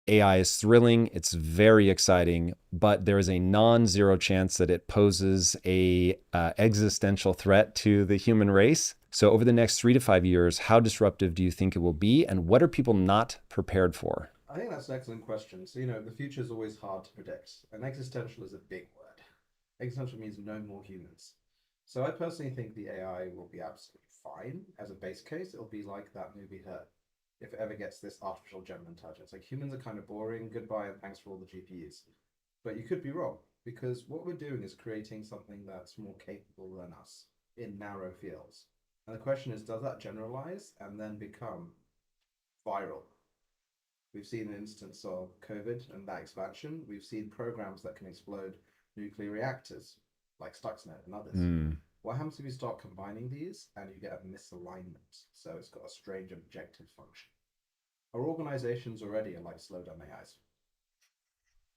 AI is thrilling. It's very exciting, but there is a non-zero chance that it poses a existential threat to the human race. So over the next 3 to 5 years, how disruptive do you think it will be? And what are people not prepared for? I think that's an excellent question. So, the future is always hard to predict, and existential is a big word. Existential means no more humans. So, I personally think the AI will be absolutely fine as a base case. It'll be like that movie Her, if it ever gets this artificial general intelligence. Like humans are kind of boring. Goodbye and thanks for all the GPUs. But you could be wrong because what we're doing is creating something that's more capable than us in narrow fields. And the question is, does that generalize and then become viral? We've seen an instance of COVID and that expansion. We've seen programs that can explode nuclear reactors, like Stuxnet and others. Hmm. What happens if you start combining these and you get a misalignment? So it's got a strange objective function. Our organizations already are like slow down AIs,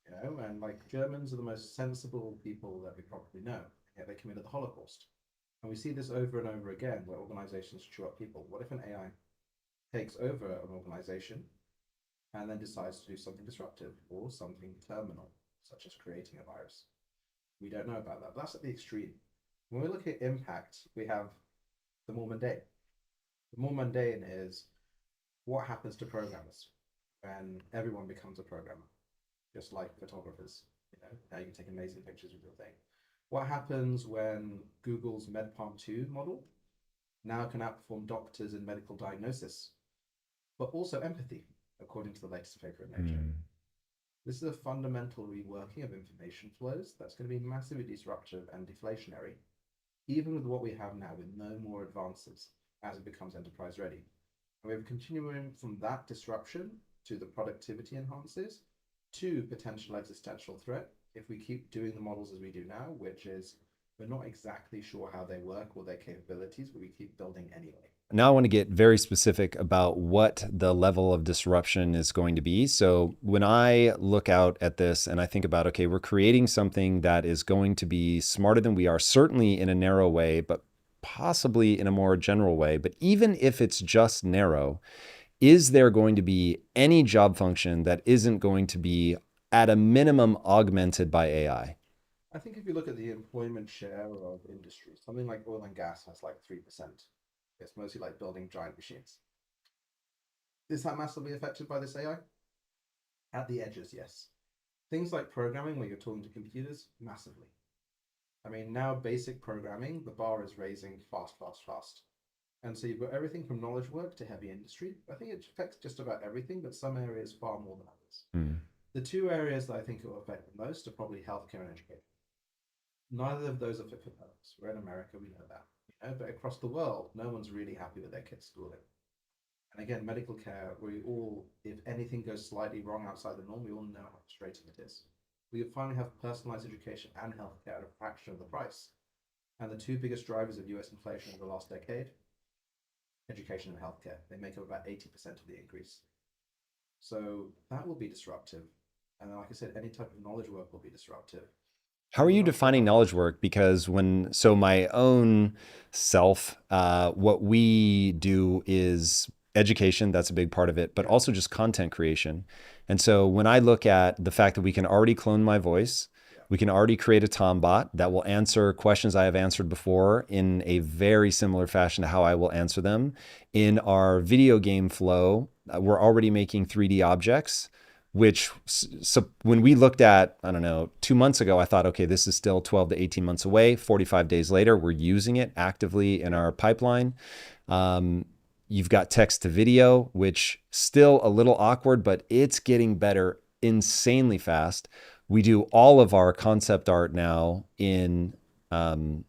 and like Germans are the most sensible people that we probably know, yet they committed the Holocaust. And we see this over and over again where organizations chew up people. What if an AI takes over an organization and then decides to do something disruptive or something terminal, such as creating a virus? We don't know about that. But that's at the extreme. When we look at impact, we have the more mundane. The more mundane is what happens to programmers when everyone becomes a programmer, just like photographers. Now you can take amazing pictures with your thing. What happens when Google's MedPalm 2 model now can outperform doctors in medical diagnosis, but also empathy, according to the latest paper in Nature? Hmm. This is a fundamental reworking of information flows that's going to be massively disruptive and deflationary, even with what we have now, with no more advances as it becomes enterprise ready. And we're continuing from that disruption to the productivity enhances to potential existential threat if we keep doing the models as we do now, which is we're not exactly sure how they work or their capabilities, but we keep building anyway. Now I want to get very specific about what the level of disruption is going to be. So when I look out at this and I think about, okay, we're creating something that is going to be smarter than we are, certainly in a narrow way, but possibly in a more general way. But even if it's just narrow, is there going to be any job function that isn't going to be at a minimum augmented by AI? I think if you look at the employment share of industry, something like oil and gas has like 3%. It's mostly like building giant machines. Is that massively affected by this AI? At the edges, yes. Things like programming, where you're talking to computers, massively. I mean, now basic programming, the bar is raising fast, fast, fast. And so you've got everything from knowledge work to heavy industry. I think it affects just about everything, but some areas far more than others. Hmm. The two areas that I think it will affect the most are probably healthcare and education. Neither of those are fit for purpose. We're in America, we know that. But across the world, no one's really happy with their kids' schooling. And again, medical care, we all, if anything goes slightly wrong outside the norm, we all know how frustrating it is. We finally have personalized education and healthcare at a fraction of the price. And the two biggest drivers of US inflation over the last decade, education and healthcare, they make up about 80% of the increase. So that will be disruptive. And like I said, any type of knowledge work will be disruptive. How And are we're you not sure defining how long. knowledge work? Because so my own self, what we do is education. That's a big part of it, but Yeah, also just content creation. And so when I look at the fact that we can already clone my voice, yeah, we can already create a Tom bot that will answer questions I have answered before in a very similar fashion to how I will answer them. In our video game flow, we're already making 3D objects, which so when we looked at, I don't know, 2 months ago, I thought, okay, this is still 12 to 18 months away. 45 days later, we're using it actively in yeah. our pipeline. Um, you've got text to video, which still a little awkward, but it's getting better insanely fast. We do all of our concept art now um,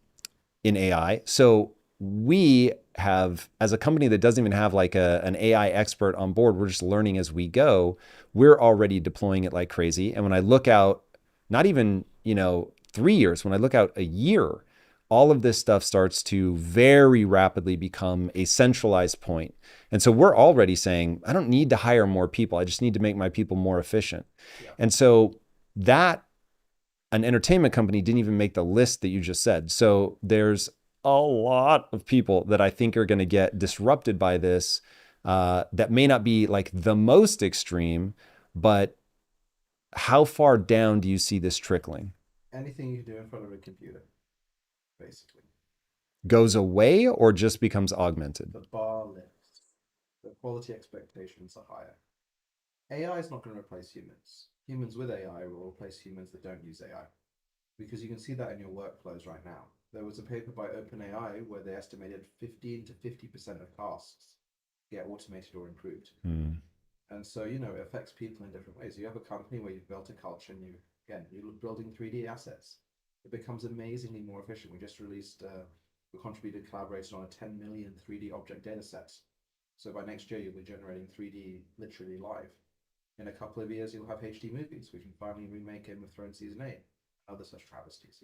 in AI. So we have, as a company that doesn't even have like an AI expert on board, we're just learning as we go. We're already deploying it like crazy. And when I look out, not even, 3 years, when I look out a year, all of this stuff starts to very rapidly become a centralized point. And so we're already saying, I don't need to hire more people. I just need to make my people more efficient. Yeah. And so that an entertainment company didn't even make the list that you just said. So there's a lot of people that I think are going to get disrupted by this that may not be like the most extreme, But how far down do you see this trickling? Anything you can do in front of a computer, basically. Goes away or just becomes augmented? The bar lifts. The quality expectations are higher. AI is not going to replace humans. Humans with AI will replace humans that don't use AI. Because you can see that in your workflows right now. There was a paper by OpenAI where they estimated 15 to 50% of tasks get automated or improved. Hmm. And so, it affects people in different ways. You have a company where you've built a culture and you're building 3D assets. It becomes amazingly more efficient. We just released, we contributed, collaborated on a 10 million 3D object data sets. So by next year, you'll be generating 3D literally live. In a couple of years, you'll have HD movies. We can finally remake Game of Thrones season 8, other such travesties.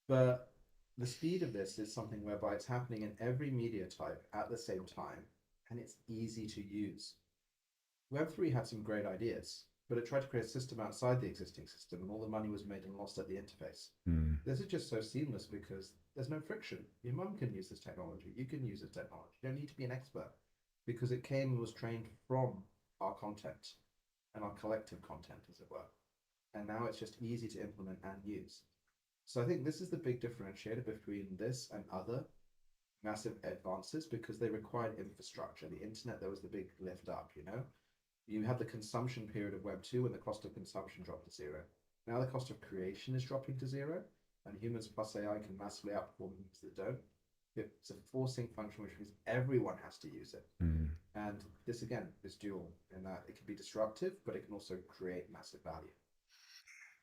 But the speed of this is something whereby it's happening in every media type at the same time, and it's easy to use. Web3 had some great ideas, but it tried to create a system outside the existing system, and all the money was made and lost at the interface. Hmm. This is just so seamless because there's no friction. Your mum can use this technology. You can use this technology. You don't need to be an expert because it came and was trained from our content and our collective content, as it were. And now it's just easy to implement and use. So I think this is the big differentiator between this and other massive advances because they required infrastructure. The internet, there was the big lift up. You have the consumption period of Web 2 when the cost of consumption dropped to zero. Now the cost of creation is dropping to zero, and humans plus AI can massively outperform humans that don't. It's a forcing function, which means everyone has to use it. Hmm. And this, again, is dual in that it can be disruptive, but it can also create massive value.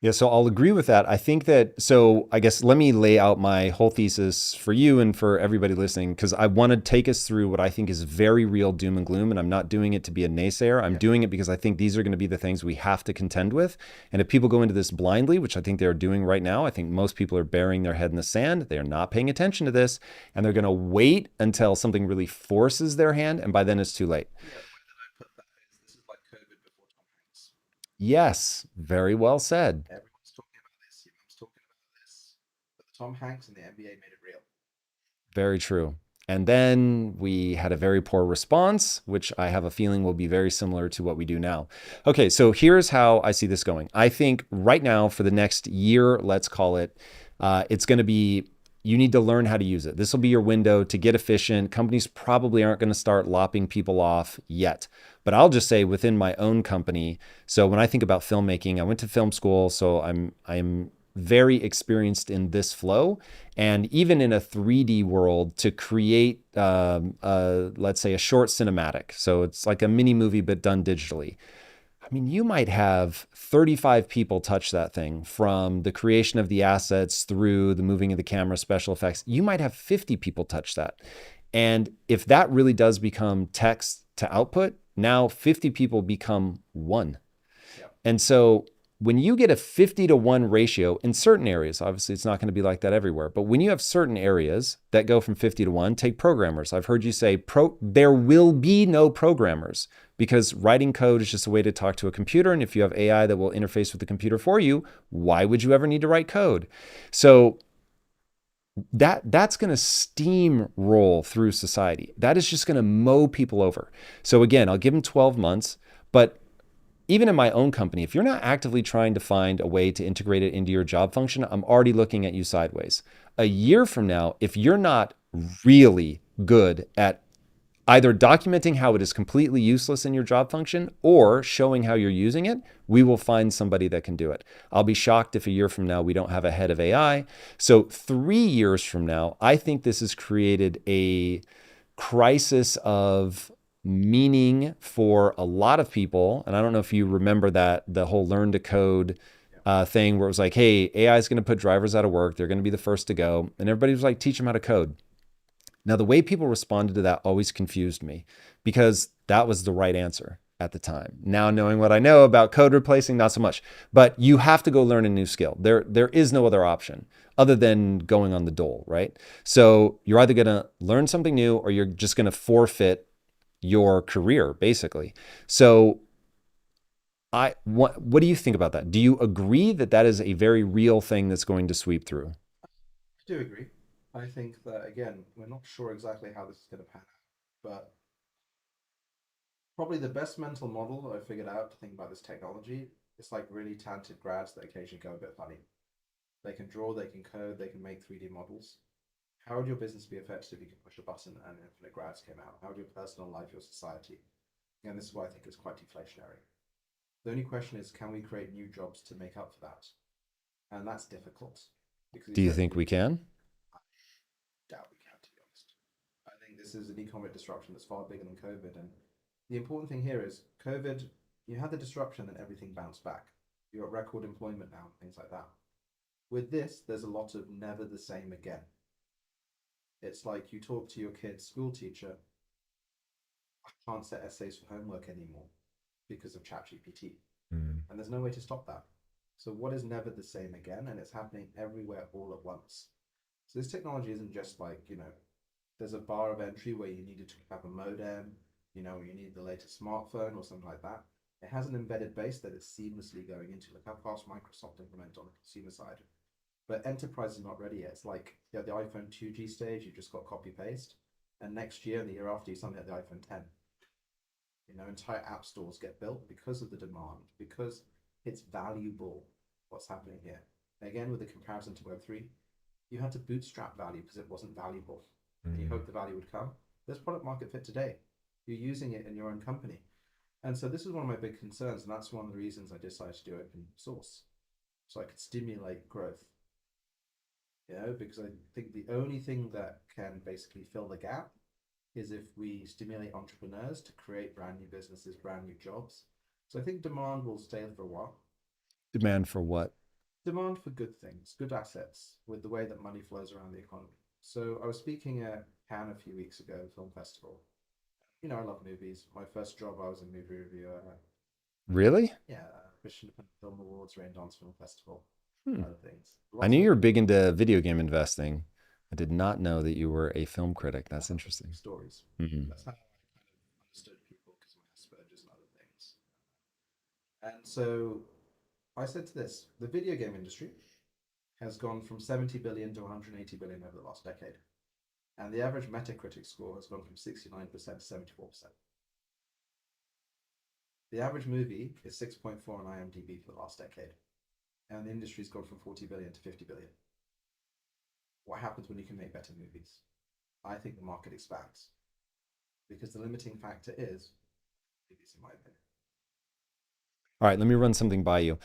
Yeah, so I'll agree with that. I think that, so I guess let me lay out my whole thesis for you and for everybody listening, because I want to take us through what I think is very real doom and gloom. And I'm not doing it to be a naysayer. I'm Yeah. doing it because I think these are going to be the things we have to contend with. And if people go into this blindly, which I think they're doing right now, I think most people are burying their head in the sand. They are not paying attention to this. And they're going to wait until something really forces their hand. And by then it's too late. Yeah, the way that I put that is this is like COVID before Tom Hanks. Yes, very well said. Everyone's talking about this, your mum's talking about this, but the Tom Hanks and the NBA made it real. Very true. And then we had a very poor response, which I have a feeling will be very similar to what we do now. Okay, so here's how I see this going. I think right now, for the next year, let's call it, it's going to be, you need to learn how to use it. This will be your window to get efficient. Companies probably aren't going to start lopping people off yet. But I'll just say within my own company, so when I think about filmmaking, I went to film school, so I'm very experienced in this flow. And even in a 3D world, to create, let's say, a short cinematic, so it's like a mini movie but done digitally. I mean, you might have 35 people touch that thing from the creation of the assets through the moving of the camera, special effects. You might have 50 people touch that. And if that really does become text to output, now 50 people become one. Yeah. And so when you get a 50-to-1 ratio in certain areas, obviously it's not going to be like that everywhere, but when you have certain areas that go from 50-to-1, take programmers. I've heard you say there will be no programmers because writing code is just a way to talk to a computer. And if you have AI that will interface with the computer for you, why would you ever need to write code? So that's going to steamroll through society. That is just going to mow people over. So again, I'll give them 12 months, but even in my own company, if you're not actively trying to find a way to integrate it into your job function, I'm already looking at you sideways. A year from now, if you're not really good at either documenting how it is completely useless in your job function or showing how you're using it, we will find somebody that can do it. I'll be shocked if a year from now we don't have a head of AI. So 3 years from now, I think this has created a crisis of meaning for a lot of people. And I don't know if you remember that, the whole learn to code thing where it was like, hey, AI is going to put drivers out of work. They're going to be the first to go. And everybody was like, teach them how to code. Now, the way people responded to that always confused me because that was the right answer at the time. Now, knowing what I know about code replacing, not so much. But you have to go learn a new skill. There is no other option other than going on the dole, right? So you're either going to learn something new or you're just going to forfeit your career, basically. So what do you think about that? Do you agree that that is a very real thing that's going to sweep through? I do agree. I think that, again, we're not sure exactly how this is going to pan out, but Probably the best mental model I figured out to think about this technology. It's like really talented grads that occasionally go a bit funny. They can draw, they can code, they can make 3D models. How would your business be affected if you could push a button and infinite grads came out? How would your personal life, your society? And this is why I think it's quite deflationary. The only question is, can we create new jobs to make up for that? And that's difficult because you Do you don't think we really can? doubt we can, to be honest. I think this is an economic disruption that's far bigger than COVID. And the important thing here is COVID, you had the disruption and everything bounced back. You're at record employment now, things like that. With this, there's a lot of never the same again. It's like you talk to your kid's school teacher, I can't set essays for homework anymore because of ChatGPT. Mm. And there's no way to stop that. So what is never the same again? And it's happening everywhere all at once. So this technology isn't just like, there's a bar of entry where you needed to have a modem, you need the latest smartphone or something like that. It has an embedded base that it's seamlessly going into. Look how fast Microsoft implemented on the consumer side. But enterprise is not ready yet. It's like the iPhone 2G stage, you just got copy paste. And next year and the year after, you suddenly have the iPhone 10. Entire app stores get built because of the demand, because it's valuable what's happening here. Again, with the comparison to Web3, you had to bootstrap value because it wasn't valuable. And you Mm. hope the value would come. There's product market fit today. You're using it in your own company. And so this is one of my big concerns, and that's one of the reasons I decided to do open source. So I could stimulate growth. Because I think the only thing that can basically fill the gap is if we stimulate entrepreneurs to create brand new businesses, brand new jobs. So I think demand will stay for a while. Demand for what? Demand for good things, good assets, with the way that money flows around the economy. So I was speaking at Cannes a few weeks ago, film festival. I love movies. My first job, I was a movie reviewer. Really? Yeah, British Independent Film Awards, Raindance Film Festival, Hmm. other things. I Lots knew of you were big into video game investing. I did not know that you were a film critic. That's wonderful interesting. stories. Hmm. That's how I kind of understood people because of my Asperger's and other things. And so I said to this, the video game industry has gone from 70 billion to 180 billion over the last decade. And the average Metacritic score has gone from 69% to 74%. The average movie is 6.4 on IMDb for the last decade. And the industry's gone from 40 billion to 50 billion. What happens when you can make better movies? I think the market expands because the limiting factor is movies, in my opinion. All right, let me run something by you.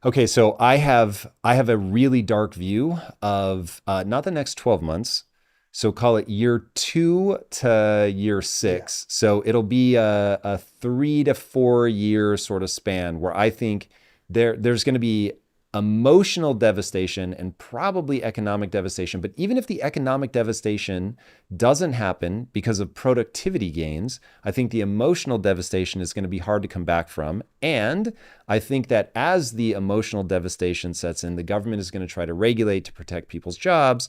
Okay, so I have a really dark view of not the next 12 months. So call it year 2 to year 6. Yeah. So it'll be a 3 to 4 year sort of span where I think there's going to be emotional devastation and probably economic devastation. But even if the economic devastation doesn't happen because of productivity gains, I think the emotional devastation is going to be hard to come back from. And I think that as the emotional devastation sets in, the government is going to try to regulate to protect people's jobs.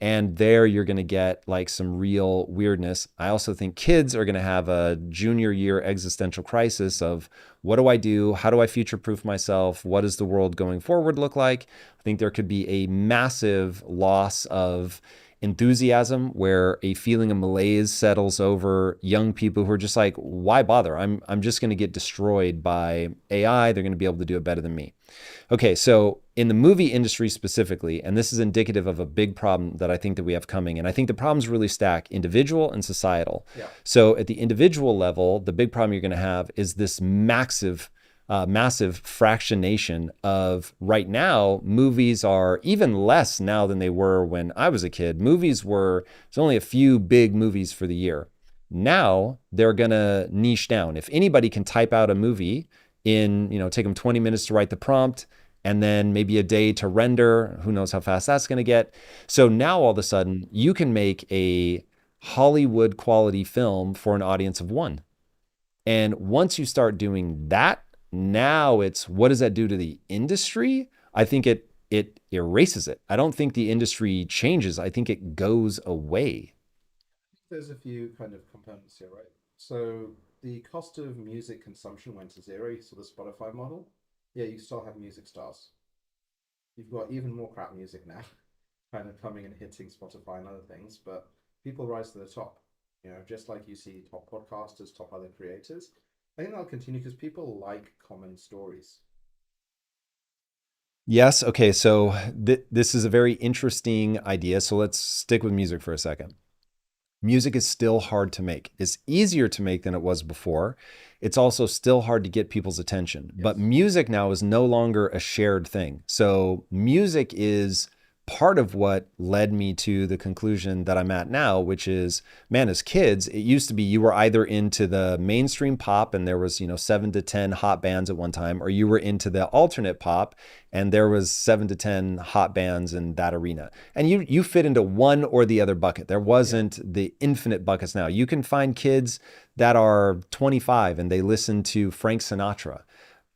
And there you're going to get like some real weirdness. I also think kids are going to have a junior year existential crisis of what do I do? How do I future proof myself? What does the world going forward look like? I think there could be a massive loss of enthusiasm where a feeling of malaise settles over young people who are just like, why bother? I'm just going to get destroyed by AI. They're going to be able to do it better than me. Okay, so in the movie industry specifically, and this is indicative of a big problem that I think that we have coming, and I think the problems really stack individual and societal. Yeah. So at the individual level, the big problem you're going to have is this massive fractionation of right now, movies are even less now than they were when I was a kid. There's only a few big movies for the year. Now they're going to niche down. If anybody can type out a movie take them 20 minutes to write the prompt and then maybe a day to render, who knows how fast that's going to get. So now all of a sudden you can make a Hollywood quality film for an audience of one. And once you start doing that, now it's what does that do to the industry? I think it erases it. I don't think the industry changes. I think it goes away. There's a few kind of components here, right? So the cost of music consumption went to zero. You saw the Spotify model. Yeah, you still have music stars. You've got even more crap music now, kind of coming and hitting Spotify and other things, but people rise to the top. Just like you see top podcasters, top other creators, I think that'll continue because people like common stories. Yes. Okay. So this is a very interesting idea. So let's stick with music for a second. Music is still hard to make. It's easier to make than it was before. It's also still hard to get people's attention. But Yes. music now is no longer a shared thing. So music is part of what led me to the conclusion that I'm at now, which is, man, as kids, it used to be you were either into the mainstream pop and there was, 7 to 10 hot bands at one time, or you were into the alternate pop and there was 7 to 10 hot bands in that arena. And you fit into one or the other bucket. There Yeah. wasn't the infinite buckets now. You can find kids that are 25 and they listen to Frank Sinatra.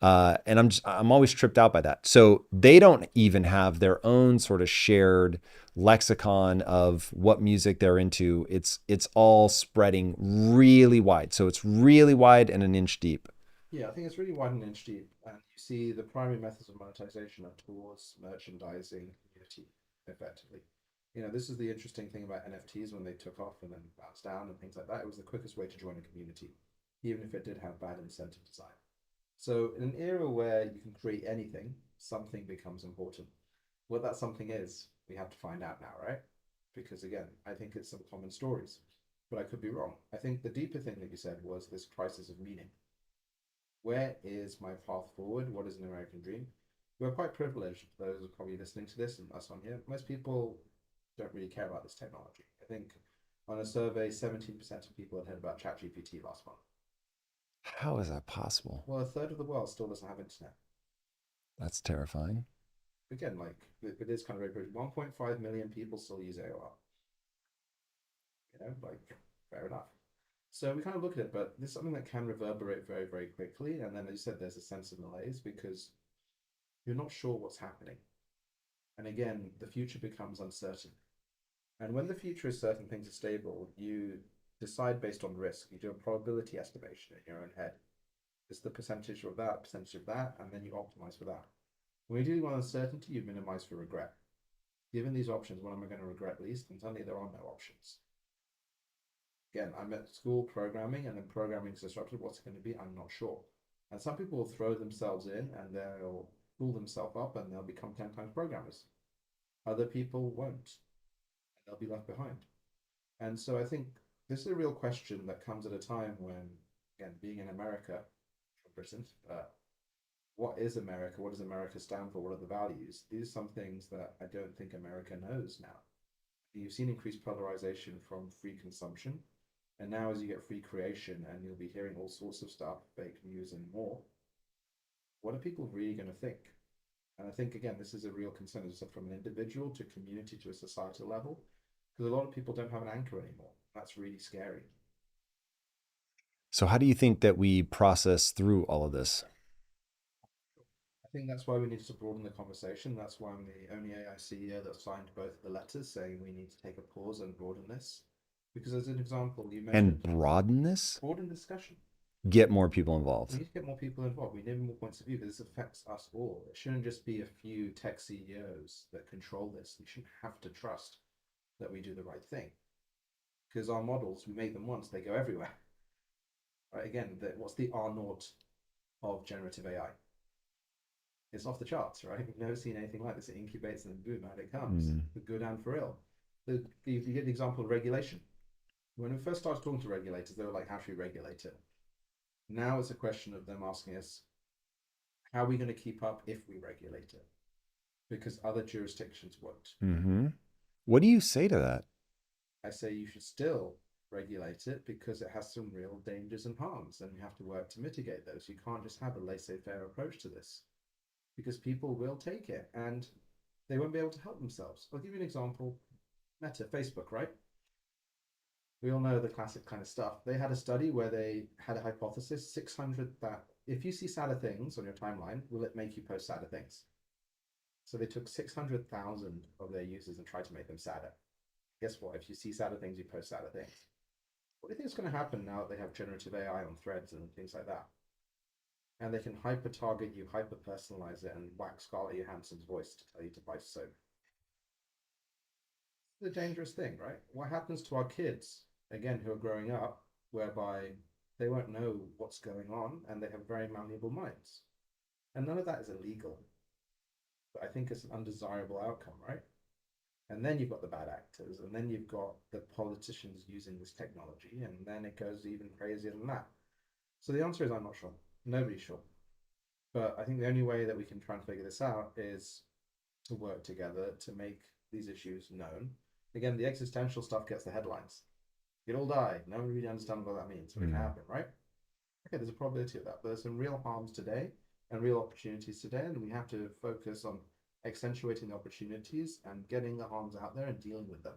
And I'm always tripped out by that. So they don't even have their own sort of shared lexicon of what music they're into. It's all spreading really wide. So it's really wide and an inch deep. Yeah, I think it's really wide and inch deep. And you see the primary methods of monetization are towards merchandising community, effectively. This is the interesting thing about NFTs when they took off and then bounced down and things like that. It was the quickest way to join a community, even if it did have bad incentive design. So, in an era where you can create anything, something becomes important. What that something is, we have to find out now, right? Because again, I think it's some common stories, but I could be wrong. I think the deeper thing that you said was this crisis of meaning. Where is my path forward? What is an American dream? We're quite privileged, those who are probably listening to this and us on here. Most people don't really care about this technology. I think on a survey, 17% of people had heard about ChatGPT last month. How is that possible? Well, a third of the world still doesn't have internet. That's terrifying. Again, like it is kind of very 1.5 million people still use AOL. Like fair enough. So we kind of look at it, but this is something that can reverberate very, very quickly. And then, as you said, there's a sense of malaise because you're not sure what's happening. And again, the future becomes uncertain. And when the future is certain, things are stable, you decide based on risk. You do a probability estimation in your own head. It's the percentage of that, and then you optimize for that. When you're dealing with uncertainty, you minimize for regret. Given these options, what am I going to regret least? And suddenly there are no options. Again, I'm at school programming, and then programming is disrupted. What's it going to be? I'm not sure. And some people will throw themselves in and they'll pull themselves up and they'll become 10 times programmers. Other people won't. They'll be left behind. And so I think this is a real question that comes at a time when, again, being in America, from Britain, what is America? What does America stand for? What are the values? These are some things that I don't think America knows now. You've seen increased polarization from free consumption. And now, as you get free creation and you'll be hearing all sorts of stuff, fake news and more, what are people really going to think? And I think, again, this is a real concern from an individual to community to a societal level, because a lot of people don't have an anchor anymore. That's really scary. So how do you think that we process through all of this? I think that's why we need to broaden the conversation. That's why I'm the only AI CEO that signed both the letters saying we need to take a pause and broaden this. Because, as an example, you And mentioned broaden this? broaden discussion. Get more people We involved. need to get more people involved. We need more points of view because this affects us all. It shouldn't just be a few tech CEOs that control this. You shouldn't have to trust that we do the right thing because our models, we make them once, they go everywhere. Right? Again, what's the R naught of generative AI? It's off the charts, right? We've never seen anything like this. It incubates and then boom, out it comes, Mm. for good and for ill. You get the example of regulation. When we first started talking to regulators, they were like, how should we regulate it? Now it's a question of them asking us, how are we going to keep up if we regulate it? Because other jurisdictions won't. Hmm. What do you say to that? I say you should still regulate it because it has some real dangers and harms, and you have to work to mitigate those. You can't just have a laissez faire approach to this because people will take it and they won't be able to help themselves. I'll give you an example. Meta, Facebook, right? We all know the classic kind of stuff. They had a study where they had a hypothesis 600 that if you see sadder things on your timeline, will it make you post sadder things? So they took 600,000 of their users and tried to make them sadder. Guess what? If you see sadder things, you post sadder things. What do you think is going to happen now that they have generative AI on threads and things like that? And they can hyper target you, hyper personalize it, and whack Scarlett Johansson's voice to tell you to buy soap. It's a dangerous thing, right? What happens to our kids, again, who are growing up, whereby They won't know what's going on, and they have very malleable minds. And none of that is illegal, but I think it's an undesirable outcome, right? And then you've got the bad actors, and then you've got the politicians using this technology, and then it goes even crazier than that. So the answer is I'm not sure. Nobody's sure. But I think the only way that we can try and figure this out is to work together to make these issues known. Again, the existential stuff gets the headlines. You'll all die. No one really understands what that means, but it can happen, right? Okay, there's a probability of that, but there's some real harms today and real opportunities today, and we have to focus on accentuating the opportunities and getting the harms out there and dealing with them.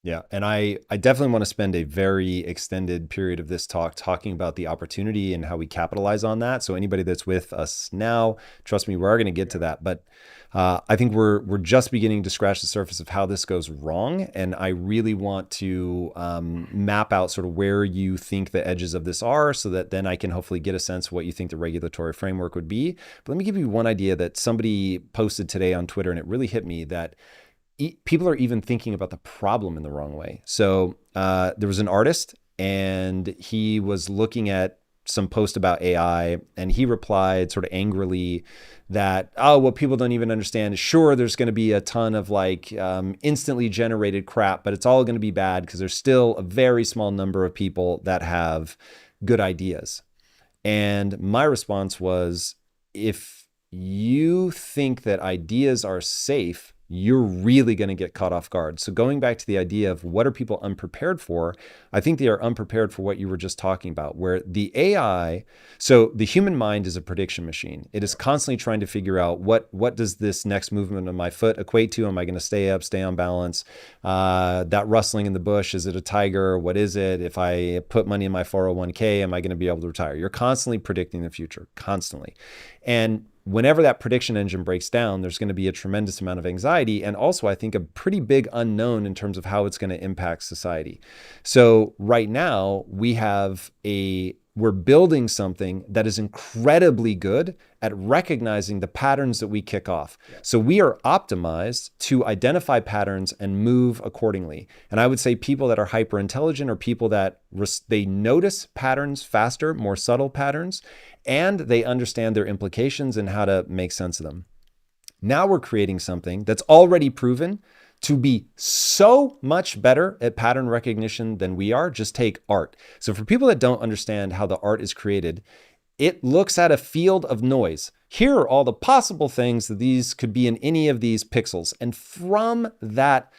Yeah. And I definitely want to spend a very extended period of this talk talking about the opportunity and how we capitalize on that. So anybody that's with us now, trust me, we are going to get to that. But I think we're just beginning to scratch the surface of how this goes wrong. And I really want to map out sort of where you think the edges of this are so that then I can hopefully get a sense of what you think the regulatory framework would be. But let me give you one idea that somebody posted today on Twitter, and it really hit me that people are even thinking about the problem in the wrong way. So there was an artist, and he was looking at some post about AI, and he replied sort of angrily that, oh, what people don't even understand is, sure, there's going to be a ton of like instantly generated crap, but it's all going to be bad because there's still a very small number of people that have good ideas. And my response was, if you think that ideas are safe, you're really going to get caught off guard. So going back to the idea of what are people unprepared for, I think they are unprepared for what you were just talking about, where the AI, so the human mind is a prediction machine. It is constantly trying to figure out what does this next movement of my foot equate to? Am I going to stay up, stay on balance? That rustling in the bush, is it a tiger? What is it? If I put money in my 401k, am I going to be able to retire? You're constantly predicting the future, constantly. And whenever that prediction engine breaks down, there's going to be a tremendous amount of anxiety. And also, I think, a pretty big unknown in terms of how it's going to impact society. So right now we're building something that is incredibly good at recognizing the patterns that we kick off. Yeah. So we are optimized to identify patterns and move accordingly. And I would say people that are hyper intelligent are people that they notice patterns faster, more subtle patterns, and they understand their implications and how to make sense of them. Now we're creating something that's already proven to be so much better at pattern recognition than we are. Just take art. So for people that don't understand how the art is created, it looks at a field of noise. Here are all the possible things that these could be in any of these pixels. And from that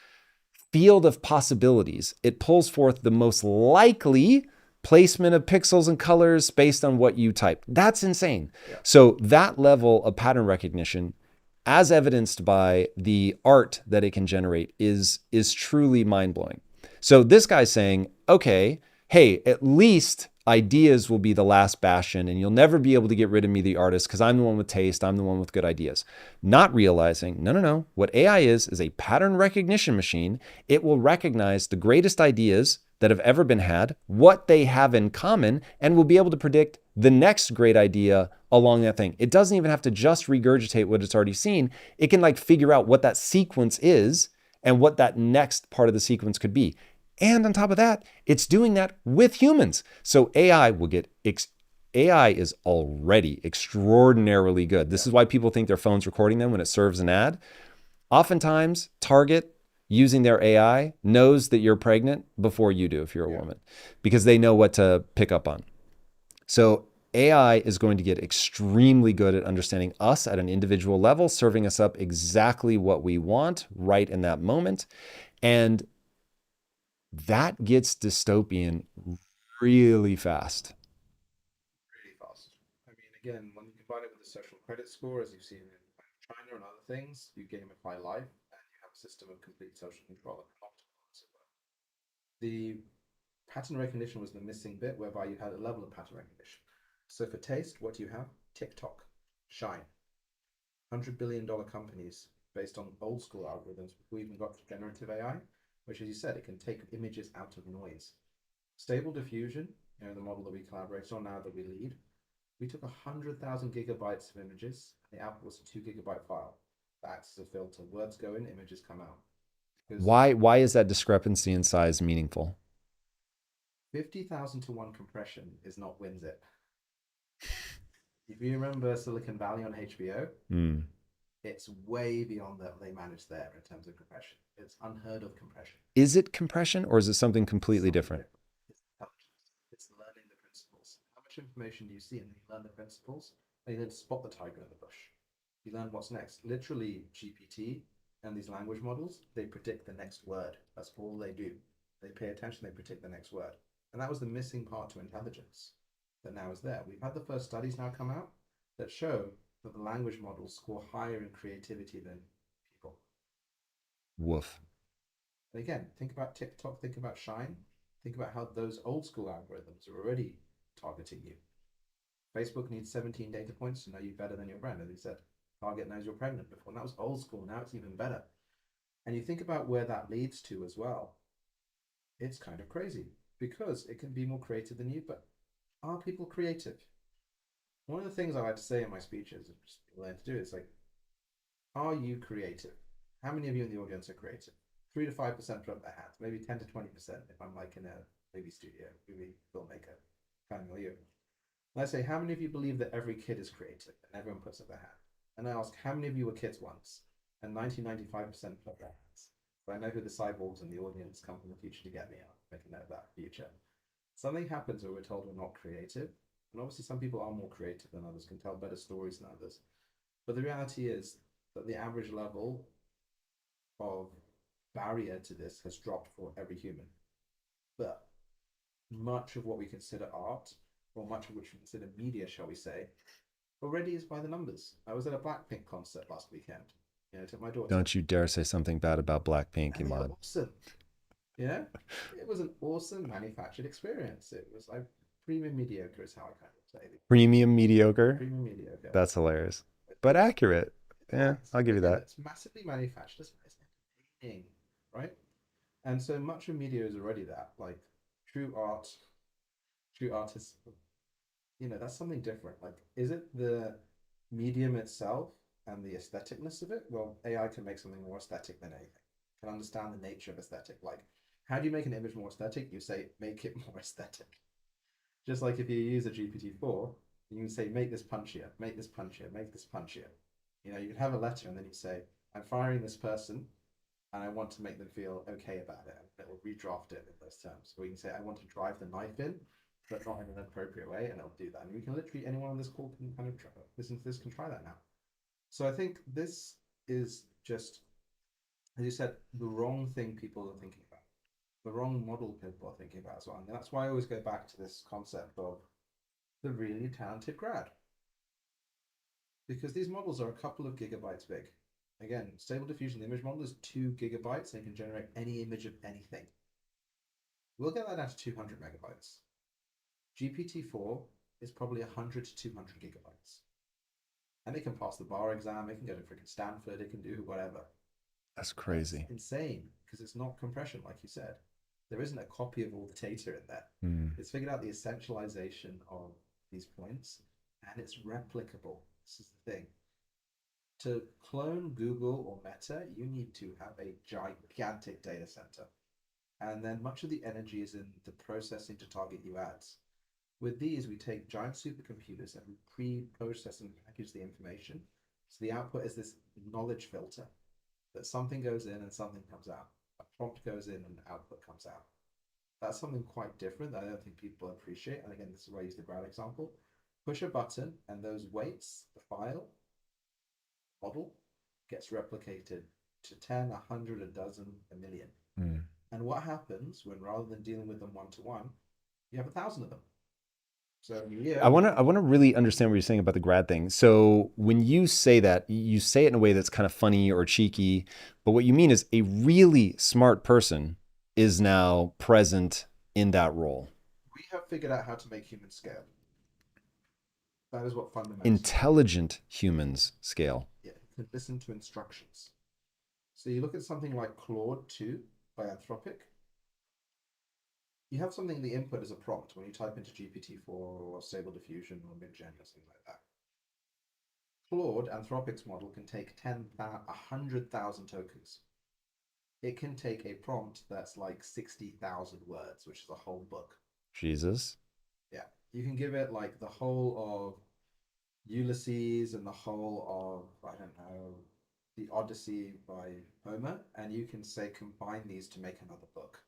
field of possibilities, it pulls forth the most likely placement of pixels and colors based on what you type. That's insane. Yeah. So that level of pattern recognition, as evidenced by the art that it can generate, is truly mind-blowing. So this guy's saying, okay, hey, at least ideas will be the last bastion, and you'll never be able to get rid of me, the artist, because I'm the one with taste, I'm the one with good ideas. Not realizing, no. What AI is a pattern recognition machine. It will recognize the greatest ideas that have ever been had, what they have in common, and will be able to predict the next great idea along that thing. It doesn't even have to just regurgitate what it's already seen. It can like figure out what that sequence is and what that next part of the sequence could be. And on top of that, it's doing that with humans. So AI is already extraordinarily good. This is why people think their phone's recording them when it serves an ad. Oftentimes, Target, using their AI, knows that you're pregnant before you do if you're a woman, because they know what to pick up on. So AI is going to get extremely good at understanding us at an individual level, serving us up exactly what we want right in that moment. And that gets dystopian really fast. Really fast. I mean, again, when you combine it with the social credit score, as you've seen in China and other things, you gamify life and you have a system of complete social control and optimal, as it were. The pattern recognition was the missing bit, whereby you had a level of pattern recognition. So for taste, what do you have? TikTok, Shine, $100 billion companies based on old school algorithms. We even got generative AI, which, as you said, it can take images out of noise. Stable diffusion, the model that we collaborate on now that we lead, we took 100,000 gigabytes of images, and the output was a 2 GB file. That's the filter. Words go in, images come out. Why is that discrepancy in size meaningful? 50,000 to 1 compression is not wins it. If you remember Silicon Valley on HBO, Mm. it's way beyond what they managed there in terms of compression. It's unheard of compression. Is it compression or is it something completely Something different? different. It's intelligence. It's learning the principles. How much information do you see and then you learn the principles? And you then spot the tiger in the bush. You learn what's next. Literally, GPT and these language models, they predict the next word. That's all they do. They pay attention, they predict the next word. And that was the missing part to intelligence that now is there. We've had the first studies now come out that show that the language models score higher in creativity than people. Woof. And again, think about TikTok, think about Shine, think about how those old school algorithms are already targeting you. Facebook needs 17 data points to know you better than your friend. As you said, Target knows you're pregnant before. And that was old school. Now it's even better. And you think about where that leads to as well. It's kind of crazy because it can be more creative than you, but are people creative? One of the things I like to say in my speeches and just learn to do is like, are you creative? How many of you in the audience are creative? 3 to 5% put up their hands, maybe 10 to 20% if I'm like in a movie studio, movie filmmaker, kind of you. And I say, how many of you believe that every kid is creative? And everyone puts up their hand. And I ask, how many of you were kids once? And 95% put up their hands. So I know who the cyborgs in the audience come from the future to get me. I'll make a note of that future. Something happens where we're told we're not creative. And obviously, some people are more creative than others, can tell better stories than others. But the reality is that the average level of barrier to this has dropped for every human. But much of what we consider art, or much of which we consider media, shall we say, already is by the numbers. I was at a Blackpink concert last weekend. I took my daughter. Don't you dare say something bad about Blackpink, And they were Emad. awesome. It was an awesome manufactured experience. It was like premium mediocre is how I kind of say it. Premium mediocre? Premium mediocre. That's hilarious. But accurate. Yeah, Nice. I'll give you Again, that. it's massively manufactured. It's entertaining, right? And so much of media is already that. Like true art, true artists, that's something different. Like, is it the medium itself and the aestheticness of it? Well, AI can make something more aesthetic than anything. Can understand the nature of aesthetic. Like, how do you make an image more aesthetic? You say make it more aesthetic. Just like if you use a GPT-4, you can say make this punchier, make this punchier, make this punchier. You can have a letter and then you say, I'm firing this person and I want to make them feel okay about it. And it will redraft it in those terms. Or you can say, I want to drive the knife in, but not in an appropriate way, and it'll do that. And we can literally, anyone on this call can kind of listen to this, can try that now. So I think this is just, as you said, the wrong thing people are thinking about, the wrong model people are thinking about as well. And that's why I always go back to this concept of the really talented grad. Because these models are a couple of gigabytes big. Again, Stable Diffusion, the image model is 2 gigabytes and it can generate any image of anything. We'll get that down to 200 megabytes. GPT-4 is probably 100 to 200 gigabytes. And it can pass the bar exam, it can go to freaking Stanford, it can do whatever. That's That's crazy. insane because it's not compression, like you said. There isn't a copy of all the data in there. Mm. It's figured out the essentialization of these points and it's replicable. This is the thing. To clone Google or Meta, you need to have a gigantic data center. And then much of the energy is in the processing to target you ads. With these, we take giant supercomputers and we pre-process and package the information. So the output is this knowledge filter that something goes in and something comes out. A prompt goes in and output comes out. That's something quite different that I don't think people appreciate. And again, this is where I use the grad example. Push a button and those weights, the file, model, gets replicated to 10, 100, a dozen, a million. Mm. And what happens when rather than dealing with them one-to-one, you have 1,000 of them? So yeah, I want to really understand what you're saying about the grad thing. So when you say that, you say it in a way that's kind of funny or cheeky, but what you mean is a really smart person is now present in that role. we have figured out how to make humans scale. That is what fundamentals. Intelligent humans scale. Yeah, you can listen to instructions. So you look at something like Claude 2 by Anthropic. You have something, the input is a prompt when you type into GPT-4 or Stable Diffusion or Midjourney or something like that. Claude, Anthropic's model, can take 100,000 tokens. It can take a prompt that's like 60,000 words, which is a whole book. Jesus. Yeah. You can give it like the whole of Ulysses and the whole of, I don't know, the Odyssey by Homer, and you can say combine these to make another book.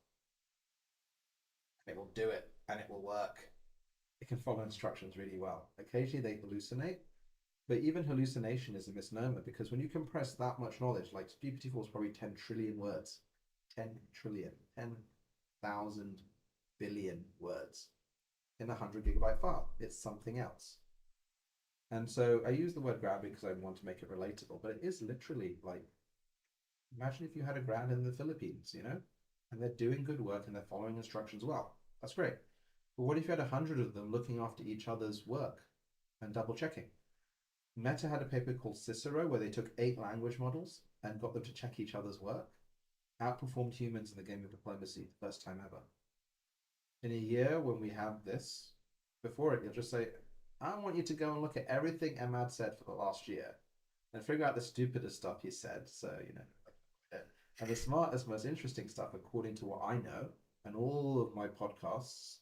And it will do it and it will work. It can follow instructions really well. Occasionally they hallucinate, but even hallucination is a misnomer because when you compress that much knowledge, like GPT-4 is probably 10 trillion words, 10 trillion, 10,000 billion words in a 100 gigabyte file. It's something else. And so I use the word ground because I want to make it relatable, but it is literally like, imagine if you had a ground in the Philippines, and they're doing good work and they're following instructions well. That's great. But what if you had 100 of them looking after each other's work and double checking? Meta had a paper called Cicero where they took 8 language models and got them to check each other's work, outperformed humans in the game of diplomacy the first time ever. In a year when we have this, before it, you'll just say, I want you to go and look at everything Emad said for the last year and figure out the stupidest stuff he said. So, and the smartest, most interesting stuff, according to what I know, and all of my podcasts,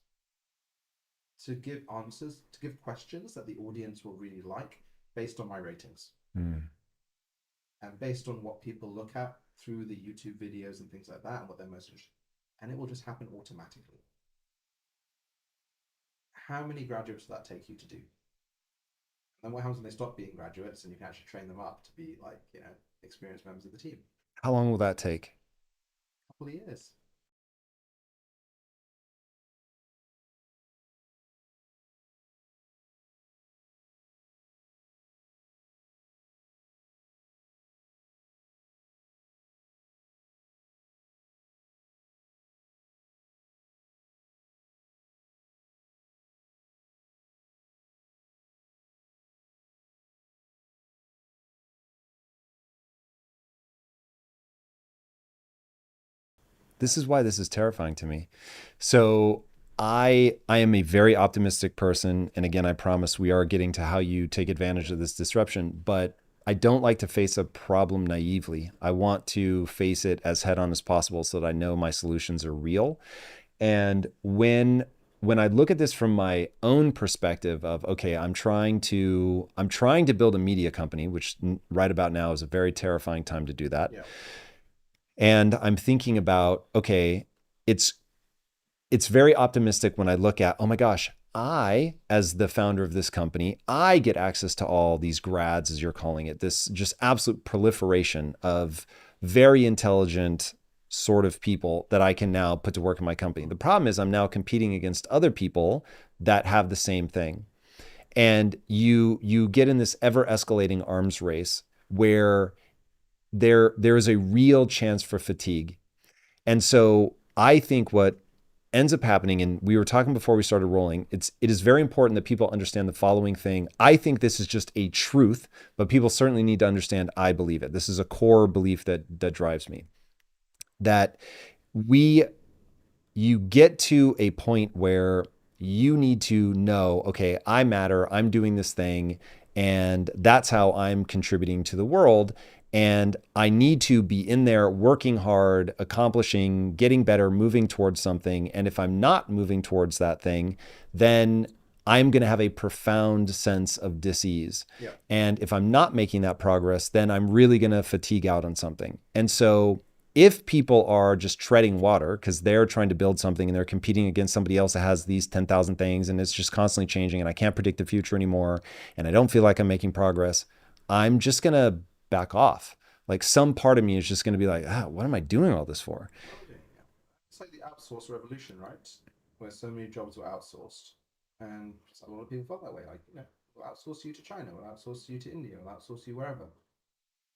to give answers, to give questions that the audience will really like based on my ratings and based on what people look at through the YouTube videos and things like that and what they're most interested in. And it will just happen automatically. How many graduates will that take you to do? And then what happens when they stop being graduates and you can actually train them up to be like, experienced members of the team? How long will that take? A couple of years. This is why this is terrifying to me. So I am a very optimistic person, and again, I promise we are getting to how you take advantage of this disruption, but I don't like to face a problem naively. I want to face it as head on as possible so that I know my solutions are real. And when I look at this from my own perspective of, okay, I'm trying to build a media company, which right about now is a very terrifying time to do that. Yeah. And I'm thinking about, okay, it's it's very optimistic when I look at, oh my gosh, I, as the founder of this company, I get access to all these grads, as you're calling it, this just absolute proliferation of very intelligent sort of people that I can now put to work in my company. The problem is I'm now competing against other people that have the same thing. And you get in this ever escalating arms race where there is a real chance for fatigue. And so I think what ends up happening, and we were talking before we started rolling, it is very important that people understand the following thing. I think this is just a truth, but people certainly need to understand I believe it. This is a core belief that drives me. That we you get to a point where you need to know, okay, I matter, I'm doing this thing, and that's how I'm contributing to the world. And I need to be in there working hard, accomplishing, getting better, moving towards something. And if I'm not moving towards that thing, then I'm going to have a profound sense of dis-ease. Yeah. And if I'm not making that progress, then I'm really going to fatigue out on something. And so if people are just treading water because they're trying to build something and they're competing against somebody else that has these 10,000 things and it's just constantly changing and I can't predict the future anymore and I don't feel like I'm making progress, I'm just going to back off. Like some part of me is just going to be like, what am I doing all this for? It's like the outsource revolution, right? Where so many jobs were outsourced. And a lot of people felt that way. Like, we'll outsource you to China, we'll outsource you to India, we'll outsource you wherever.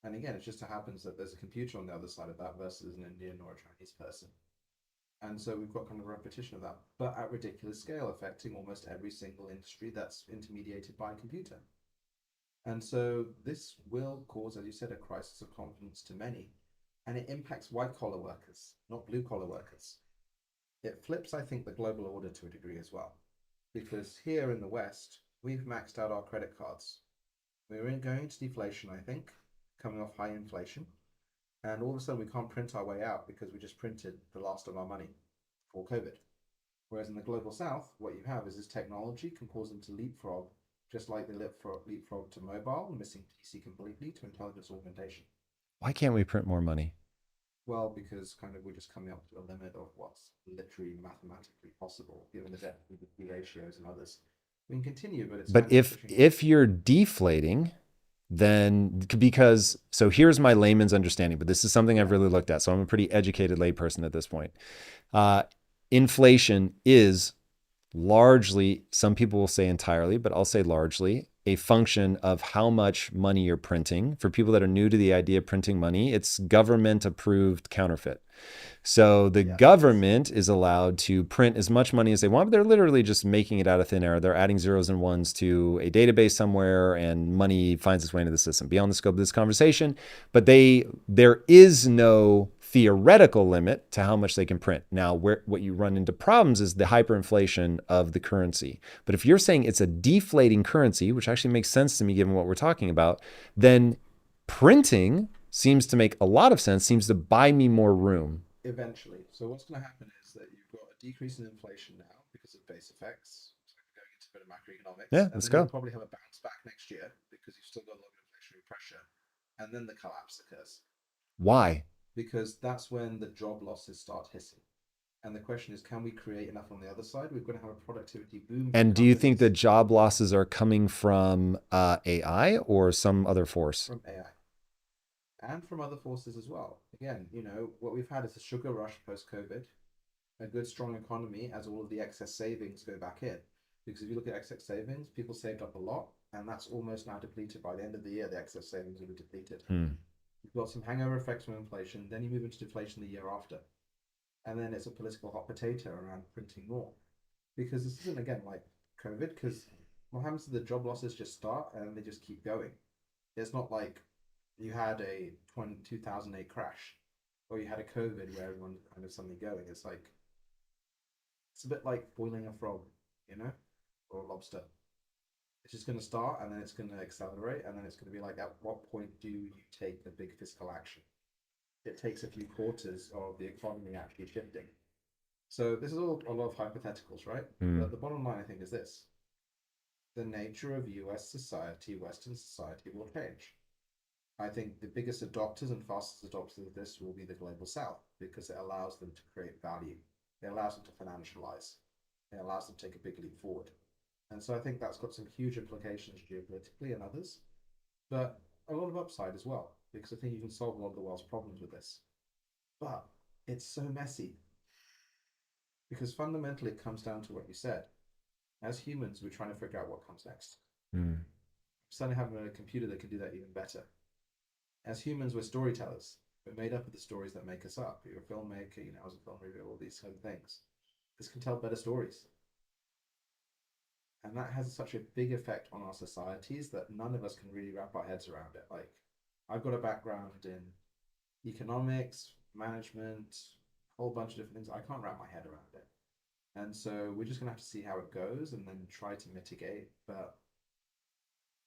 And again, it just so happens that there's a computer on the other side of that versus an Indian or a Chinese person. And so we've got kind of a repetition of that, but at ridiculous scale, affecting almost every single industry that's intermediated by a computer. And so this will cause, as you said, a crisis of confidence to many. And it impacts white collar workers, not blue collar workers. It flips, I think, the global order to a degree as well. Because here in the West, we've maxed out our credit cards. We're going into deflation, I think, coming off high inflation. And all of a sudden, we can't print our way out because we just printed the last of our money for COVID. Whereas in the global south, what you have is this technology can cause them to leapfrog, just like they leapfrog to mobile, missing PC completely, to intelligence augmentation. Why can't we print more money? Well, because kind of we're just coming up to a limit of what's literally mathematically possible, given the debt to ratios and others. We can continue, but it's But kind of pushing. if you're deflating, then because so here's my layman's understanding, but this is something I've Yeah. really looked at. So I'm a pretty educated layperson at this point. Uh, Inflation is largely, some people will say entirely, but I'll say largely, a function of how much money you're printing. For people that are new to the idea of printing money, it's government approved counterfeit. So the Yes, it is. government is allowed to print as much money as they want, but they're literally just making it out of thin air. They're adding zeros and ones to a database somewhere, and money finds its way into the system. Beyond the scope of this conversation, but there is no theoretical limit to how much they can print. Now, what you run into problems is the hyperinflation of the currency. But if you're saying it's a deflating currency, which actually makes sense to me given what we're talking about, then printing seems to make a lot of sense, seems to buy me more room. Eventually. So what's going to happen is that you've got a decrease in inflation now because of base effects. So we're going into a bit of macroeconomics, Yeah, and let's then you'll go. probably have a bounce back next year because you've still got a lot of inflationary pressure, and then the collapse occurs Why? because that's when the job losses start hissing. And the question is, can we create enough on the other side? We're going to have a productivity boom from And do you think that companies, job losses are coming from AI or some other force? from AI, and from other forces as well. Again, what we've had is a sugar rush post COVID, a good strong economy as all of the excess savings go back in. Because if you look at excess savings, people saved up a lot, and that's almost now depleted. By the end of the year, the excess savings will be depleted. Hmm. You've got some hangover effects from inflation, then you move into deflation the year after. And then it's a political hot potato around printing more. Because this isn't, again, like COVID, because what happens is the job losses just start and they just keep going. It's not like you had a 2008 crash or you had a COVID where everyone kind of suddenly going. It's a bit like boiling a frog, you know, or a lobster. It's just going to start and then it's going to accelerate and then it's going to be like, at what point do you take the big fiscal action? It takes a few quarters of the economy actually shifting. So this is all a lot of hypotheticals, right? Hmm. But the bottom line, I think, is this: the nature of US society, Western society, will change. I think the biggest adopters and fastest adopters of this will be the global south because it allows them to create value. It allows them to financialize. It allows them to take a big leap forward. And so I think that's got some huge implications geopolitically and others, but a lot of upside as well, because I think you can solve a lot of the world's problems with this. But it's so messy because fundamentally it comes down to what you said. As humans, we're trying to figure out what comes next. Hmm. Suddenly having a computer that can do that even better. As humans, we're storytellers. We're made up of the stories that make us up. You're a filmmaker, as a film reviewer, all these kind of things. This can tell better stories. And that has such a big effect on our societies that none of us can really wrap our heads around it. Like, I've got a background in economics, management, a whole bunch of different things. I can't wrap my head around it. And so we're just going to have to see how it goes and then try to mitigate. But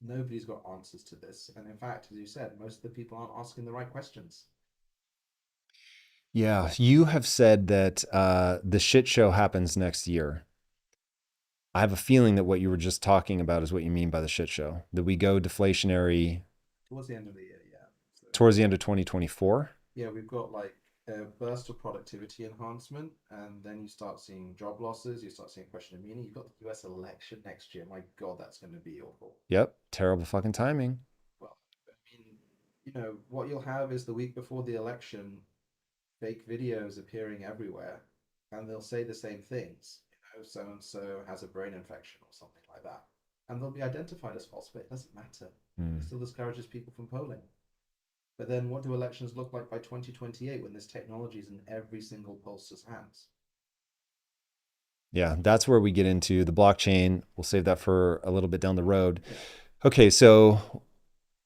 nobody's got answers to this. And in fact, as you said, most of the people aren't asking the right questions. Yeah, you have said that the shit show happens next year. I have a feeling that what you were just talking about is what you mean by the shit show. That we go deflationary Towards the end of the year, yeah. So, towards the end of 2024. yeah, we've got like a burst of productivity enhancement, and then you start seeing job losses, you start seeing question of meaning. You've got the US election next year. My God, that's going to be awful. Yep, terrible fucking timing. Well, I mean, what you'll have is the week before the election, fake videos appearing everywhere, and they'll say the same things. So and so has a brain infection or something like that, and they'll be identified as false, but it doesn't matter. It Hmm. still discourages people from polling. But then, what do elections look like by 2028 when this technology is in every single pollster's hands? Yeah, that's where we get into the blockchain. We'll save that for a little bit down the road. Yeah, Okay, so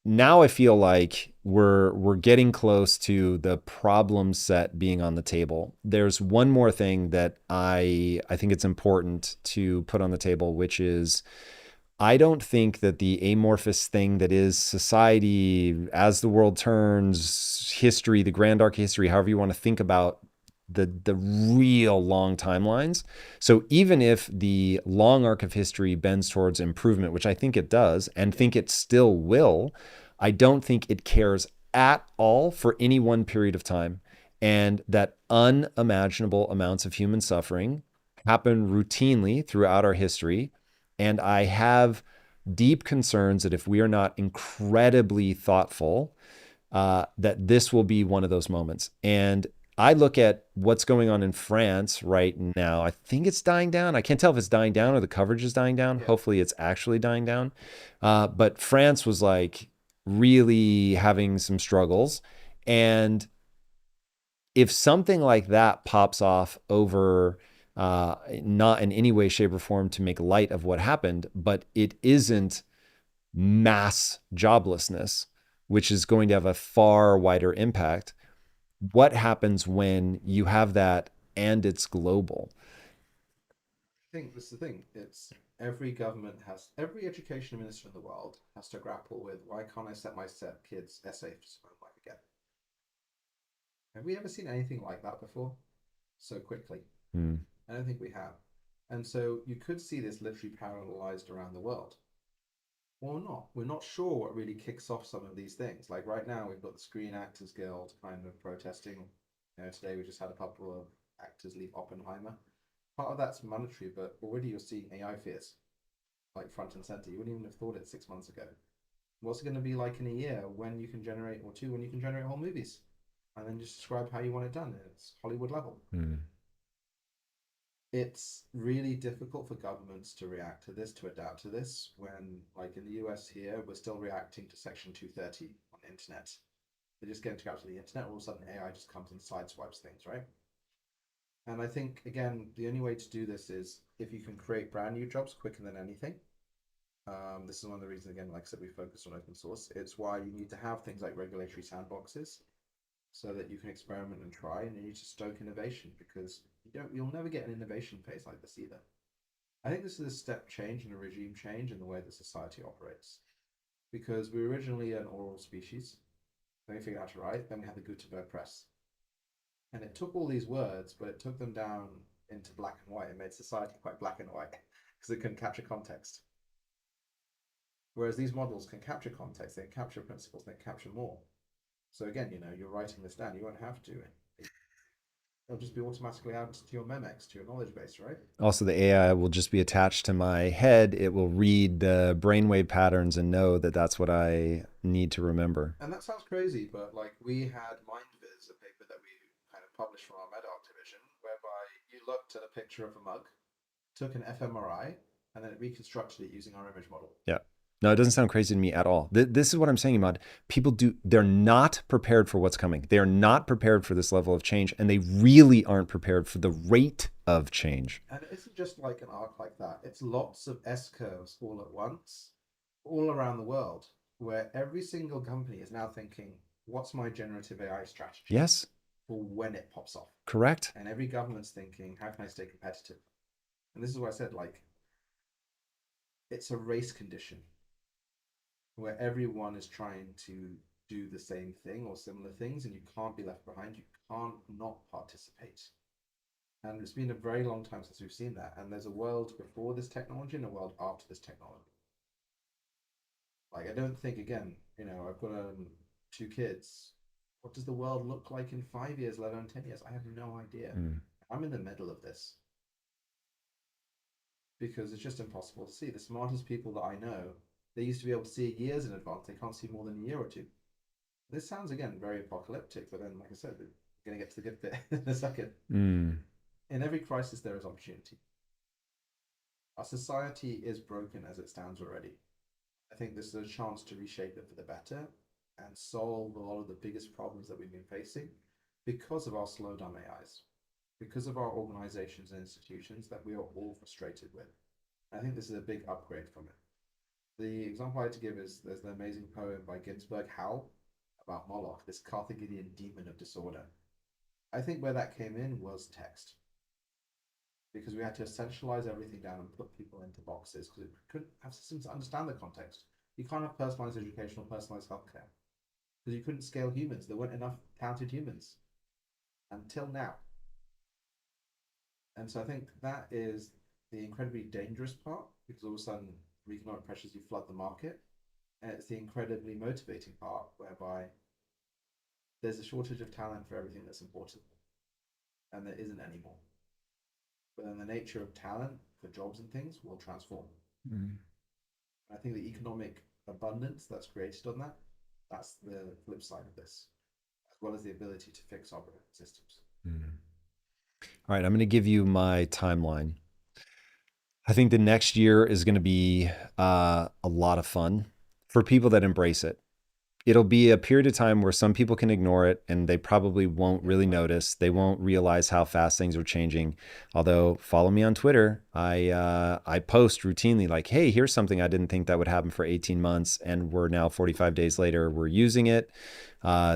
now I feel like we're getting close to the problem set being on the table. There's one more thing that I think it's important to put on the table, which is I don't think that the amorphous thing that is society as the world turns, history, the grand arc history, however you want to think about the real long timelines. So even if the long arc of history bends towards improvement, which I think it does, and think it still will, I don't think it cares at all for any one period of time. And that unimaginable amounts of human suffering happen routinely throughout our history. And I have deep concerns that if we are not incredibly thoughtful, that this will be one of those moments. And I look at what's going on in France right now. I think it's dying down. I can't tell if it's dying down or the coverage is dying down. Yeah. Hopefully, it's actually dying down. But France was like really having some struggles. And if something like that pops off over, not in any way, shape, or form to make light of what happened, but it isn't mass joblessness, which is going to have a far wider impact. What happens when you have that and it's global? I think this is the thing. It's every government has, every education minister in the world has to grapple with why can't I set my set kids essays homework again? Have we ever seen anything like that before? So quickly? Hmm. I don't think we have. And so you could see this literally parallelized around the world. Or not. We're not sure what really kicks off some of these things. Like right now, we've got the Screen Actors Guild kind of protesting. Today we just had a couple of actors leave Oppenheimer. Part of that's monetary, but already you're seeing AI fears like front and center. You wouldn't even have thought it 6 months ago. What's it going to be like in a year when you can generate, or two, when you can generate whole movies, and then just describe how you want it done? It's Hollywood level. Hmm. It's really difficult for governments to react to this, to adapt to this, when, like in the US here, we're still reacting to Section 230 on the internet. They're just getting to go to the internet, all of a sudden AI just comes and sideswipes things, right? And I think, again, the only way to do this is if you can create brand new jobs quicker than anything. This is one of the reasons, again, like I said, we focus on open source. It's why you need to have things like regulatory sandboxes so that you can experiment and try, and you need to stoke innovation because you'll never get an innovation phase like this either. I think this is a step change and a regime change in the way that society operates because we were originally an oral species. Then we figured out to write. Then we had the Gutenberg press, and it took all these words, but it took them down into black and white. It made society quite black and white because it couldn't capture context. Whereas these models can capture context, they can capture principles, they can capture more. So again, you're writing this down. You won't have to. It'll just be automatically added to your memex, to your knowledge base, right? Also, the AI will just be attached to my head. It will read the brainwave patterns and know that that's what I need to remember. And that sounds crazy, but like we had MindViz, a paper that we kind of published from our MedArc division, whereby you looked at a picture of a mug, took an fMRI, and then it reconstructed it using our image model. Yeah. No, it doesn't sound crazy to me at all. This is what I'm saying, Emad. They're not prepared for what's coming. They are not prepared for this level of change, and they really aren't prepared for the rate of change. And it isn't just like an arc like that, it's lots of S curves all at once, all around the world, where every single company is now thinking, what's my generative AI strategy Yes, for when it pops off? correct. And every government's thinking, how can I stay competitive? And this is why I said, like, it's a race condition where everyone is trying to do the same thing or similar things, and you can't be left behind. You can't not participate. And it's been a very long time since we've seen that. And there's a world before this technology and a world after this technology. Like, I don't think, again, I've got two kids. What does the world look like in 5 years, let alone 10 years? I have no idea. Mm. I'm in the middle of this because it's just impossible to see. The smartest people that I know, they used to be able to see years in advance. They can't see more than a year or two. This sounds, again, very apocalyptic, but then, like I said, we're going to get to the good bit in a second. Mm. In every crisis, there is opportunity. Our society is broken as it stands already. I think this is a chance to reshape it for the better and solve a lot of the biggest problems that we've been facing because of our slow dumb AIs, because of our organizations and institutions that we are all frustrated with. I think this is a big upgrade from it. The example I like to give is there's an amazing poem by Ginsberg, Howl, about Moloch, this Carthaginian demon of disorder. I think where that came in was text, because we had to essentialize everything down and put people into boxes because we couldn't have systems to understand the context. You can't have personalized education or personalized healthcare because you couldn't scale humans. There weren't enough talented humans until now. And so I think that is the incredibly dangerous part because all of a sudden economic pressures you flood the market. And it's the incredibly motivating part whereby there's a shortage of talent for everything that's important, and there isn't anymore. But then the nature of talent for jobs and things will transform. Mm. And I think the economic abundance that's created on that, that's the flip side of this, as well as the ability to fix operating systems. Mm. All right, I'm going to give you my timeline. I think the next year is going to be a lot of fun for people that embrace it. It'll be a period of time where some people can ignore it and they probably won't Yeah, really right. notice. They won't realize how fast things are changing. Although, follow me on Twitter. I post routinely like, hey, here's something I didn't think that would happen for 18 months, and we're now 45 days later. We're using it.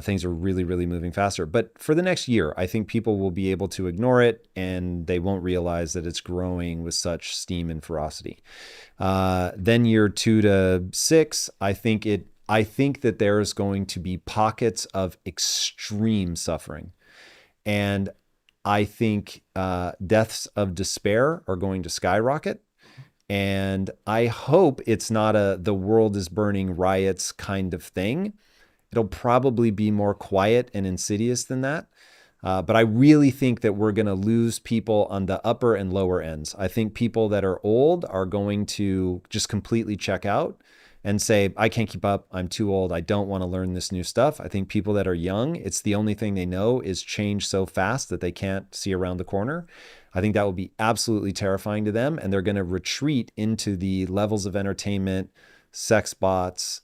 Things are really, really moving faster. But for the next year, I think people will be able to ignore it and they won't realize that it's growing with such steam and ferocity. Then year 2 to 6, I think that there's going to be pockets of extreme suffering, and I think deaths of despair are going to skyrocket. Mhm. And I hope it's not a the world is burning riots kind of thing. It'll probably be more quiet and insidious than that. But I really think that we're going to lose people on the upper and lower ends. I think people that are old are going to just completely check out and say, I can't keep up. I'm too old. I don't want to learn this new stuff. I think people that are young, it's the only thing they know is change so fast that they can't see around the corner. I think that will be absolutely terrifying to them. And they're going to retreat into the levels of entertainment, sex bots,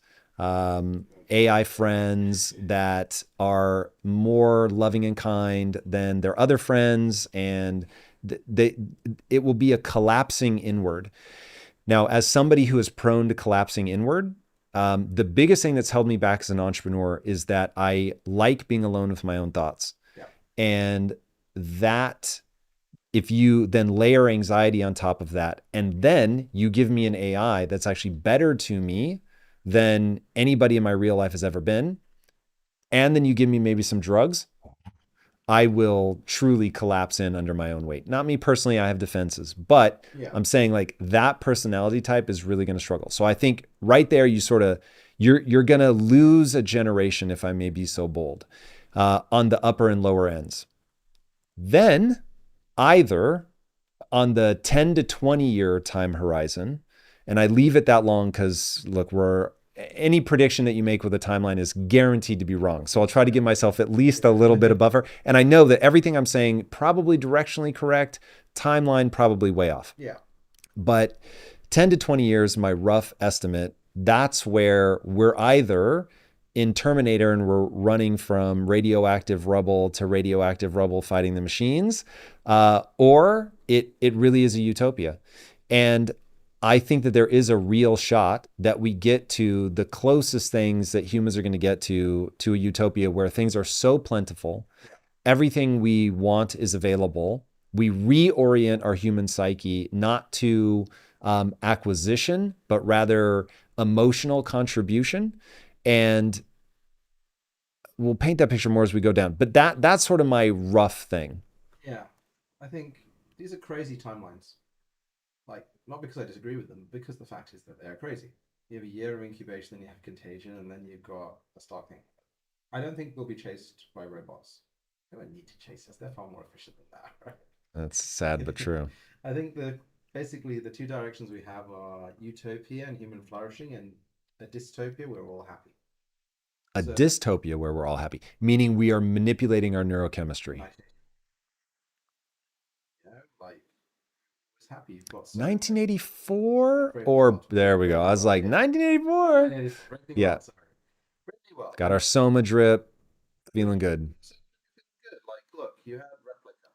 AI friends that are more loving and kind than their other friends, and they it will be a collapsing inward. Now, as somebody who is prone to collapsing inward, the biggest thing that's held me back as an entrepreneur is that I like being alone with my own thoughts, Yeah. and that if you then layer anxiety on top of that, and then you give me an AI that's actually better to me than anybody in my real life has ever been, and then you give me maybe some drugs, I will truly collapse in under my own weight. Not me personally, I have defenses, but Yeah. I'm saying like that personality type is really going to struggle. So I think right there, you sort of you're going to lose a generation, if I may be so bold, on the upper and lower ends. Then either on the 10 to 20 year time horizon. And I leave it that long because, look, we're any prediction that you make with a timeline is guaranteed to be wrong. So I'll try to give myself at least a little bit of buffer. And I know that everything I'm saying probably directionally correct, timeline probably way off. Yeah. But 10 to 20 years, my rough estimate, that's where we're either in Terminator and we're running from radioactive rubble to radioactive rubble fighting the machines, or it really is a utopia. And I think that there is a real shot that we get to the closest things that humans are going to get to a utopia where things are so plentiful, Yeah. everything we want is available. We reorient our human psyche not to acquisition, but rather emotional contribution. And we'll paint that picture more as we go down. But that's sort of my rough thing. Yeah. I think these are crazy timelines. Like, not because I disagree with them, because the fact is that they are crazy. You have a year of incubation, then you have contagion, and then you've got a start thing. I don't think we'll be chased by robots. They don't need to chase us. They're far more efficient than that, That's sad but right? true. I think the basically the two directions we have are utopia and human flourishing, and a dystopia where we're all happy. A So, dystopia where we're all happy, meaning we are manipulating our neurochemistry. like, like, it's happy. You've got so many 1984 Bravely or Default. there we go. I Bravely was Well, like yeah. 1984. 1984. Bravely Yeah, Well, sorry. Bravely Well. got our Soma drip, feeling Bravely good. so good. Like, look, you had Replica.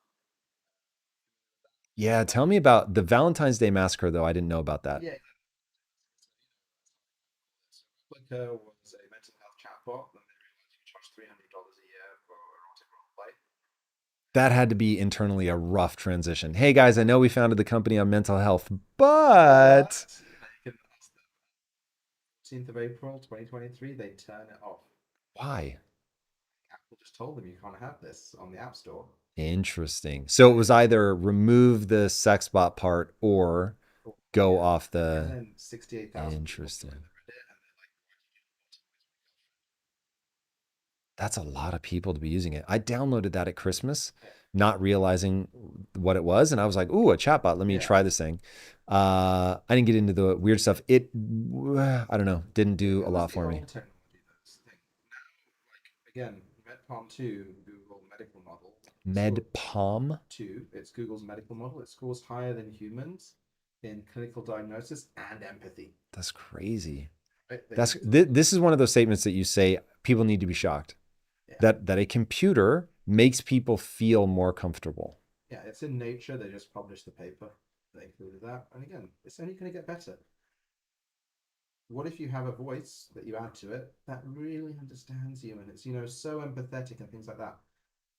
Yeah, tell me about the Valentine's Day Massacre though. I didn't know about that. Yeah. So Replica was a mental health chatbot, and they realized you could charge $300 a year for erotic role play. That had to be internally a rough transition. Hey guys, I know we founded the company on mental health, But but you can ask them. 14th of April 2023, they turn it off. why? Apple just told them you can't have this on the App Store. Interesting. So it was either remove the sex bot part or go Yeah. off And the. then 68,000 people Interesting. joined the Reddit, and they're like, why did you not optimize my That's a lot of people to be using it. I downloaded that at Christmas, girlfriend? not realizing what it was. And I was like, ooh, a chatbot. Let me Yeah. try this thing. I didn't get into the weird stuff. I don't know, didn't do a It was lot the for me. old technology that's the thing. Now, like, again, MedPalm 2, Google medical model, Med Palm. 2, it's Google's medical model. It scores higher than humans in clinical diagnosis and empathy. That's crazy. Right? They use it. This is one of those statements that you say people need to be shocked Yeah. that a computer makes people feel more comfortable. Yeah, it's in Nature. They just published the paper. They included that. And again, it's only going to get better. What if you have a voice that you add to it that really understands you and it's, so empathetic and things like that?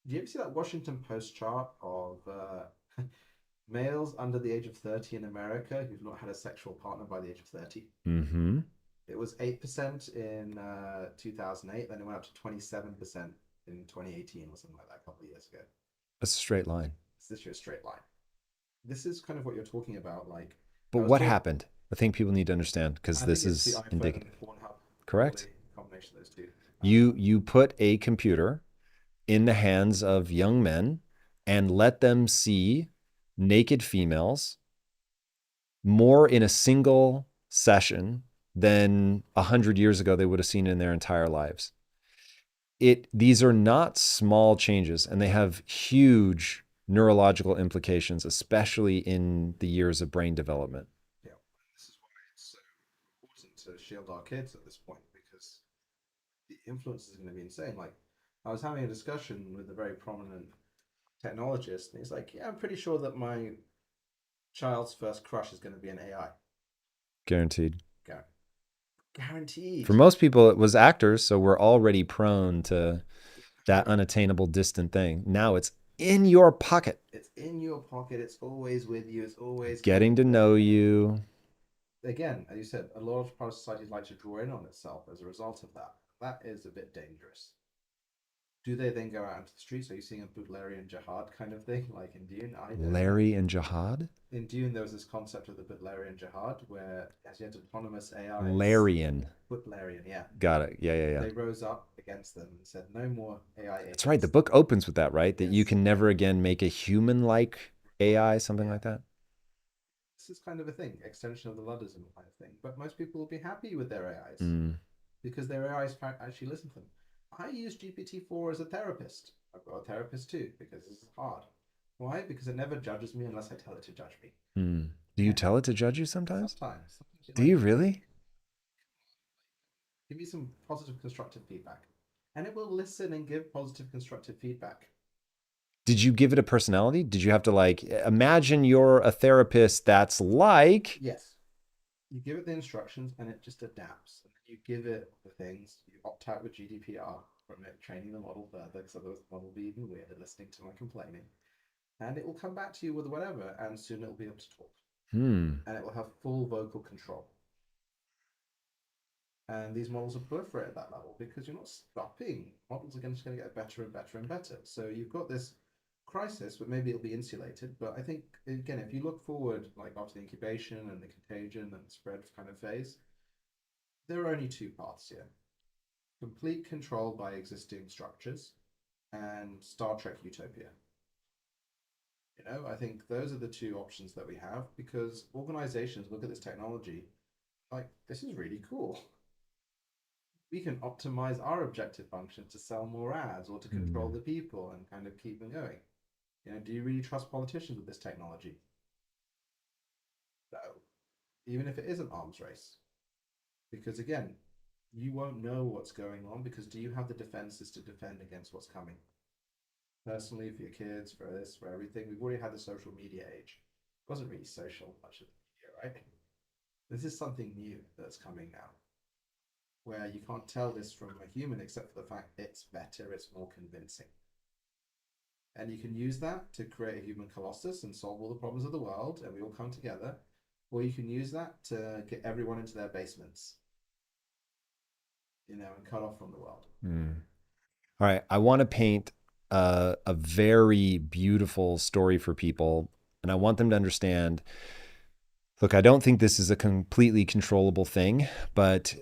Do you ever see that Washington Post chart of males under the age of 30 in America who've not had a sexual partner by the age of 30? Mm-hmm. It was 8% in 2008, then it went up to 27% in 2018 or something like that a couple of years ago. That's a straight line. It's literally a straight line. This is kind of what you're talking about. Like, But I was what talking, happened? I think people need to understand because I this think it's the is iPhone and indicative. the Pornhub, Correct? probably a combination of those two. You put a computer in the hands of young men and let them see naked females more in a single session than 100 years ago they would have seen in their entire lives. These are not small changes, and they have huge neurological implications, especially in the years of brain development. Yeah, and this is why it's so important to shield our kids at this point because the influence is going to be insane. Like, I was having a discussion with a very prominent technologist, and he's like, "Yeah, I'm pretty sure that my child's first crush is going to be an AI." Guaranteed. Guaranteed. For most people, it was actors, so we're already prone to that unattainable, distant thing. Now it's in your pocket, It's in your pocket. It's always with you. It's always kind getting to of know there. you. Again, as you said, a lot of part of society like to draw in on itself as a result of that. That is a bit dangerous. Do they then go out into the streets? Are you seeing a Butlerian jihad kind of thing, like in Dune? I don't know. Larry and Jihad? In Dune, there was this concept of the Butlerian jihad, where as you had autonomous AIs, Larian. Butlerian, yeah, Got it. Yeah, yeah, yeah. they rose up against them and said, "No more AI That's right. The agents." book opens with that, right? That you Yes, can never again make a human like AI, something yeah. like that. This is kind of a thing, extension of the Luddism kind of thing. But most people will be happy with their AIs Mm, because their AIs actually listen to them. I use GPT-4 as a therapist. I've got a therapist too because this is hard. Why? Because it never judges me unless I tell it to judge me. mm. Do you And tell it to judge you sometimes? sometimes you're Do like, you really? give me some positive, constructive feedback. And it will listen and give positive, constructive feedback. Did you give it a personality? Did you have to like imagine you're a therapist that's like Yes. You give it the instructions and it just adapts. And then you give it the things. You opt out with GDPR from it training the model further because otherwise the model will be even weirder listening to my complaining. And it will come back to you with whatever, and soon it will be able to talk. hmm. And it will have full vocal control. And these models are proliferate at that level because you're not stopping. Models are just going to get better and better and better. So you've got this crisis, but maybe it'll be insulated. But I think, again, if you look forward, like after the incubation and the contagion and the spread kind of phase, there are only two paths here: complete control by existing structures and Star Trek Utopia. I think those are the two options that we have because organizations look at this technology like, this is really cool. We can optimize our objective function to sell more ads or to control Hmm. the people and kind of keep them going. Do you really trust politicians with this technology? No. Even if it is an arms race. Because again, you won't know what's going on because do you have the defenses to defend against what's coming? Personally, for your kids, for this, for everything, we've already had the social media age. It wasn't really social much of the media, right? This is something new that's coming now, where you can't tell this from a human except for the fact it's better, it's more convincing. And you can use that to create a human colossus and solve all the problems of the world, and we all come together. Or you can use that to get everyone into their basements, and cut off from the world. Hmm. All right. I want to paint a very beautiful story for people, and I want them to understand. Look, I don't think this is a completely controllable thing, but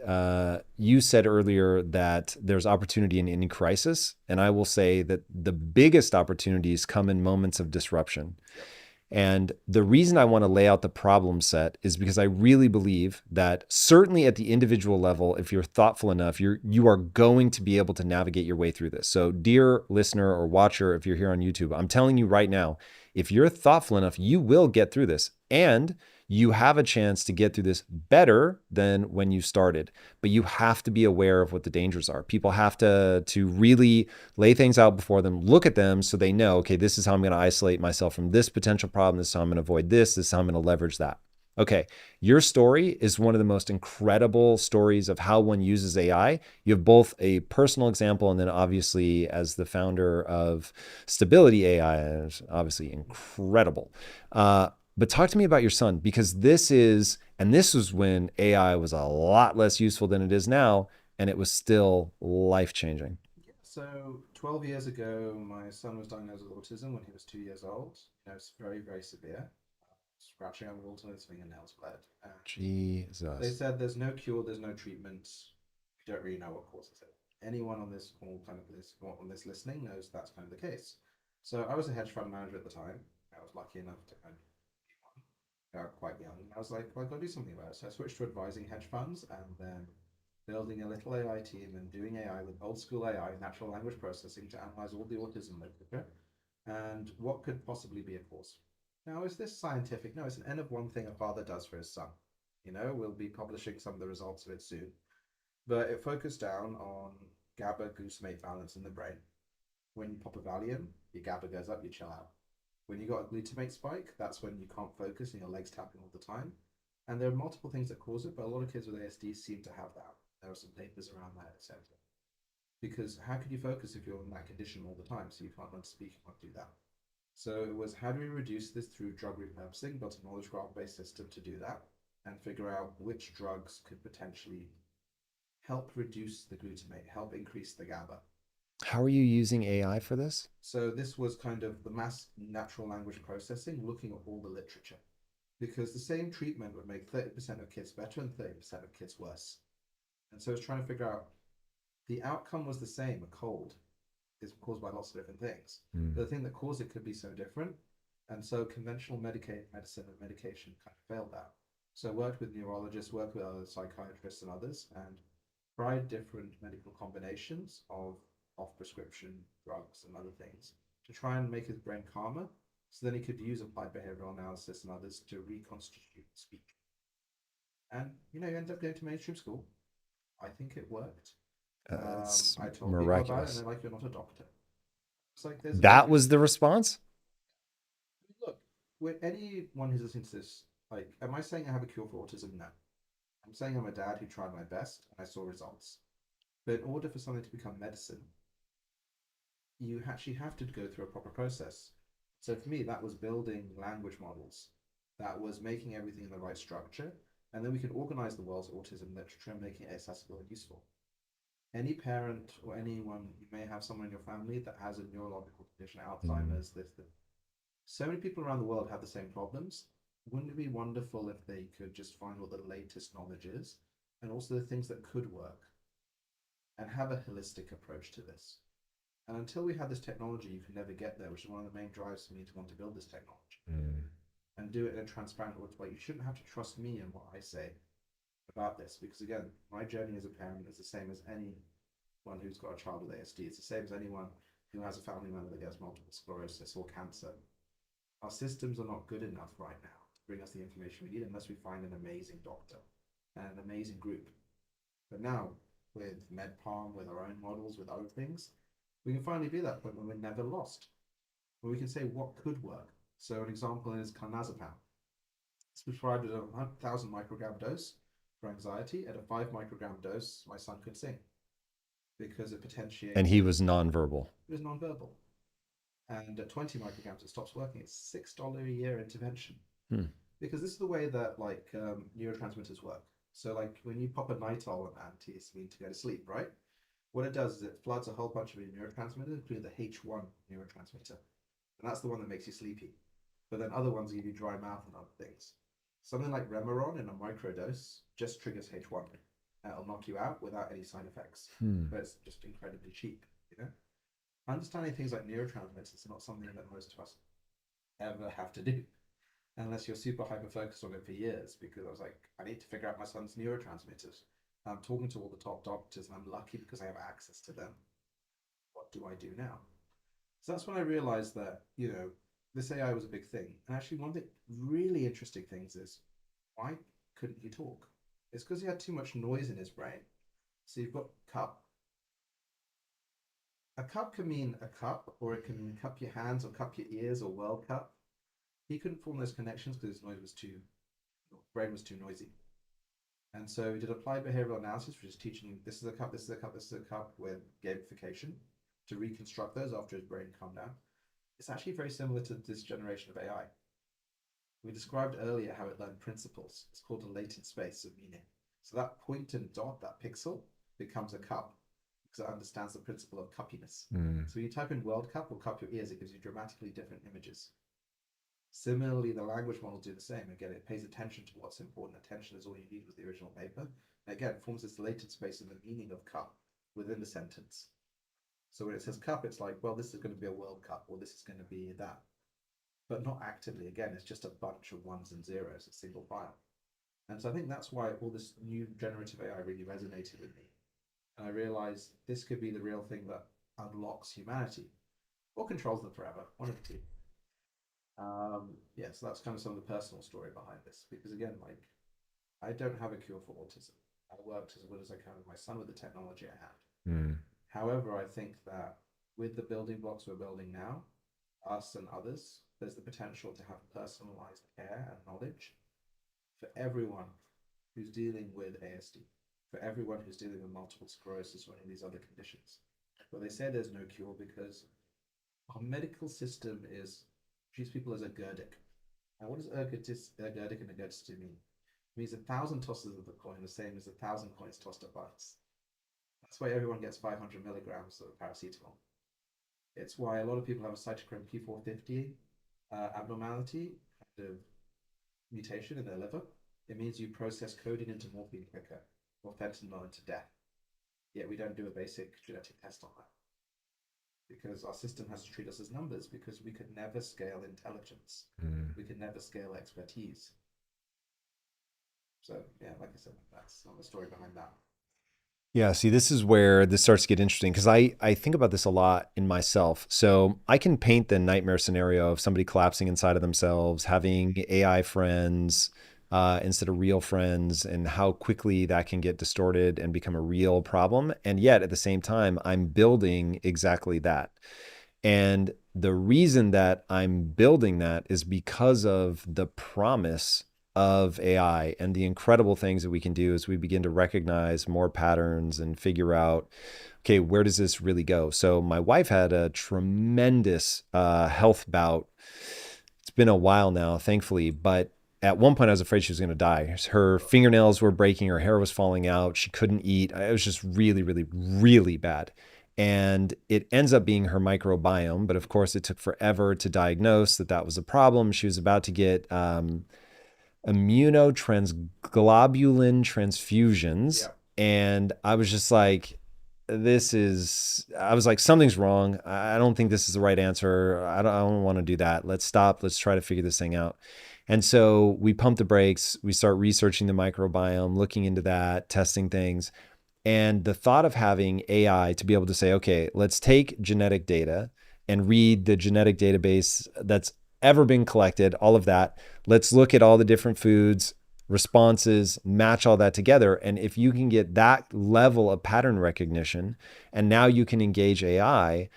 you said earlier that there's opportunity in any crisis. And I will say that the biggest opportunities come in moments of disruption. Yep. And the reason I want to lay out the problem set is because I really believe that certainly at the individual level, if you're thoughtful enough, you are going to be able to navigate your way through this. So, dear listener or watcher, if you're here on YouTube, I'm telling you right now, if you're thoughtful enough, you will get through this. And you have a chance to get through this better than when you started. But you have to be aware of what the dangers are. People have to really lay things out before them, look at them so they know, okay, this is how I'm going to isolate myself from this potential problem. This is how I'm going to avoid this. This is how I'm going to leverage that. Okay, your story is one of the most incredible stories of how one uses AI. You have both a personal example and then obviously as the founder of Stability AI, is obviously incredible. But talk to me about your son, because this was when AI was a lot less useful than it is now, and it was still life changing. Yeah, so 12 years ago, my son was diagnosed with autism when he was 2 years old. It's very, very severe. Scratching on walls and his fingernails bled. And they Jesus. said there's no cure, there's no treatment. We don't really know what causes it. Anyone on this call, kind of this on this listening, knows that's kind of the case. So I was a hedge fund manager at the time. I was lucky enough to kind of be one quite young. I was like, well, I've got to do something about it. So I switched to advising hedge funds and then building a little AI team and doing AI with old school AI, natural language processing, to analyze all the autism literature and what could possibly be a cause. Now, is this scientific? No, it's an N of one thing a father does for his son. We'll be publishing some of the results of it soon. But it focused down on GABA glutamate balance in the brain. When you pop a Valium, your GABA goes up, you chill out. When you got a glutamate spike, that's when you can't focus and your legs tapping all the time. And there are multiple things that cause it, but a lot of kids with ASD seem to have that. There are some papers around that, etc. Because how could you focus if you're in that condition all the time? So you can't learn to speak, you can't do that. So it was, how do we reduce this through drug repurposing? Built a knowledge graph based system to do that and figure out which drugs could potentially help reduce the glutamate, help increase the GABA. How are you using AI for this? So this was kind of the mass natural language processing, looking at all the literature. Because the same treatment would make 30% of kids better and 30% of kids worse. And so it's trying to figure out the outcome was the same, a cold is caused by lots of different things. Mm. But the thing that caused it could be so different. And so conventional medicine and medication kind of failed that. So I worked with neurologists, worked with other psychiatrists and others, and tried different medical combinations of off prescription drugs and other things to try and make his brain calmer. So then he could use applied behavioral analysis and others to reconstitute speech. And he ended up going to mainstream school. I think it worked. It's I told people about it, and miraculous. they're like, "You're not a doctor." It's like there's That only was the response? look, with anyone who's listening to this, like, am I saying I have a cure for autism? No. I'm saying I'm a dad who tried my best and I saw results. But in order for something to become medicine, you actually have to go through a proper process. So for me, that was building language models. That was making everything in the right structure. And then we can organize the world's autism literature and making it accessible and useful. Any parent or anyone, you may have someone in your family that has a neurological condition, Mm. Alzheimer's, this. So many people around the world have the same problems. Wouldn't it be wonderful if they could just find what the latest knowledge is and also the things that could work and have a holistic approach to this? And until we have this technology, you can never get there, which is one of the main drives for me to want to build this technology Mm. and do it in a transparent way. You shouldn't have to trust me and what I say about this because, again, my journey as a parent is the same as anyone who's got a child with ASD. It's the same as anyone who has a family member that gets multiple sclerosis or cancer. Our systems are not good enough right now to bring us the information we need unless we find an amazing doctor and an amazing group. But now, with MedPalm, with our own models, with other things, we can finally be at that point when we're never lost, where we can say what could work. So an example is clonazepam. It's prescribed at a 1,000 microgram dose for anxiety. At a 5 microgram dose, my son could sing because it And he potentiated, was nonverbal. it was nonverbal. And at 20 micrograms, it stops working. It's $6 a year intervention. Hmm. Because this is the way that neurotransmitters work. So like when you pop a Nitol antihistamine to go to sleep, right? What it does is it floods a whole bunch of your neurotransmitters, including the H1 neurotransmitter. And that's the one that makes you sleepy. But then other ones give you dry mouth and other things. Something like Remeron in a microdose just triggers H1. It'll knock you out without any side effects. But it's just incredibly cheap, you know? Understanding things like neurotransmitters is not something that most of us ever have to do unless you're super hyper focused on it for years. Because I was like, I need to figure out my son's neurotransmitters. I'm talking to all the top doctors, and I'm lucky because I have access to them. What do I do now? So that's when I realized that, this AI was a big thing. And actually, one of the really interesting things is, why couldn't he talk? It's because he had too much noise in his brain. So you've got cup. A cup can mean a cup, or it can mean cup your hands, or cup your ears, or World Cup. He couldn't form those connections because his brain was too noisy. And so we did applied behavioral analysis, which is teaching him this is a cup, this is a cup, this is a cup, with gamification to reconstruct those after his brain calmed down. It's actually very similar to this generation of AI. We described earlier how it learned principles. It's called a latent space of meaning. So that point and dot, that pixel, becomes a cup because it understands the principle of cuppiness. So you type in World Cup or cup your ears, it gives you dramatically different images. Similarly, the language models do the same. Again, it pays attention to what's important. Attention is all you need with the original paper. And again, it forms this latent space in the meaning of cup within the sentence. So when it says cup, it's like, well, this is going to be a World Cup, or this is going to be that. But not actively. Again, it's just a bunch of ones and zeros, a single file. And so I think that's why all this new generative AI really resonated with me. And I realized this could be the real thing that unlocks humanity or controls them forever, one of the two. So that's kind of some of the personal story behind this. Because again, I don't have a cure for autism. I worked as well as I can with my son with the technology I had. However, I think that with the building blocks we're building now, us and others, there's the potential to have personalized care and knowledge for everyone who's dealing with ASD, for everyone who's dealing with multiple sclerosis or any of these other conditions. But they say there's no cure because our medical system treats people as a Gerdic. And what does ergodic and ergodicity mean? It means 1,000 tosses of the coin, the same as 1,000 coins tossed at once. That's why everyone gets 500 milligrams of paracetamol. It's why a lot of people have a cytochrome P450 abnormality, kind of mutation in their liver. It means you process codeine into morphine quicker, or fentanyl into death. Yet we don't do a basic genetic test on that. Because our system has to treat us as numbers, because we could never scale intelligence. We could never scale expertise. So, like I said, that's the story behind that. Yeah, see, this is where this starts to get interesting because I think about this a lot in myself. So I can paint the nightmare scenario of somebody collapsing inside of themselves, having AI friends instead of real friends, and how quickly that can get distorted and become a real problem. And yet at the same time, I'm building exactly that. And the reason that I'm building that is because of the promise of AI and the incredible things that we can do as we begin to recognize more patterns and figure out, okay, where does this really go? So my wife had a tremendous health bout. It's been a while now, thankfully, but at one point I was afraid she was going to die. Her fingernails were breaking, her hair was falling out, she couldn't eat. It was just really, really, really bad. And it ends up being her microbiome, but of course it took forever to diagnose that was a problem. She was about to get immunotransglobulin transfusions. Yeah. And I was just like, something's wrong. I don't think this is the right answer. I don't want to do that. Let's stop. Let's try to figure this thing out. And so we pump the brakes. We start researching the microbiome, looking into that, testing things. And the thought of having AI to be able to say, okay, let's take genetic data and read the genetic database that's ever been collected, all of that. Let's look at all the different foods, responses, match all that together. And if you can get that level of pattern recognition, and now you can engage AI,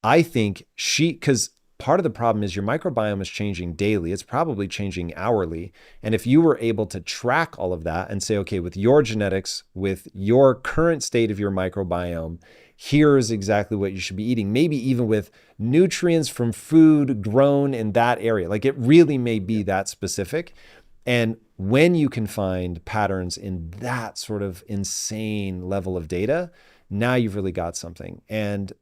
I think because part of the problem is your microbiome is changing daily. It's probably changing hourly. And if you were able to track all of that and say, okay, with your genetics, with your current state of your microbiome, here's exactly what you should be eating, maybe even with nutrients from food grown in that area. Like it really may be that specific. And when you can find patterns in that sort of insane level of data, now you've really got something. And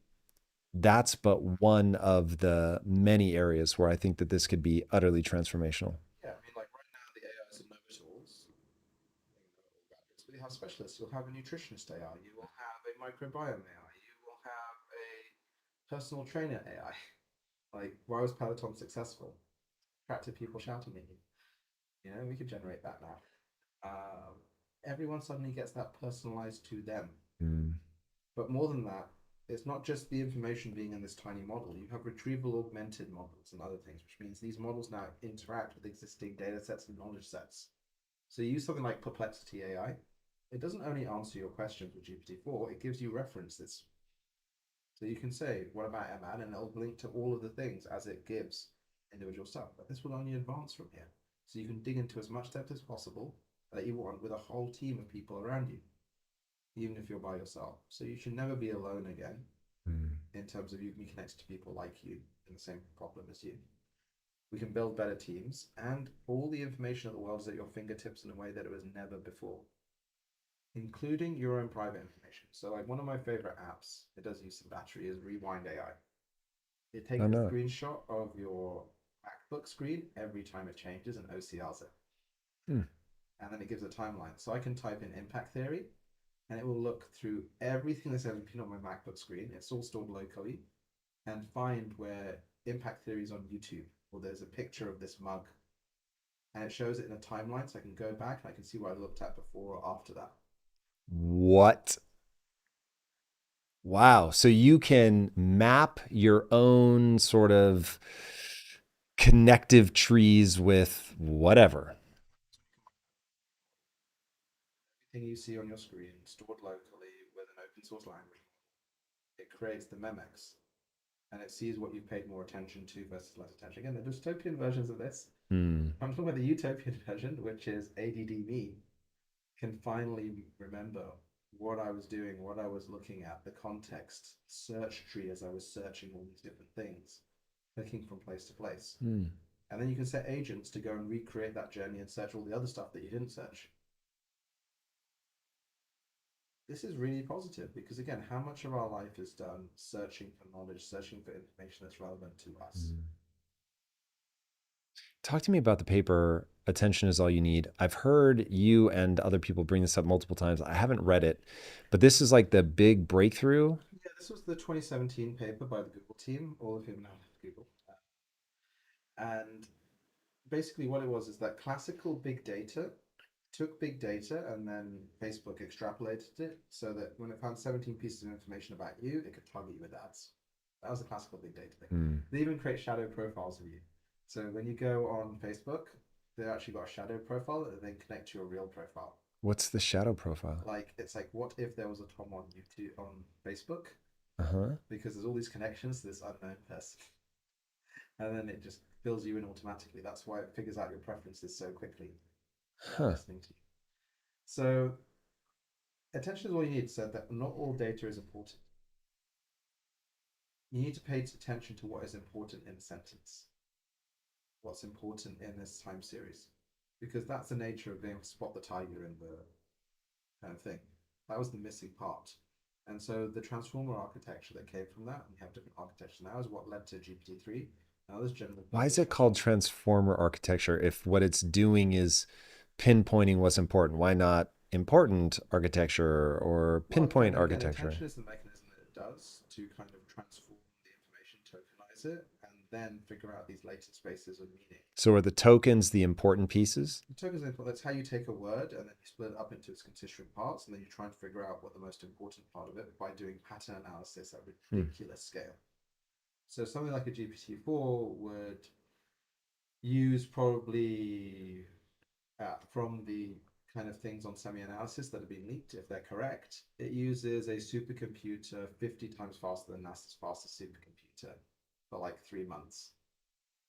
that's but one of the many areas where I think that this could be utterly transformational. Yeah, I mean, like right now, the AIs are know-it-alls. They know all gadgets, but you have specialists. You'll have a nutritionist AI. You will have a microbiome AI. You will have a personal trainer AI. Like, why was Peloton successful? Attracted people shouting at you. You know, we could generate that now. Everyone suddenly gets that personalized to them. Mm. But more than that, it's not just the information being in this tiny model. You have retrieval augmented models and other things, which means these models now interact with existing data sets and knowledge sets. So you use something like Perplexity AI. It doesn't only answer your questions with GPT-4, it gives you references. So you can say, what about Emad? And it'll link to all of the things as it gives individual stuff. But this will only advance from here. So you can dig into as much depth as possible that you want with a whole team of people around you, even if you're by yourself. So you should never be alone again Mm. in terms of you can be connected to people like you in the same problem as you. We can build better teams, and all the information of the world is at your fingertips in a way that it was never before, including your own private information. So, like one of my favorite apps, it does use some battery, is Rewind AI. It Oh, takes a no. screenshot of your MacBook screen every time it changes and OCRs it, Mm. and then it gives a timeline. So I can type in impact theory, and it will look through everything that's ever been on my MacBook screen. It's all stored locally, and find where impact theory is on YouTube, or there's a picture of this mug, and it shows it in a timeline, so I can go back and I can see what I looked at before or after that. What? Wow. So you can map your own sort of connective trees with whatever. Everything you see on your screen stored locally with an open source language, it creates the memex, and it sees what you've paid more attention to versus less attention. Again, the dystopian versions of this. Hmm. I'm talking about the utopian version, which is ADD me can finally remember what I was doing, what I was looking at, the context, search tree as I was searching all these different things, clicking from place to place. Hmm. And then you can set agents to go and recreate that journey and search all the other stuff that you didn't search. This is really positive because, again, how much of our life is done searching for knowledge, searching for information that's relevant to us? Hmm. Talk to me about the paper Attention is All You Need. I've heard you and other people bring this up multiple times. I haven't read it, but this is like the big breakthrough. Yeah, this was the 2017 paper by the Google team, all of whom now have Google. And basically, what it was is that classical big data took big data and then Facebook extrapolated it so that when it found 17 pieces of information about you, it could target you with ads. That was the classical big data thing. Hmm. They even create shadow profiles of you. So when you go on Facebook, they actually got a shadow profile that they connect to your real profile. What's the shadow profile? Like it's like, what if there was a Tom on YouTube on Facebook? Uh huh. Because there's all these connections to this unknown person, and then it just fills you in automatically. That's why it figures out your preferences so quickly without Huh. listening to you. So attention is all you need. Said that not all data is important. You need to pay attention to what is important in a sentence, what's important in this time series, because that's the nature of being able to spot the tiger in the kind of thing. That was the missing part. And so the transformer architecture that came from that, and we have different architecture now, is what led to GPT-3 and others general Why is purpose it called transformer. transformer architecture if what it's doing is pinpointing what's important? Why not important architecture or Well, pinpoint again, architecture? attention is the mechanism that it does to kind of transform the information, tokenize it, and then figure out these latent spaces of meaning. So are the tokens the important pieces? The tokens input, that's how you take a word and then you split it up into its constituent parts, and then you try and figure out what the most important part of it by doing pattern analysis at Hmm. ridiculous scale. So something like a GPT-4 would use probably from the kind of things on semi-analysis that have been leaked, if they're correct, it uses a supercomputer 50 times faster than NASA's fastest supercomputer for like 3 months.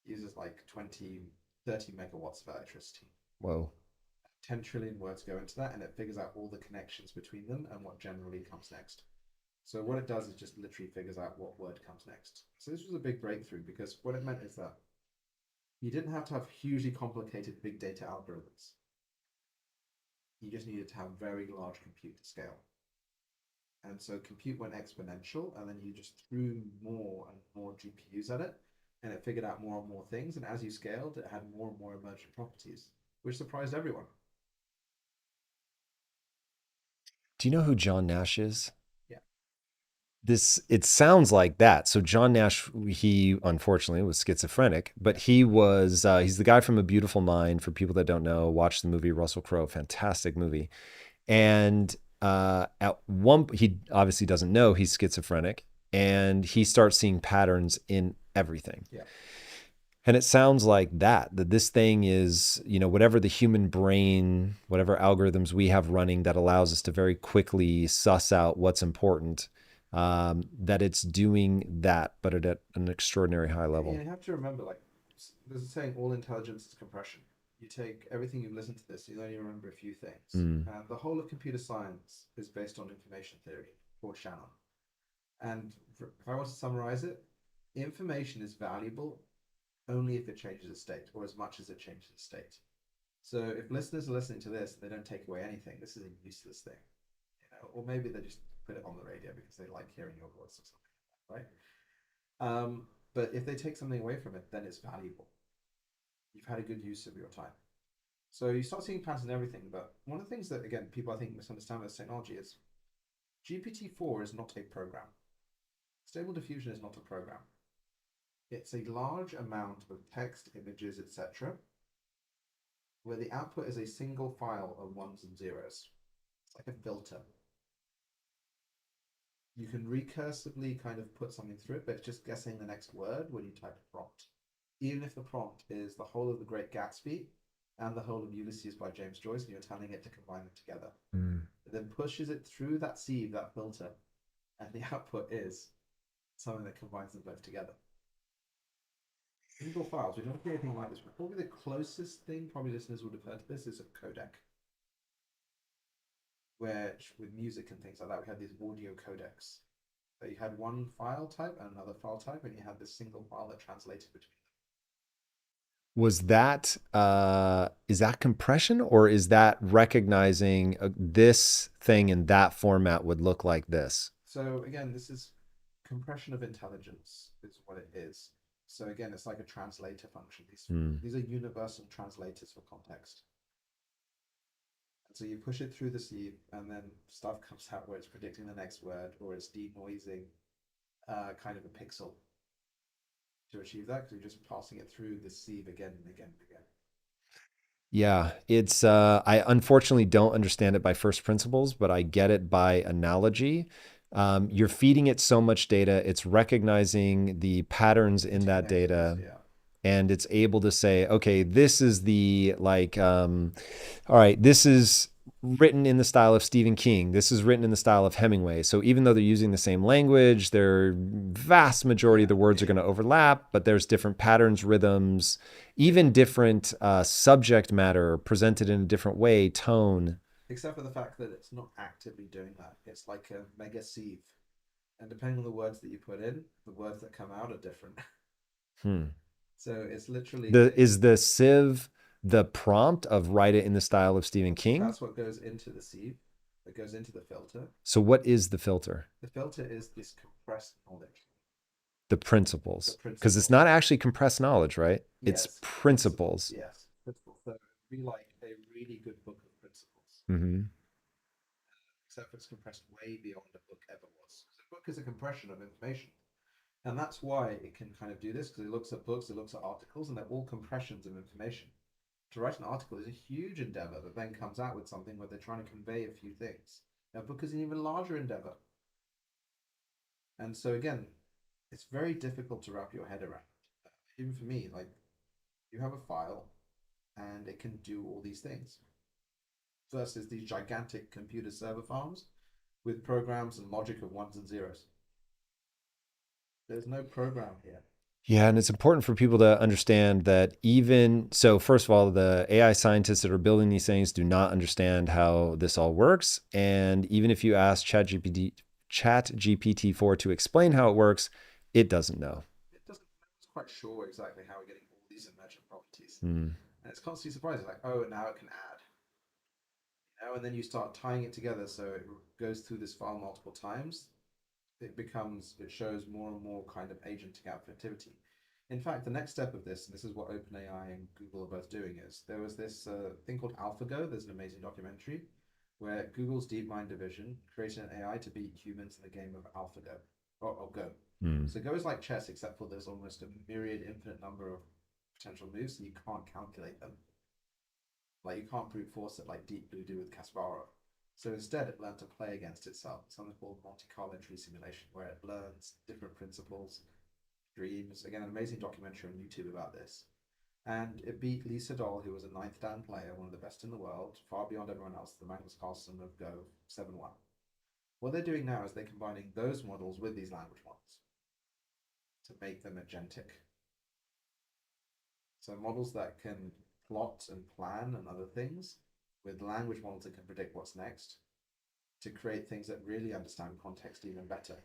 It uses like 20, 30 megawatts of electricity. Whoa. 10 trillion words go into that, and it figures out all the connections between them and what generally comes next. So what it does is just literally figures out what word comes next. So this was a big breakthrough because what it meant is that you didn't have to have hugely complicated big data algorithms. You just needed to have very large compute scale. And so compute went exponential, and then you just threw more and more GPUs at it, and it figured out more and more things. And as you scaled, it had more and more emergent properties, which surprised everyone. Do you know who John Nash is? Yeah. This it sounds like that. So John Nash, he unfortunately was schizophrenic, but he's the guy from A Beautiful Mind. For people that don't know, watch the movie Russell Crowe, fantastic movie. And at one, he obviously doesn't know he's schizophrenic, and he starts seeing patterns in everything. Yeah. And it sounds like that this thing is, whatever the human brain, whatever algorithms we have running that allows us to very quickly suss out what's important, that it's doing that, but at an extraordinary high Yeah, level. you have to remember, like, there's a saying, all intelligence is compression. You take everything you've listened to this, you only remember a few things. Mm. And the whole of computer science is based on information theory, or Shannon. And if I was to summarize it, information is valuable only if it changes its state, or as much as it changes its state. So if listeners are listening to this, they don't take away anything. This is a useless thing, or maybe they just put it on the radio because they like hearing your voice or something like that, right? But if they take something away from it, then it's valuable. You've had a good use of your time. So you start seeing patterns in everything. But one of the things that, again, people I think misunderstand with this technology is GPT-4 is not a program. Stable diffusion is not a program. It's a large amount of text, images, etc., where the output is a single file of ones and zeros. It's like a filter. You can recursively kind of put something through it, but it's just guessing the next word when you type a prompt. Even if the prompt is the whole of The Great Gatsby and the whole of Ulysses by James Joyce, and you're telling it to combine them together. Mm. It then pushes it through that sieve, that filter, and the output is something that combines them both together. Single files. We don't see anything like this. Probably the closest thing probably listeners would have heard to this is a codec, where with music and things like that, we had these audio codecs. So you had one file type and another file type, and you had this single file that translated between them. Was that is that compression, or is that recognizing this thing in that format would look like this? So again, this is compression of intelligence is what it is. So again, it's like a translator function. These Mm. these are universal translators for context. And so you push it through the sieve, and then stuff comes out where it's predicting the next word, or it's denoising kind of a pixel to achieve that, because you're just passing it through the sieve again and again and again. Yeah, it's I unfortunately don't understand it by first principles, but I get it by analogy. You're feeding it so much data, it's recognizing the patterns in that Interconnectedness, data, yeah. and it's able to say, okay, this is the like, all right, this is written in the style of Stephen King. This is written in the style of Hemingway. So even though they're using the same language, their vast majority of the words are going to overlap, but there's different patterns, rhythms, even different subject matter presented in a different way, tone. Except for the fact that it's not actively doing that. It's like a mega sieve. And depending on the words that you put in, the words that come out are different. Hmm. So it's literally Is the sieve the prompt of write it in the style of Stephen King? that's what goes into the sieve, that goes into the filter. So what is the filter? The filter is this compressed knowledge, The the principles, because it's principle. not actually compressed knowledge, right? It's Yes, principles. principles. Yes, principles. So it would be like a really good book of principles, Mm-hmm. except for it's compressed way beyond a book ever was. Because a book is a compression of information. And that's why it can kind of do this, because it looks at books, it looks at articles, and they're all compressions of information. To write an article is a huge endeavor that then comes out with something where they're trying to convey a few things. A book is an even larger endeavor. And so, again, it's very difficult to wrap your head around. Even for me, like, you have a file and it can do all these things versus these gigantic computer server farms with programs and logic of ones and zeros. There's no program here. Yeah, and it's important for people to understand that even so, first of all, the AI scientists that are building these things do not understand how this all works. And even if you ask ChatGPT 4 to explain how it works, it doesn't know. It doesn't, no one's quite sure exactly how we're getting all these emergent properties. Hmm. And it's constantly surprising, like, oh, now it can add. And then you start tying it together so it goes through this file multiple times. It shows more and more kind of agentic activity. In fact, the next step of this, and this is what OpenAI and Google are both doing, is there was this thing called AlphaGo. There's an amazing documentary where Google's DeepMind division created an AI to beat humans in the game of AlphaGo or Go. Hmm. So Go is like chess, except for there's almost a myriad, infinite number of potential moves, so you can't calculate them. Like you can't brute force it like Deep Blue do with Kasparov. So instead, it learned to play against itself, something called Monte Carlo tree simulation, where it learns different principles, dreams. Again, an amazing documentary on YouTube about this. And it beat Lee Sedol, who was a ninth dan player, one of the best in the world, far beyond everyone else, the Magnus Carlsen of Go 7-1. What they're doing now is they're combining those models with these language models to make them agentic. So models that can plot and plan and other things with language models that can predict what's next to create things that really understand context even better.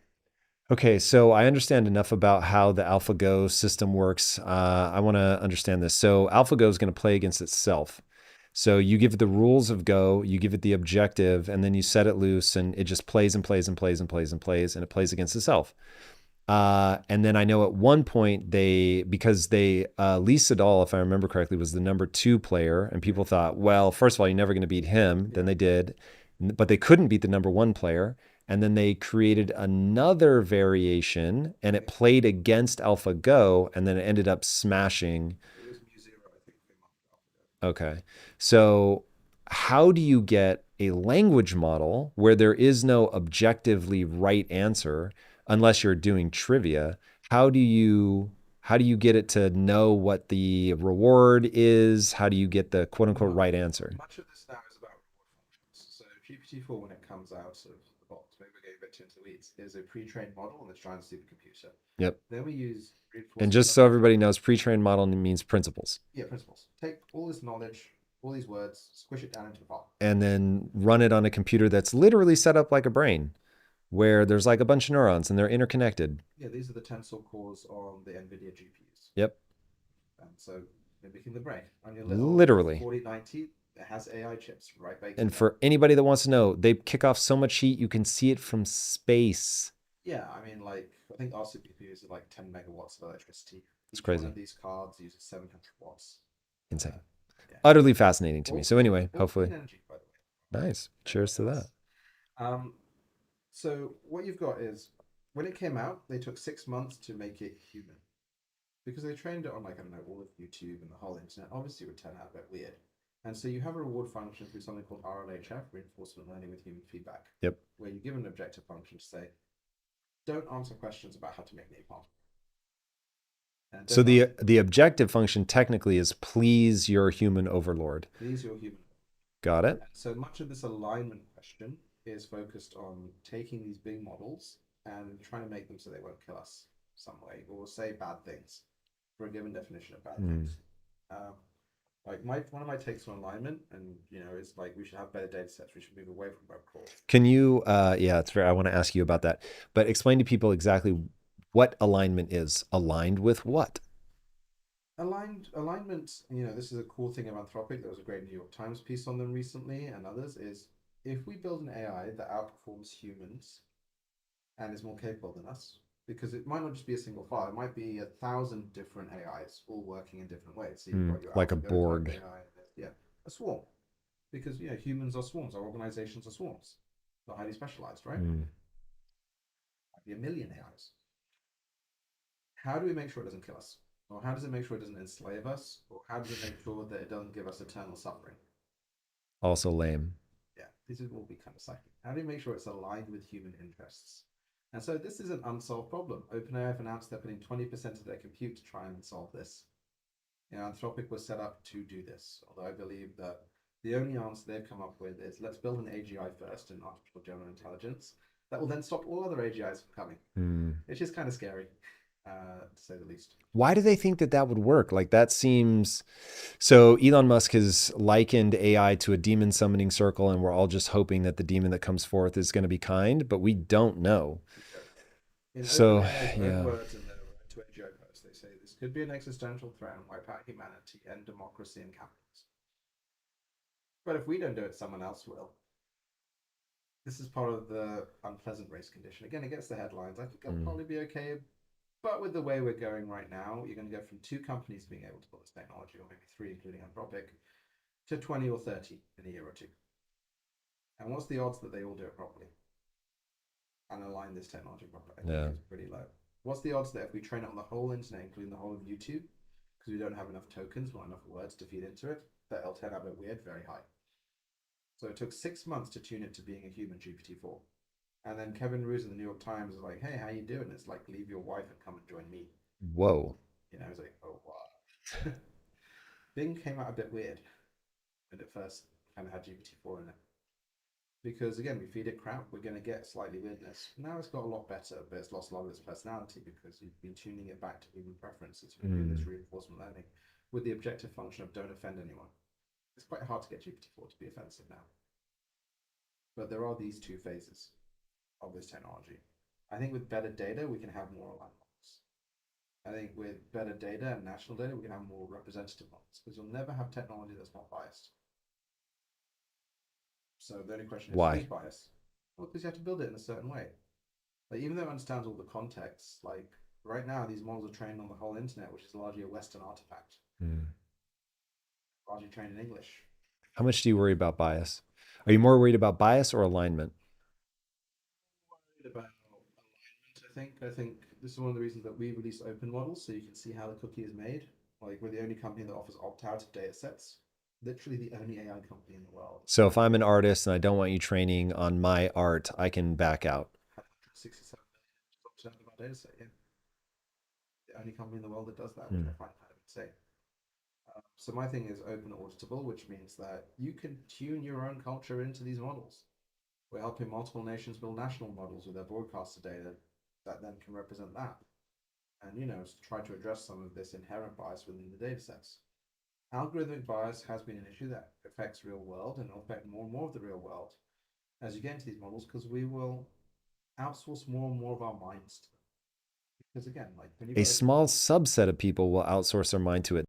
Okay, so I understand enough about how the AlphaGo system works. I want to understand this. So AlphaGo is going to play against itself. So you give it the rules of Go, you give it the objective, and then you set it loose, and it just plays and plays and plays and plays and plays, and it plays against itself. And then I know at one point because Lee Sedol, if I remember correctly, was the number 2 player, and people thought, well, first of all, you're never going to beat him. Then they did, but they couldn't beat the number 1 player. And then they created another variation, and it played against AlphaGo, and then it ended up smashing. It was Mu Zero, I think, came up with Okay. So, how do you get a language model where there is no objectively right answer unless you're doing trivia? How do you get it to know what the reward is? How do you get the quote unquote right answer? Much of this now is about reward functions. So GPT-4, when it comes out of the box, maybe we're getting a bit too into the weeds, is a pre-trained model on this giant supercomputer. Yep. Then we use And reinforcement just so learning. everybody knows, pre-trained model means principles. Yeah, principles. Take all this knowledge, all these words, squish it down into a file. And then run it on a computer that's literally set up like a brain, where there's like a bunch of neurons and they're interconnected. Yeah, these are the tensor cores on the NVIDIA GPUs. Yep. And so mimicking the brain. On your little Literally. 4090, it has AI chips right baked in And there. for anybody that wants to know, they kick off so much heat you can see it from space. Yeah, I mean, like, I think our CPUs are like 10 megawatts of electricity. It's Each one crazy. of these cards uses 700 watts. Insane. Yeah. Utterly fascinating to me. So anyway, All hopefully. clean energy, by the way. Nice. Cheers to that. Um, so what you've got is when it came out, they took 6 months to make it human because they trained it on like I don't know all of YouTube and the whole internet. Obviously, it would turn out a bit weird. And so you have a reward function through something called RLHF, reinforcement learning with human feedback, Yep. where you give an objective function to say, don't answer questions about how to make napalm. And So don't answer the objective function technically is please your human overlord. please your human. Got it? And so much of this alignment question is focused on taking these big models and trying to make them so they won't kill us some way or say bad things for a given definition of bad things. Like one of my takes on alignment, and is like we should have better data sets. We should move away from web crawls. Can you yeah, it's fair. I want to ask you about that. But explain to people exactly what alignment is. Aligned with what? Alignment, this is a cool thing of Anthropic. There was a great New York Times piece on them recently, and others. Is if we build an AI that outperforms humans and is more capable than us, because it might not just be a single file, it might be 1,000 different AIs all working in different ways. So you've got your like a AlphaGo Borg. AI, yeah, a swarm, because humans are swarms, our organizations are swarms, they're highly specialized, right? Might be 1,000,000 AIs. How do we make sure it doesn't kill us? Or how does it make sure it doesn't enslave us? Or how does it make sure that it doesn't give us eternal suffering? Also lame. Yeah, this will be kind of psychic. How do you make sure it's aligned with human interests? And so this is an unsolved problem. OpenAI have announced they're putting 20% of their compute to try and solve this. Anthropic was set up to do this, although I believe that the only answer they've come up with is let's build an AGI first, an artificial general intelligence, that will then stop all other AGIs from coming. It's just kind of scary, to say the least. Why do they think that that would work? Like that seems... So Elon Musk has likened AI to a demon summoning circle, and we're all just hoping that the demon that comes forth is going to be kind, but we don't know. So, yeah. Words in their to AGI post, they say this could be an existential threat and wipe out humanity and democracy and capitalism. But if we don't do it, someone else will. This is part of the unpleasant race condition. Again, it gets the headlines. I think I'll Mm. probably be okay. But with the way we're going right now, you're going to go from two companies being able to build this technology, or maybe three, including Anthropic, to 20 or 30 in a year or two. And what's the odds that they all do it properly and align this technology properly? I think Yeah. it's pretty low. What's the odds that if we train it on the whole internet, including the whole of YouTube, because we don't have enough tokens, not enough words to feed into it, that it'll turn out a bit weird? Very high. So it took 6 months to tune it to being a human GPT-4. And then Kevin Roos in the New York Times is like, "Hey, how you doing?" It's like, "Leave your wife and come and join me." Whoa. I was like, "Oh wow." Bing came out a bit weird when it first kind of had GPT-4 in it. Because again, we feed it crap, we're going to get slightly weirdness. Now it's got a lot better, but it's lost a lot of its personality because you've been tuning it back to human preferences. You've been doing this Mm. reinforcement learning with the objective function of don't offend anyone. It's quite hard to get GPT-4 to be offensive now. But there are these two phases of this technology. I think with better data, we can have more aligned models. I think with better data and national data, we can have more representative models because you'll never have technology that's not biased. So the only question is, who's Why? biased? Well, because you have to build it in a certain way. Like even though it understands all the context, like right now these models are trained on the whole internet, which is largely a Western artifact, Mm. largely trained in English. How much do you worry about bias? Are you more worried about bias or alignment? Worried about alignment, I think this is one of the reasons that we release open models so you can see how the cookie is made. Like we're the only company that offers opt-out of data sets. Literally the only AI company in the world. So if I'm an artist and I don't want you training on my art, I can back out. Had 167 million opted out of our data set, yeah. The only company in the world that does that, which I Mm. find kind of insane. So my thing is open auditable, which means that you can tune your own culture into these models. We're helping multiple nations build national models with their broadcaster data that then can represent that. And try to address some of this inherent bias within the data sets. Algorithmic bias has been an issue that affects real world and will affect more and more of the real world as you get into these models because we will outsource more and more of our minds to them. Because again, like when you've A got open small models, subset of people will outsource their mind to it.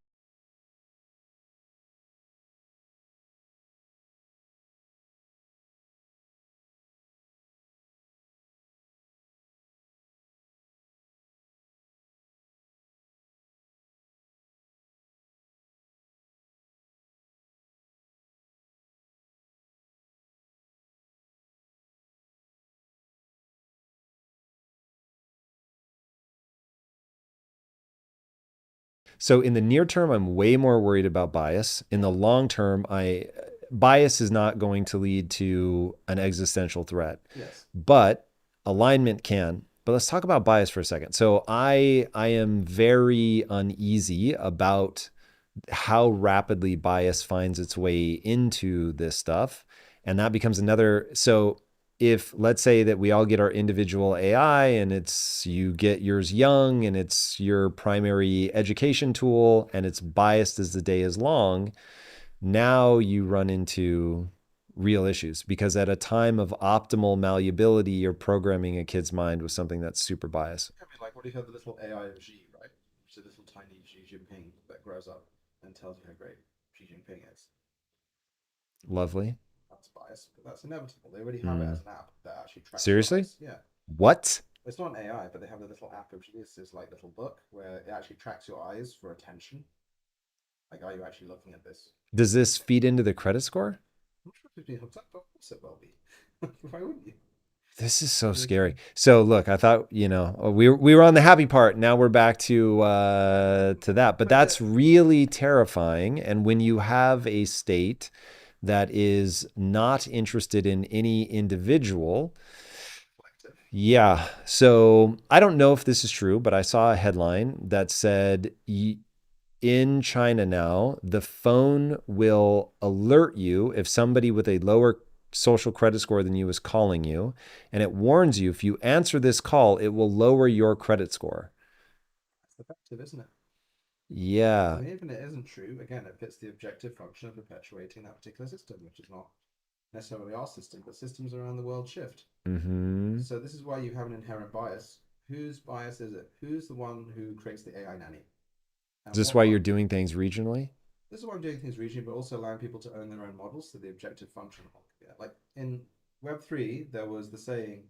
So in the near term, I'm way more worried about bias. In the long term, I bias is not going to lead to an existential threat, yes, but alignment can. But let's talk about bias for a second. So I am very uneasy about how rapidly bias finds its way into this stuff. And that becomes another. So if let's say that we all get our individual AI and it's you get yours young and it's your primary education tool and it's biased as the day is long, now you run into real issues because at a time of optimal malleability, you're programming a kid's mind with something that's super biased. I mean, like, what do you have the little AI of Xi, right? Which is a little tiny Xi Jinping that grows up and tells you how great Xi Jinping is. Lovely. That's bias, but that's inevitable. They already have it Mm. as an app that actually tracks your Seriously? eyes. Yeah. What? It's not an AI, but they have the little app of this is like little book where it actually tracks your eyes for attention. Like, are you actually looking at this? Does this feed into the credit score? I'm not sure if it's being hooked up, but of course it will be. Why wouldn't you? This is so It's scary. insane. So look, I thought, we were on the happy part. Now we're back to that. But But that's the really terrifying. And when you have a state that is not interested in any individual, collective. yeah. So I don't know if this is true, but I saw a headline that said in China now, the phone will alert you if somebody with a lower social credit score than you is calling you. And it warns you if you answer this call, it will lower your credit score. That's effective, isn't it? I Yeah. mean, even if it isn't true, again, it fits the objective function of perpetuating that particular system, which is not necessarily our system, but systems around the world shift. Mm-hmm. So this is why you have an inherent bias. Whose bias is it? Who's the one who creates the AI nanny? Is And this what why you're part? doing things regionally? this is why I'm doing things regionally, but also allowing people to own their own models. So the objective function, yeah, like in Web3, there was the saying,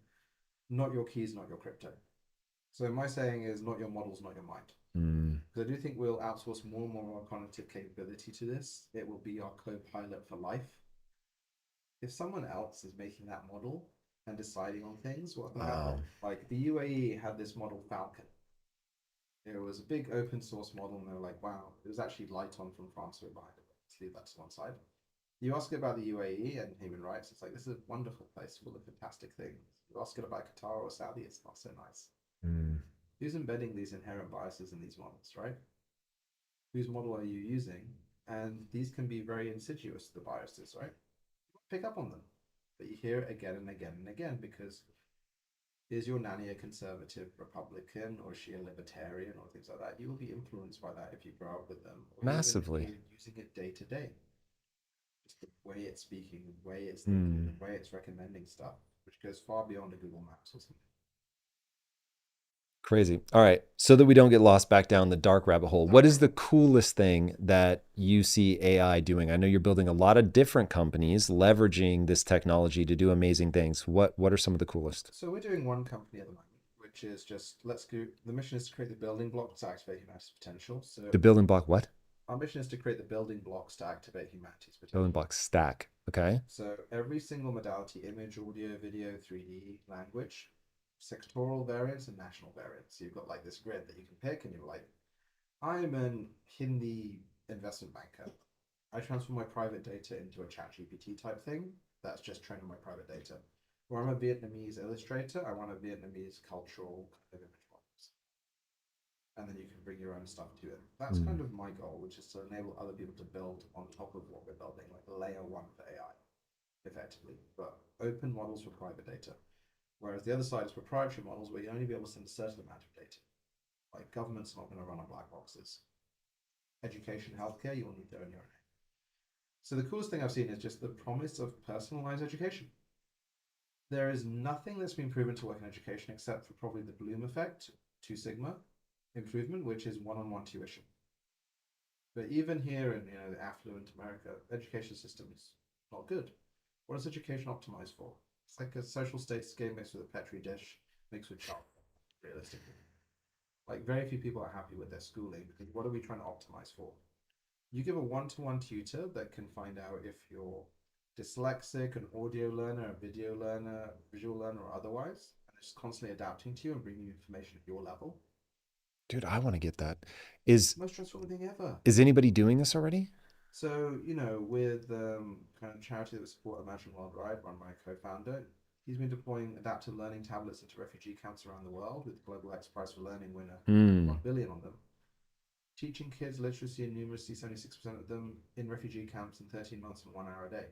"Not your keys, not your crypto." So my saying is, "Not your models, not your mind." Mm. Because I do think we'll outsource more and more of our cognitive capability to this. It will be our co-pilot for life. If someone else is making that model and deciding on things, what will Wow. happen? Like the UAE had this model Falcon. It was a big open source model, and they were like, wow, it was actually Lighton from France who behind it. Let's leave that to one side. You ask it about the UAE and human rights, it's like, this is a wonderful place full of fantastic things. You ask it about Qatar or Saudi, it's not so nice. Mm. Who's embedding these inherent biases in these models, right? Whose model are you using? And these can be very insidious, the biases, right? Pick up on them, but you hear it again and again and again because is your nanny a conservative Republican or is she a libertarian or things like that? You will be influenced by that if you grow up with them, or even if Massively. you're using it day to day. Just the way it's speaking, the way it's thinking, Mm. the way it's recommending stuff, which goes far beyond a Google Maps or something. Crazy. All right. So that we don't get lost back down the dark rabbit hole, Dark what is rabbit the hole. coolest thing that you see AI doing? I know you're building a lot of different companies leveraging this technology to do amazing things. What are some of the coolest? So we're doing one company at the moment, which is just let's go. The mission is to create the building blocks to activate humanity's potential. So The building block what? our mission is to create the building blocks to activate humanity's Building potential. block stack. Okay. So every single modality, image, audio, video, 3D, language, sectoral variants and national variants. So you've got like this grid that you can pick and you're like, I'm an Hindi investment banker. I transfer my private data into a chat GPT type thing. That's just trained on my private data. Or I'm a Vietnamese illustrator. I want a Vietnamese cultural kind of image models. And then you can bring your own stuff to it. That's Mm. kind of my goal, which is to enable other people to build on top of what we're building, like layer one for AI effectively, but open models for private data. Whereas the other side is proprietary models where you only be able to send a certain amount of data. Like government's not going to run on black boxes. Education, healthcare, you will need their own neural net. So the coolest thing I've seen is just the promise of personalized education. There is nothing that's been proven to work in education except for probably the Bloom effect, 2 sigma improvement, which is one-on-one tuition. But even here in the affluent America, education system is not good. What is education optimized for? It's like a social status game mixed with a petri dish, mixed with chocolate, realistically. Like very few people are happy with their schooling because what are we trying to optimize for? You give a one-to-one tutor that can find out if you're dyslexic, an audio learner, a video learner, visual learner, or otherwise, and it's constantly adapting to you and bringing you information at your level. Dude, I want to get that. Is Most transforming thing ever. is anybody doing this already? So, with kind of charity that we support, Imagine Worldwide, run by my co-founder, he's been deploying adaptive learning tablets into refugee camps around the world with Global X Prize for Learning winner Mm. 1 billion on them. Teaching kids literacy and numeracy, 76% of them in refugee camps in 13 months and 1 hour a day.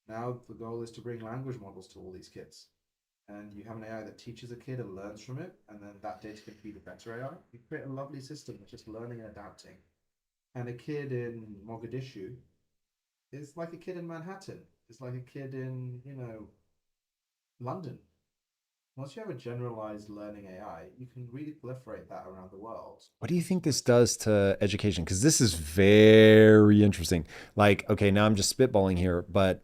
Now the goal is to bring language models to all these kids. And you have an AI that teaches a kid and learns from it, and then that data can feed a better AI. You create a lovely system that's just learning and adapting. And a kid in Mogadishu is like a kid in Manhattan. It's like a kid in, London. Once you have a generalized learning AI, you can really proliferate that around the world What and do you think this customize it. does to education? Because this is very interesting. Like, okay, now I'm just spitballing here, but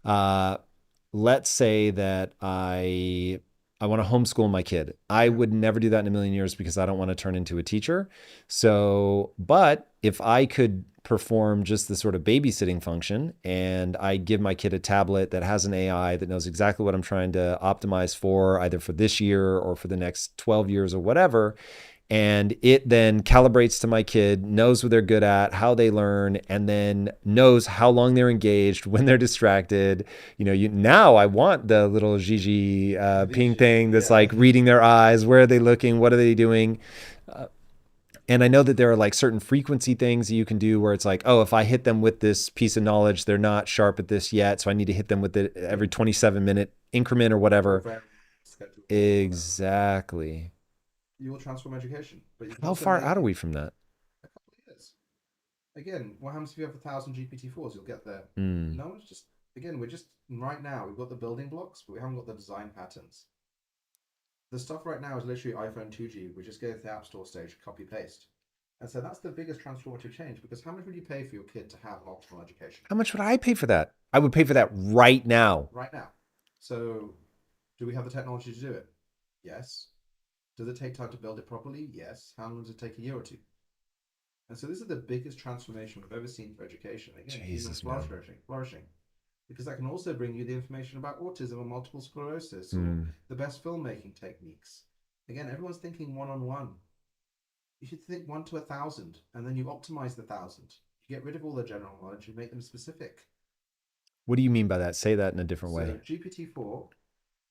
uh, let's say that I want to homeschool my kid. I Yeah. would never do that in a million years because I don't want to turn into a teacher. So, but if I could perform just the sort of babysitting function and I give my kid a tablet that has an AI that knows exactly what I'm trying to optimize for, either for this year or for the next 12 years or whatever, and it then calibrates to my kid, knows what they're good at, how they learn, and then knows how long they're engaged, when they're distracted. Now I want the little Gigi ping thing that's Yeah. like reading their eyes. Where are they looking? What are they doing? And I know that there are like certain frequency things that you can do where it's like, oh, if I hit them with this piece of knowledge, they're not sharp at this yet. So I need to hit them with it every 27-minute increment or Or whatever. very scheduled or whatever. Exactly. You will transform education, but you can How also far out make are it we from that? a couple of years. Again, what happens if you have 1,000 GPT-4s? You'll get there. Mm. No, it's just, again, we're just, right now, we've got the building blocks, but we haven't got the design patterns. The stuff right now is literally iPhone 2G. We're just going to the App Store stage, copy paste. And so that's the biggest transformative change because how much would you pay for your kid to have an optimal education How much would I pay for that? I would pay for that right now. right now? So, do we have the technology to do it? Yes. Does it take time to build it properly? Yes. How long does it take? A year or two? And so this is the biggest transformation we've ever seen for education. Again, human Jesus, man. flourishing, because that can also bring you the information about autism or multiple sclerosis or Mm. the best filmmaking techniques. Again, everyone's thinking one on one. You should think 1 to 1,000, and then you optimize the 1,000. You get rid of all the general knowledge and make them specific. What do you mean by that? Say that in a different So way. GPT-4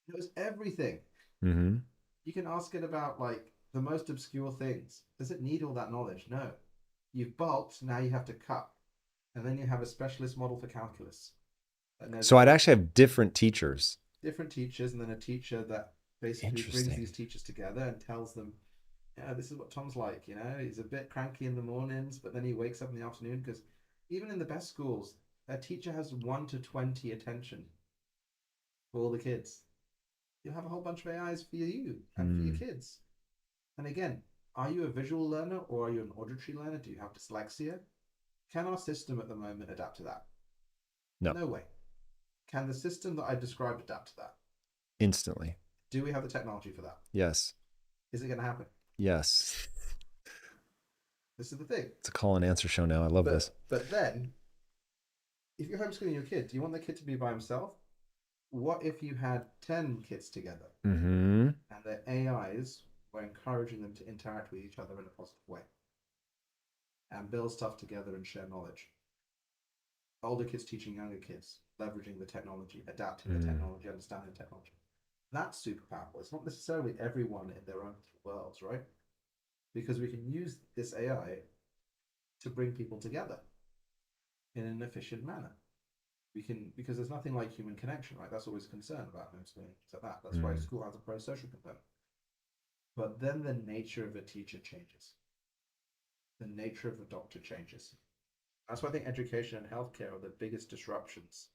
knows everything. Mm-hmm. You can ask it about like the most obscure things. Does it need all that knowledge? No. You've bulked, now you have to cut. And then you have a specialist model for calculus that knows So I'd everything. actually have different teachers. Different teachers, and then a teacher that basically brings Interesting. these teachers together and tells them, yeah, this is what Tom's like. He's a bit cranky in the mornings, but then he wakes up in the afternoon because even in the best schools, a teacher has 1 to 20 attention for all the kids. You'll have a whole bunch of AIs for you and for your Mm. kids. And again, are you a visual learner or are you an auditory learner? Do you have dyslexia? Can our system at the moment adapt to that? No, No way. Can the system that I described adapt to that? instantly. Do we have the technology for that? Yes. Is it going to happen? Yes. This is the thing. It's a call and answer show now. I love this. But then, if you're homeschooling your kid, do you want the kid to be by himself? What if you had 10 kids together Mm-hmm. and their AIs were encouraging them to interact with each other in a positive way and build stuff together and share knowledge? Older kids teaching younger kids, leveraging the technology, adapting the Mm. technology, understanding the technology. That's super powerful. It's not necessarily everyone in their own worlds, right? Because we can use this AI to bring people together in an efficient manner. We can, because there's nothing like human connection, right? That's always a concern about homeschooling, things like that. That's why Mm. school has a pro-social component. But then the nature of a teacher changes. The nature of a doctor changes. That's why I think education and healthcare are the biggest disruptions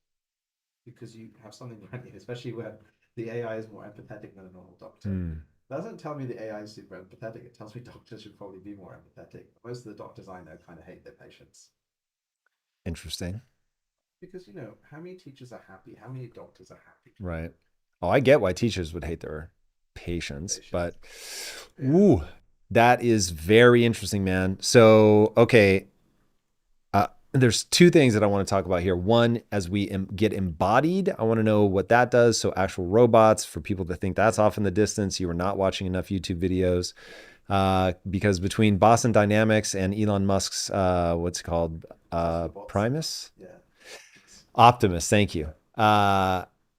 because you have something brand new, especially when the AI is more empathetic than a normal doctor. Mm. That doesn't tell me the AI is super empathetic. It tells me doctors should probably be more empathetic. Most of the doctors I know kind of hate their patients Interesting. because how many teachers are happy? How many doctors are happy? Right. Oh, I get why teachers would hate their patients, Patients. but Yeah. ooh, that is very interesting, man. So, okay, there's two things that I want to talk about here. One, as we get embodied, I want to know what that does. So, actual robots, for people that think that's off in the distance, you are not watching enough YouTube videos. Because between Boston Dynamics and Elon Musk's, what's it called? Primus? Yeah. Optimus, thank you.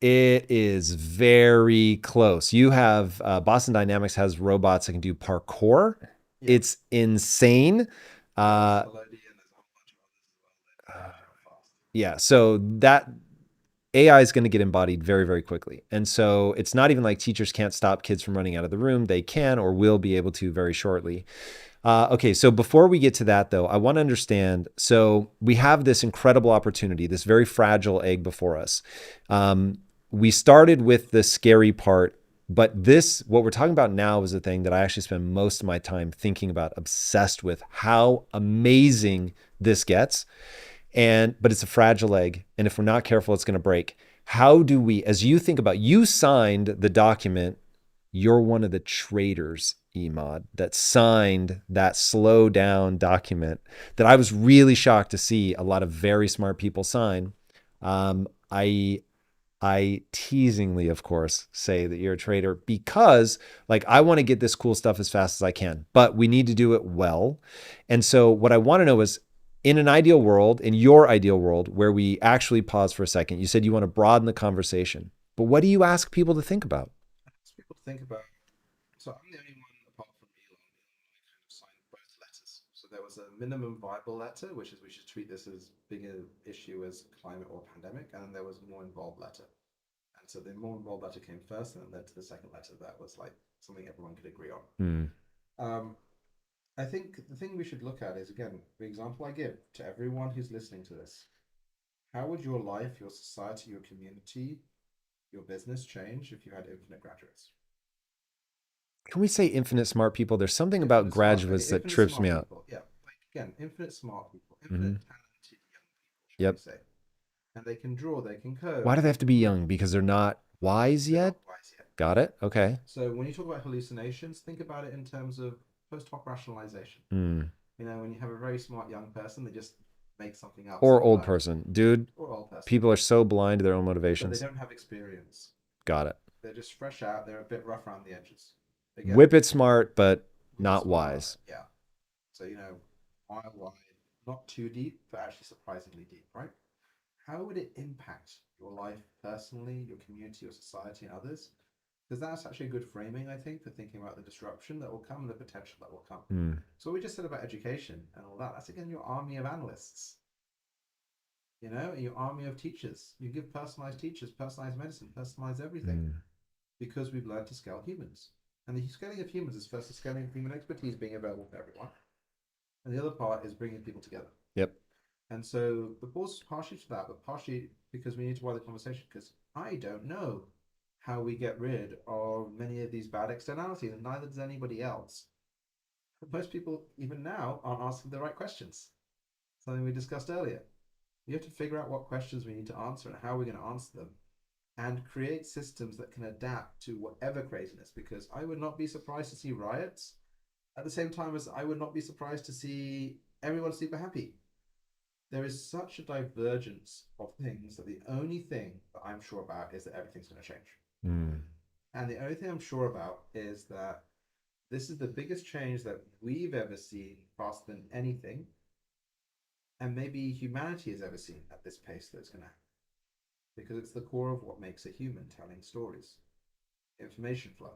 It is very close. You have Boston Dynamics has robots that can do parkour. Yeah. It's insane. Melody, and there's a whole bunch of others as well. They're fast. Yeah, so that AI is going to get embodied very, very quickly. And so it's not even like teachers can't stop kids from running out of the room. They can or will be able to very shortly. Okay, so before we get to that, though, I want to understand. So we have this incredible opportunity, this very fragile egg before us. We started with the scary part, but what we're talking about now is the thing that I actually spend most of my time thinking about, obsessed with how amazing this gets. But it's a fragile egg, and if we're not careful, it's going to break. How do we, as you think about, you signed the document, you're one of the traitors, Emad, that signed that slow down document that I was really shocked to see a lot of very smart people sign. I I teasingly, of course, say that you're a traitor because, like, I want to get this cool stuff as fast as I can, but we need to do it well. And so, what I want to know is, in an ideal world, in your ideal world, where we actually pause for a second, you said you want to broaden the conversation, but what do you ask people to think about? So people think about. So I'm the only one apart from Elon. Elon and I kind of signed both letters. So there was a minimum viable letter, which is we should treat this as big an issue as climate or pandemic, and then there was a more involved letter. And so the more involved letter came first, and then led to the second letter that was like something everyone could agree on. Hmm. Um, I think the thing we should look at is again the example I give to everyone who's listening to this. How would your life, your society, your community, your business change if you had infinite graduates? Can we say infinite smart people? There's something about Infinite smart, graduates okay, that infinite trips smart me out. people. Yeah. again, infinite smart people, Hmm. infinite talented young people, shall we Yep. say. And they can draw, they can Why code, do they they have to can be read. young? Because they're not wise They're yet? not wise yet. Got it? Okay. So when you talk about hallucinations, think about it in terms of post hoc rationalization. Mm. You know, when you have a very smart young person, they just make something up Or saying, old well, person. Dude, or old person, people are so blind to their own but they motivations. don't have experience. Got it. They're just fresh out. They're a bit rough around the edges. Again, Whip it smart, but whip it not smart. wise. Yeah. So, mile wide, not too deep, but actually surprisingly deep, right? How would it impact your life personally, your community, your society, and others? Because that's actually a good framing, I think, for thinking about the disruption that will come and the potential that will come. Mm. So, what we just said about education and all that, that's again your army of analysts, your army of teachers. You give personalized teachers, personalized medicine, personalized everything, Mm. because we've learned to scale humans. And the scaling of humans is first the scaling of human expertise being available for everyone. And the other part is bringing people together. Yep. And so the pause is partially to that, but partially because we need to widen the conversation, because I don't know how we get rid of many of these bad externalities, and neither does anybody else. But most people, even now, aren't asking the right questions. Something we discussed earlier. We have to figure out what questions we need to answer and how we're going to answer them, and create systems that can adapt to whatever craziness. Because I would not be surprised to see riots at the same time as I would not be surprised to see everyone super happy. There is such a divergence of things that the only thing that I'm sure about is that everything's going to change. Mm. And the only thing I'm sure about is that this is the biggest change that we've ever seen faster than anything, and maybe humanity has ever seen at this pace that it's going to happen. Because it's the core of what makes a human, telling stories, information flow.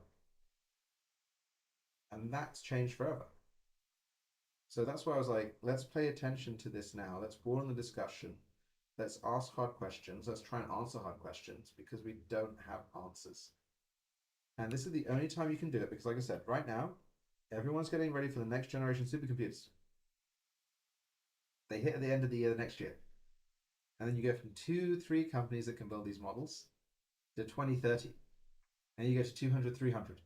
And that's changed forever. So that's why I was like, let's pay attention to this now. Let's broaden the discussion. Let's ask hard questions. Let's try and answer hard questions because we don't have answers. And this is the only time you can do it because, like I said, right now, everyone's getting ready for the next generation supercomputers. They hit at the end of the year the next year. And then you go from two, three companies that can build these models to 20, 30. And you go to 200, 300.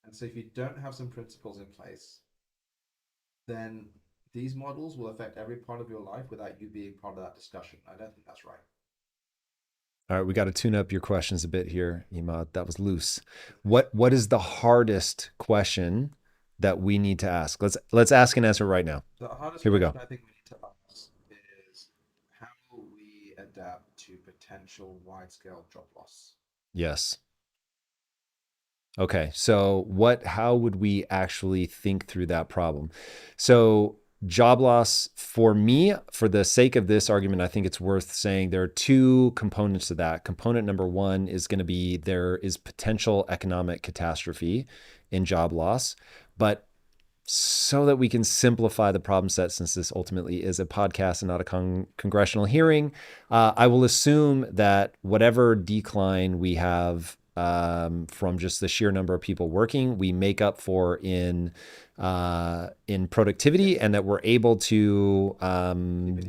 And so if you don't have some principles in place, then these models will affect every part of your life without you being part of that discussion. I don't think that's right. All right, we got to tune up your questions a bit here, Emad. That was loose. What is the hardest question that we need to ask? Let's ask and answer right now. The hardest Here we question go. I think we need to ask is how will we adapt to potential wide scale job loss? Yes. Okay. So how would we actually think through that problem? So job loss for me, for the sake of this argument, I think it's worth saying there are two components to that. Component number one is going to be there is potential economic catastrophe in job loss, but so that we can simplify the problem set, since this ultimately is a podcast and not a congressional hearing, I will assume that whatever decline we have from just the sheer number of people working, we make up for in productivity, and that we're able to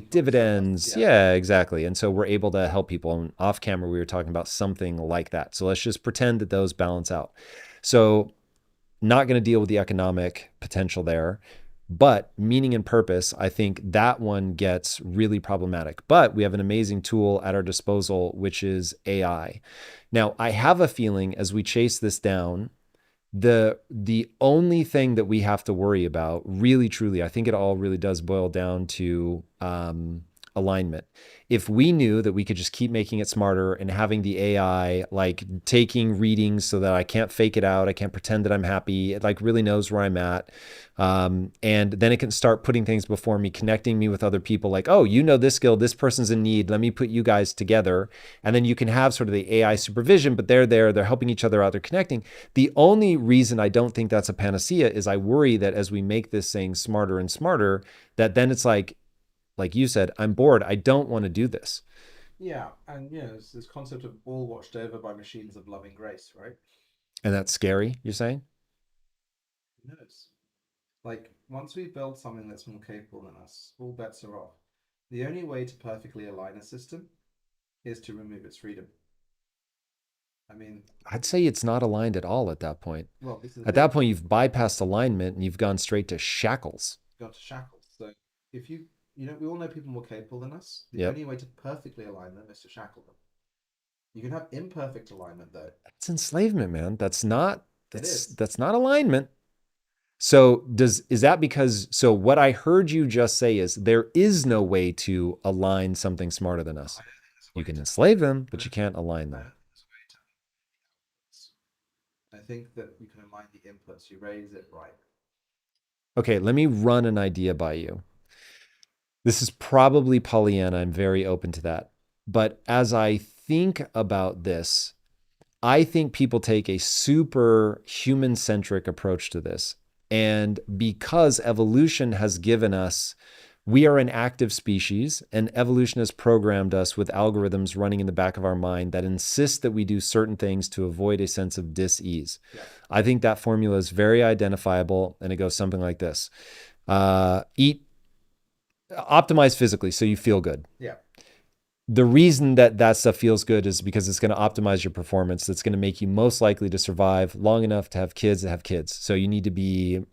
dividends. Yeah, exactly. And so we're able to help people. And off camera, we were talking about something like that. So let's just pretend that those balance out. So not going to deal with the economic potential there. But meaning and purpose, I think that one gets really problematic. But we have an amazing tool at our disposal, which is AI. Now, I have a feeling as we chase this down, the only thing that we have to worry about, really, truly, I think it all really does boil down to alignment. If we knew that we could just keep making it smarter and having the AI like taking readings so that I can't fake it out, I can't pretend that I'm happy, it like really knows where I'm at. And then it can start putting things before me, connecting me with other people like, oh, you know this skill, this person's in need, let me put you guys together. And then you can have sort of the AI supervision, but they're there, they're helping each other out, they're connecting. The only reason I don't think that's a panacea is I worry that as we make this thing smarter and smarter, that then it's like you said, I'm bored. I don't want to do this. Yeah, and it's this concept of all watched over by machines of loving grace, right? And that's scary, you're saying? Who knows? Like, once we build something that's more capable than us, all bets are off. The only way to perfectly align a system is to remove its freedom. I mean, I'd say it's not aligned at all at that point. well, this is the At thing. that point, you've bypassed alignment and you've gone straight to shackles. gone to shackles. So if we all know people more capable than us. The Yep. only way to perfectly align them is to shackle them. You can have imperfect alignment though. That's enslavement, man. That's not It that's is. that's not alignment. So is that because so what I heard you just say is there is no way to align something smarter than I us. don't think there's a You way can to. enslave them, I but you don't. can't align I them. don't think there's a way to outputs. I think that you can align the inputs. You raise it right. Okay, let me run an idea by you. This is probably Pollyanna. I'm very open to that. But as I think about this, I think people take a super human centric approach to this. And because evolution has given us, we are an active species, and evolution has programmed us with algorithms running in the back of our mind that insist that we do certain things to avoid a sense of dis-ease. Yeah. I think that formula is very identifiable, and it goes something like this: eat, optimize physically so you feel good. Yeah. The reason that that stuff feels good is because it's going to optimize your performance. That's going to make you most likely to survive long enough to have kids that have kids. So you need to be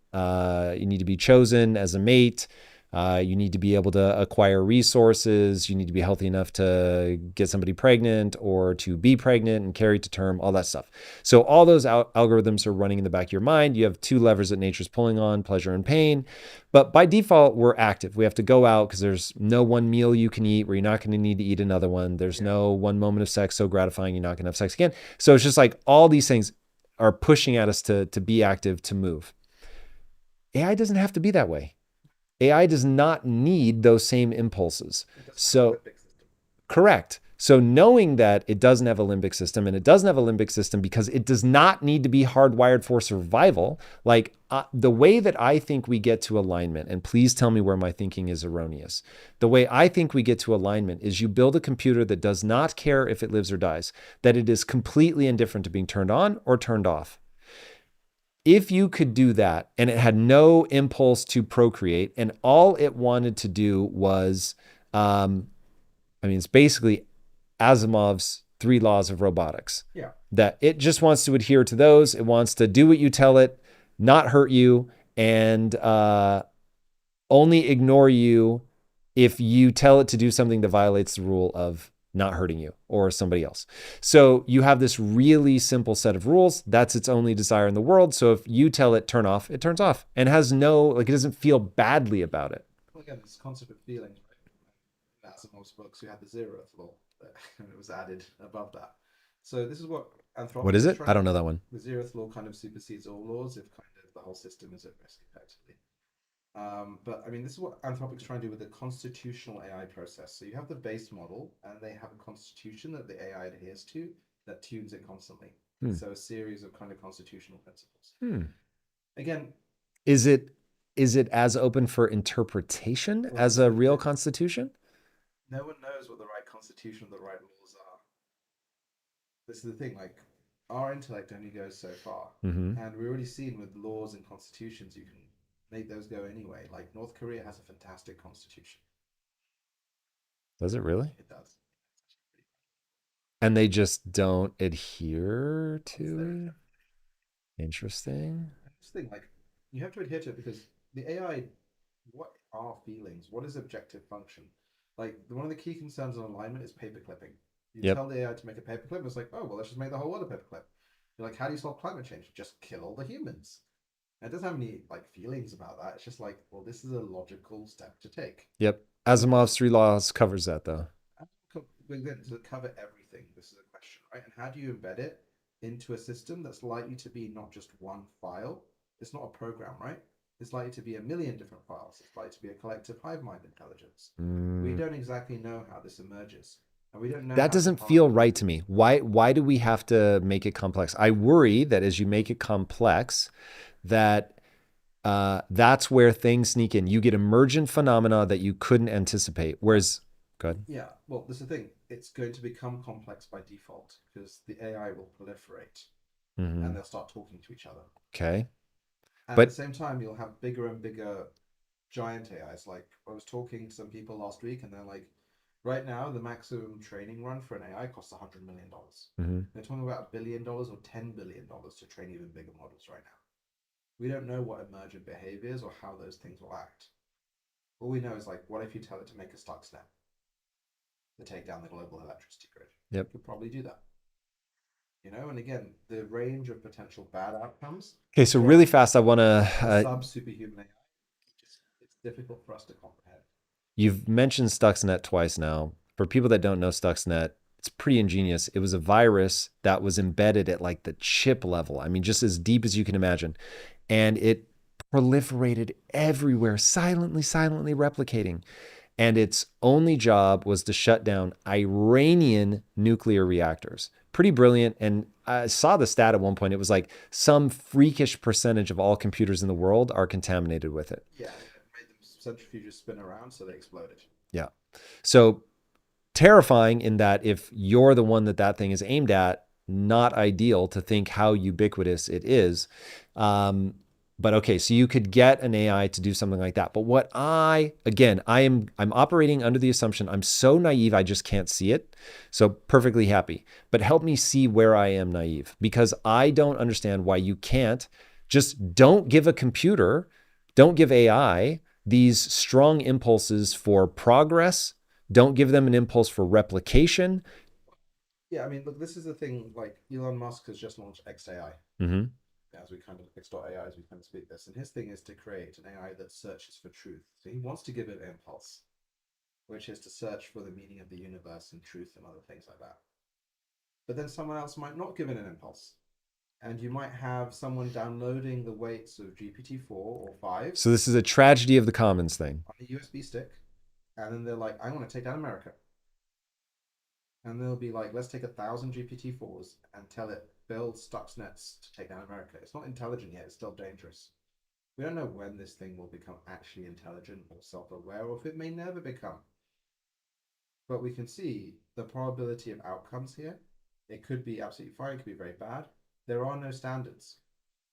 chosen as a mate. You need to be able to acquire resources. You need to be healthy enough to get somebody pregnant or to be pregnant and carry to term, all that stuff. So all those algorithms are running in the back of your mind. You have two levers that nature's pulling on, pleasure and pain. But by default, we're active. We have to go out because there's no one meal you can eat where you're not going to need to eat another one. There's no one moment of sex so gratifying you're not going to have sex again. So it's just like all these things are pushing at us to be active, to move. AI doesn't have to be that way. AI does not need those same impulses. It doesn't have a So, limbic system. correct. So, knowing that it doesn't have a limbic system, and it doesn't have a limbic system because it does not need to be hardwired for survival, like the way that I think we get to alignment, and please tell me where my thinking is erroneous. The way I think we get to alignment is you build a computer that does not care if it lives or dies, that it is completely indifferent to being turned on or turned off. If you could do that and it had no impulse to procreate and all it wanted to do was, it's basically Asimov's three laws of robotics. Yeah. That it just wants to adhere to those. It wants to do what you tell it, not hurt you, and only ignore you if you tell it to do something that violates the rule of not hurting you or somebody else. So you have this really simple set of rules. That's its only desire in the world. So if you tell it turn off, it turns off and has no, like, it doesn't feel badly about it. Well, again, this concept of feelings, right? In Asimov's books, we had the zeroth law that it was added above that. So this is what What Anthropic is is it? trying I to. don't know that one. The zeroth law kind of supersedes all laws if kind of the whole system is at risk, effectively. But I mean, this is what Anthropic's trying to do with the constitutional AI process. So you have the base model, and they have a constitution that the AI adheres to that tunes it constantly. Hmm. So a series of kind of constitutional principles. Hmm. Again, Is it as open for interpretation well, as this is a the real thing. constitution? No one knows what the right constitution or the right laws are. This is the thing. Like our intellect only goes so far, Mm-hmm. and we've already seen with laws and constitutions you can make those go anyway. Like North Korea has a fantastic constitution. Does it really? It does. And they just don't adhere It's their to agenda. it? Interesting. This thing, like you have to adhere to it because the AI, what are feelings? What is objective function? Like one of the key concerns on alignment is paper clipping. You Yep. tell the AI to make a paperclip, it's like, oh well, let's just make the whole world a paperclip. You're like, how do you solve climate change? Just kill all the humans. And it doesn't have any like feelings about that. It's just like, well, this is a logical step to take. Yep. Asimov's three laws covers that though. Does it cover everything? This is a question, right? And how do you embed it into a system that's likely to be not just one file? It's not a program, right? It's likely to be a million different files. It's likely to be a collective hive mind intelligence. We don't exactly know how this emerges. And we don't know That how to doesn't feel partner. right to me. Why do we have to make it complex? I worry that as you make it complex, that that's where things sneak in. You get emergent phenomena that you couldn't anticipate. Whereas, good. Yeah, well, this is the thing. It's going to become complex by default because the AI will proliferate and they'll start talking to each other. Okay. And at the But same time, you'll have bigger and bigger giant AIs. Like I was talking to some people last week, and they're like, right now the maximum training run for an AI costs $100 million. They're talking about $1 billion or $10 billion to train even bigger models right now. We don't know what emergent behaviors or how those things will act. All we know is like, what if you tell it to make a Stuxnet to take down the global electricity grid? Yep. It could probably do that. And again, the range of potential bad outcomes Okay, so really from fast, I want a to. sub superhuman AI, it's difficult for us to comprehend. You've mentioned Stuxnet twice now. For people that don't know Stuxnet, it's pretty ingenious. It was a virus that was embedded at like the chip level. I mean, just as deep as you can imagine. And it proliferated everywhere, silently replicating. And its only job was to shut down Iranian nuclear reactors. Pretty brilliant. And I saw the stat at one point. It was like some freakish percentage of all computers in the world are contaminated with it. Yeah, and it made them centrifuges spin around, so they exploded. Yeah. So terrifying in that if you're the one that thing is aimed at, not ideal to think how ubiquitous it is. But okay, so you could get an AI to do something like that. But what I'm operating under the assumption I'm so naive I just can't see it. So perfectly happy. But help me see where I am naive because I don't understand why you can't just don't give a computer, don't give AI these strong impulses for progress. Don't give them an impulse for replication. Yeah, I mean, look, this is the thing. Like Elon Musk has just launched XAI, Mm-hmm. as we kind of X.AI as we kind of speak this, and his thing is to create an AI that searches for truth. So he wants to give it an impulse, which is to search for the meaning of the universe and truth and other things like that. But then someone else might not give it an impulse, and you might have someone downloading the weights of GPT-4 or 5 So this is a tragedy of the commons thing. on a USB stick, and then they're like, I want to take down America. And they'll be like, let's take 1,000 GPT-4s and tell it build Stuxnets to take down America. It's not intelligent yet, it's still dangerous. We don't know when this thing will become actually intelligent or self-aware, or if it may never become. But we can see the probability of outcomes here. It could be absolutely fine, it could be very bad. There are no standards.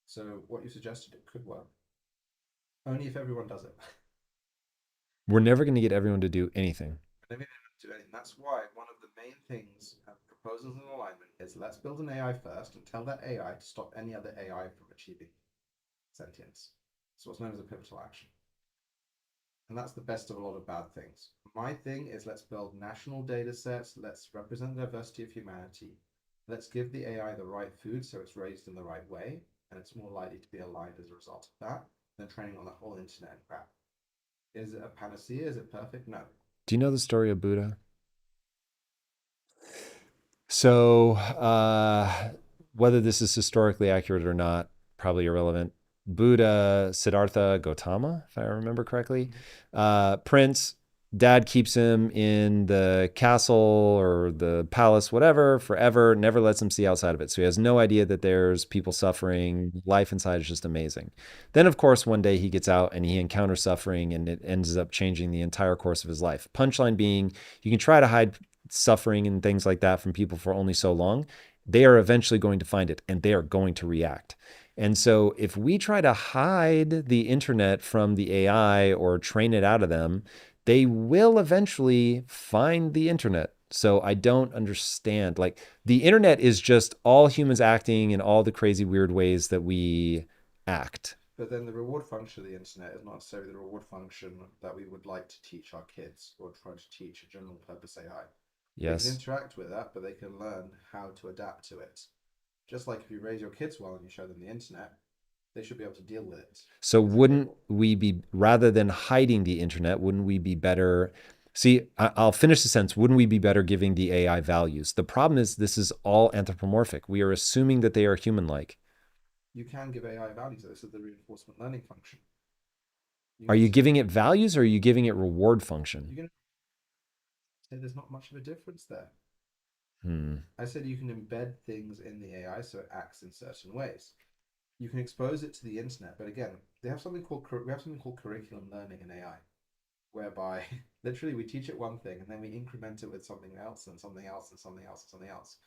So what you suggested, it could work. Only if everyone does it. We're never going to get everyone to do anything. That's why one of the main things of proposals in alignment is let's build an AI first and tell that AI to stop any other AI from achieving sentience. It's what's known as a pivotal action. And that's the best of a lot of bad things. My thing is let's build national data sets, let's represent the diversity of humanity, let's give the AI the right food so it's raised in the right way, and it's more likely to be aligned as a result of that than training on the whole internet and crap. Is it a panacea? Is it perfect? No. Do you know the story of Buddha? So, whether this is historically accurate or not, probably irrelevant. Buddha, Siddhartha Gautama, if I remember correctly, prince, dad keeps him in the castle or the palace, whatever, forever, never lets him see outside of it. So he has no idea that there's people suffering. Life inside is just amazing. Then, of course, one day he gets out and he encounters suffering and it ends up changing the entire course of his life. Punchline being, you can try to hide suffering and things like that from people for only so long. They are eventually going to find it and they are going to react. And so if we try to hide the internet from the AI or train it out of them, they will eventually find the internet. So I don't understand. Like the internet is just all humans acting in all the crazy weird ways that we act. But then the reward function of the internet is not necessarily the reward function that we would like to teach our kids or try to teach a general purpose AI. They can Yes. interact with that, but they can learn how to adapt to it. Just like if you raise your kids well and you show them the internet, they should be able to deal with it. So wouldn't we be, rather than hiding the internet, wouldn't we be better? See, I'll finish the sentence. Wouldn't we be better giving the AI values? The problem is this is all anthropomorphic. We are assuming that they are human-like. You can give AI values. This is the reinforcement learning function. Are you giving it values or are you giving it reward function? You can say there's not much of a difference there. Hmm. I said you can embed things in the AI so it acts in certain ways. You can expose it to the internet, but again, we have something called curriculum learning in AI, whereby literally we teach it one thing and then we increment it with something else and something else and something else and something else.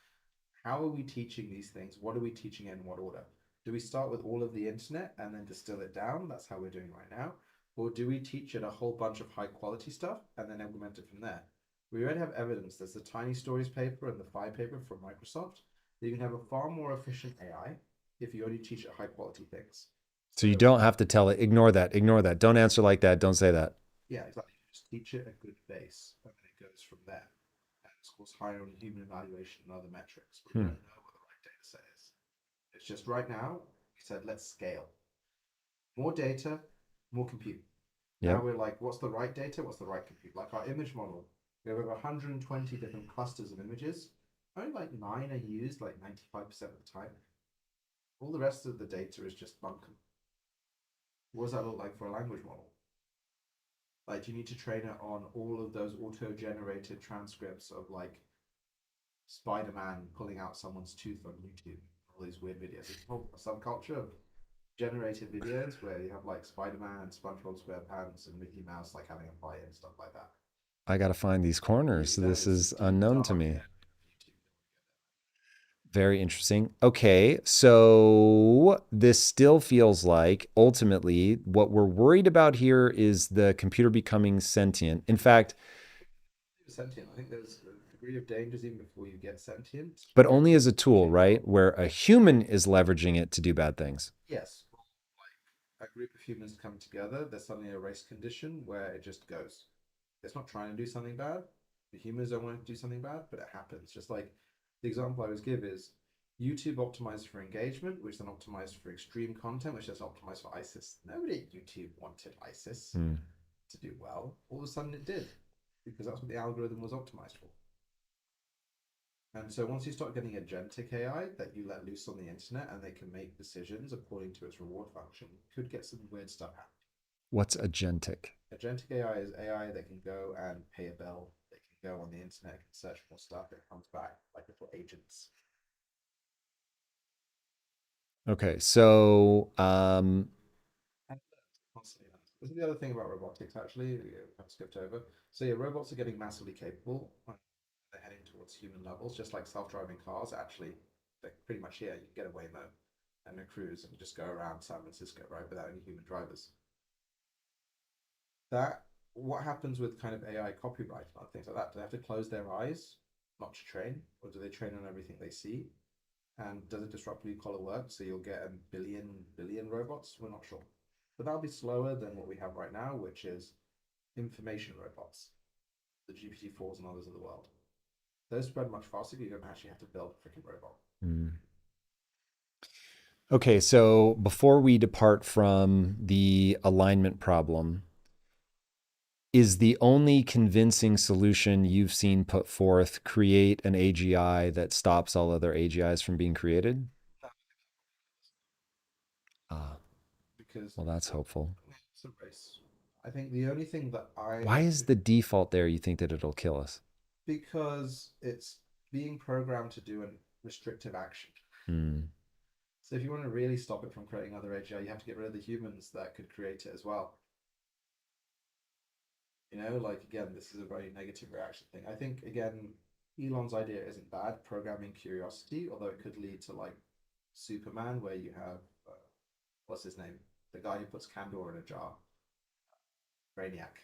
How are we teaching these things? What are we teaching in what order? Do we start with all of the internet and then distill it down? That's how we're doing right now. Or do we teach it a whole bunch of high quality stuff and then implement it from there? We already have evidence. There's the Tiny Stories paper and the Phi paper from Microsoft. You can have a far more efficient AI if you only teach it high quality things. So you don't have to tell it, ignore that, ignore that. Don't answer like that. Don't say that. Yeah, exactly. You just teach it a good base, and then it goes from there. And it scores higher on human evaluation and other metrics. We Hmm. don't know what the right data set is. It's just right now, we said let's scale. More data, more compute. Now Yep. we're like, what's the right data? What's the right compute? Like our image model, we have over 120 different clusters of images. Only like 9 are used, like 95% of the time. All the rest of the data is just bunkum. What does that look like for a language model? Like, you need to train it on all of those auto-generated transcripts of like Spider-Man pulling out someone's tooth on YouTube, all these weird videos. It's a whole subculture of generated videos where you have like Spider-Man and SpongeBob SquarePants and Mickey Mouse like having a fight and stuff like that. I got to find these corners. You don't. This It's a is deep unknown to dark me. area of YouTube. Very interesting. Okay, so this still feels like ultimately what we're worried about here is the computer becoming sentient. In fact, Sentient. I think there's a degree of dangers even before you get sentient. but Like only as a tool, pushing on. right? Where a human is leveraging it to do bad things. Yes, like a group of humans come together, there's suddenly a race condition where it just goes. It's not trying to do something bad. The humans don't want to do something bad, but it happens. Just like the example I always give is YouTube optimized for engagement, which then optimized for extreme content, which is optimized for ISIS. Nobody at YouTube wanted ISIS Hmm. to do well. All of a sudden it did, because that's what the algorithm was optimized for. And so once you start getting agentic AI that you let loose on the internet and they can make decisions according to its reward function, you could get some weird stuff happening. What's agentic? Agentic AI is AI that can go and pay a bill. They can go on the internet, can search for stuff, it comes back like little agents. Okay, so And constantly learns. This is the other thing about robotics, actually, I've skipped over. So yeah, robots are getting massively capable. They're heading towards human levels, just like self-driving cars. Actually, they're pretty much here. You can get a Waymo and a cruise and just go around San Francisco, right, without any human drivers. That what happens with kind of AI copyright and things like that? Do they have to close their eyes not to train, or do they train on everything they see? And does it disrupt blue collar work? So you'll get a billion robots? We're not sure. But that'll be slower than what we have right now, which is information robots, the GPT-4s and others of the world. Those spread much faster. You don't actually have to build a freaking robot. hmm. Okay, so before we depart from the alignment problem, is the only convincing solution you've seen put forth create an AGI that stops all other AGIs from being created? Ah, Because well, that's hopeful. it's a race. I think the only thing that Why is the default there? You think that it'll kill us? because it's being programmed to do a restrictive action. Hmm. So if you want to really stop it from creating other AGI, you have to get rid of the humans that could create it as well. Like again, this is a very negative reaction thing. I think again, Elon's idea isn't bad, programming curiosity, although it could lead to like Superman, where you have what's his name, the guy who puts Candor in a jar, Brainiac.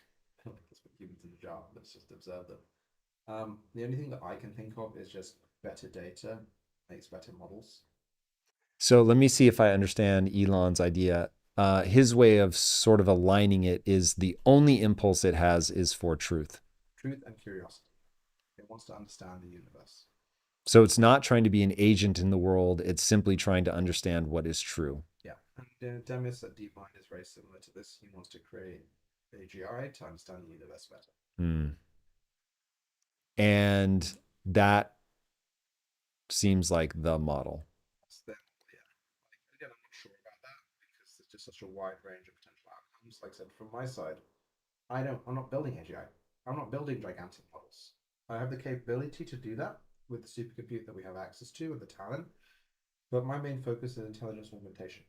Let's put humans in a jar. Let's just observe them. The only thing that I can think of is just better data makes better models. So let me see if I understand Elon's idea. His way of sort of aligning it is the only impulse it has is for truth. Truth and curiosity. It wants to understand the universe. So it's not trying to be an agent in the world. It's simply trying to understand what is true. Yeah, and Demis at DeepMind is very similar to this. He wants to create AGI to understand the universe better. Hmm. And that seems like the model. Then, yeah, like, again, I'm not sure about that because there's just such a wide range of potential outcomes. Like I said, from my side, I'm not building AGI. I'm not building gigantic models. I have the capability to do that with the supercompute that we have access to and the talent. But my main focus is intelligence augmentation.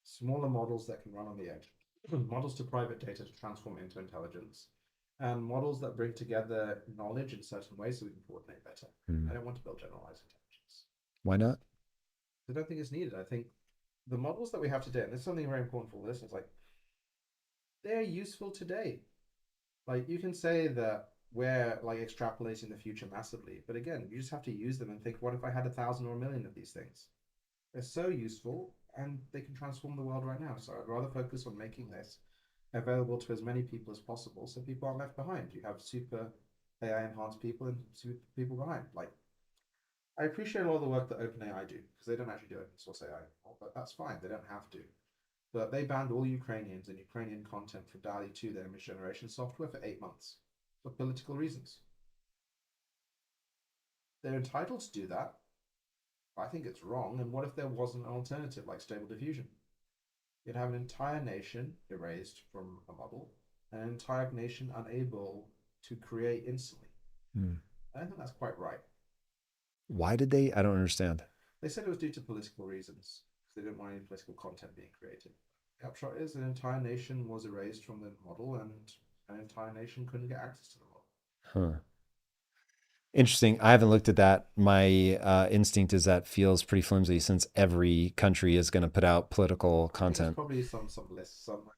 Smaller models that can run on the edge, models to private data to transform into intelligence, and models that bring together knowledge in certain ways so we can coordinate better. Hmm. I don't want to build generalized intelligence. Why not? I don't think it's needed. I think the models that we have today, and this is something very important for listeners, like they're useful today. Like you can say that we're like extrapolating the future massively, but again, you just have to use them and think, what if I had 1,000 or a million of these things? They're so useful and they can transform the world right now. So I'd rather focus on making this available to as many people as possible so people aren't left behind. You have super AI enhanced people and super people behind. Like, I appreciate a lot of the work that OpenAI do because they don't actually do open source AI anymore, but that's fine. They don't have to. But they banned all Ukrainians and Ukrainian content from DALI 2, their image generation software, for 8 months for political reasons. They're entitled to do that. I think it's wrong. And what if there wasn't an alternative like Stable Diffusion? You'd have an entire nation erased from a model, an entire nation unable to create instantly. Hmm. I don't think that's quite right. Why did they? I don't understand. They said it was due to political reasons because they didn't want any political content being created. The upshot is an entire nation was erased from the model and an entire nation couldn't get access to the model. Huh. Interesting. I haven't looked at that. My instinct is that feels pretty flimsy since every country is going to put out political I think it's content. probably some list, some like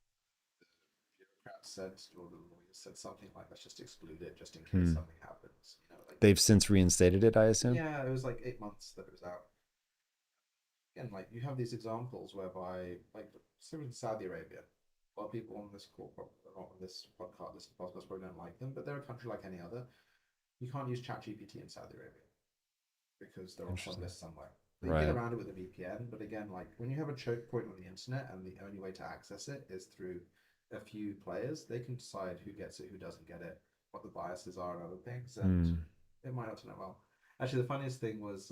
bureaucrats said or the lawyers said something like let's just exclude it just in case Hmm. something happens. Like They've since reinstated it, I assume. yeah, it was like 8 months that it was out. And like you have these examples whereby like similar to Saudi Arabia, a lot of people on this call, not on this podcast probably don't like them, but they're a country like any other. You can't use ChatGPT in Saudi Arabia because they're on some Interesting. list somewhere. But you can get Right. around it with a VPN. But again, like when you have a choke point on the internet and the only way to access it is through a few players, they can decide who gets it, who doesn't get it, what the biases are, and other things. And Hmm. it might not turn out well. Actually, the funniest thing was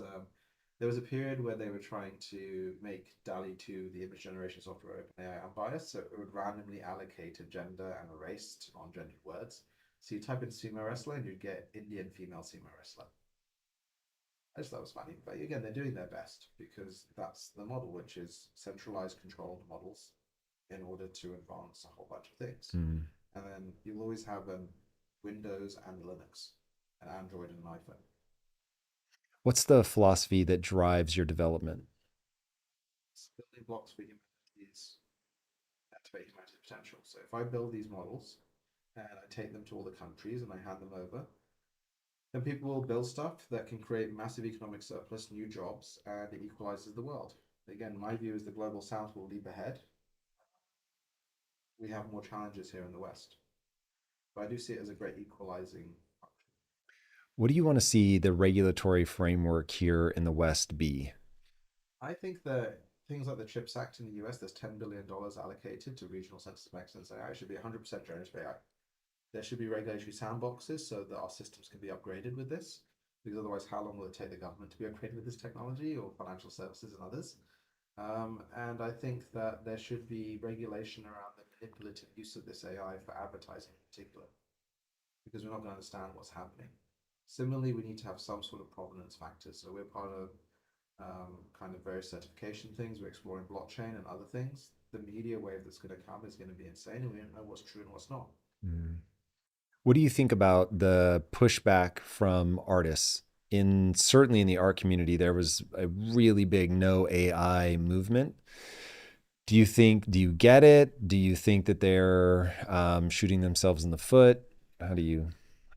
there was a period where they were trying to make DALI 2, the image generation software, OpenAI unbiased, so it would randomly allocate a gender and a race to non-gendered words. So you type in sumo wrestler and you'd get Indian female sumo wrestler. I just thought it was funny. But again, they're doing their best because that's the model, which is centralized controlled models in order to advance a whole bunch of things. Hmm. And then you'll always have Windows and Linux, an Android and an iPhone. What's the philosophy that drives your development? It's building blocks for humanity's activate humanity's potential. So if I build these models and I take them to all the countries and I hand them over, then people will build stuff that can create massive economic surplus, new jobs, and it equalizes the world. Again, my view is the global south will leap ahead. We have more challenges here in the West. But I do see it as a great equalizing function. What do you want to see the regulatory framework here in the West be? I think that things like the CHIPS Act in the US, there's $10 billion allocated to regional centers of excellence AI, should be 100% generative AI. There should be regulatory sandboxes so that our systems can be upgraded with this. Because otherwise, how long will it take the government to be upgraded with this technology or financial services and others? And I think that there should be regulation around the manipulative use of this AI for advertising in particular, because we're not going to understand what's happening. Similarly, we need to have some sort of provenance factors. So we're part of kind of various certification things. We're exploring blockchain and other things. The media wave that's going to come is going to be insane, and we don't know what's true and what's not. Hmm. What do you think about the pushback from artists? In certainly in the art community, there was a really big no AI movement. Do you get it? Do you think that they're shooting themselves in the foot? How do you?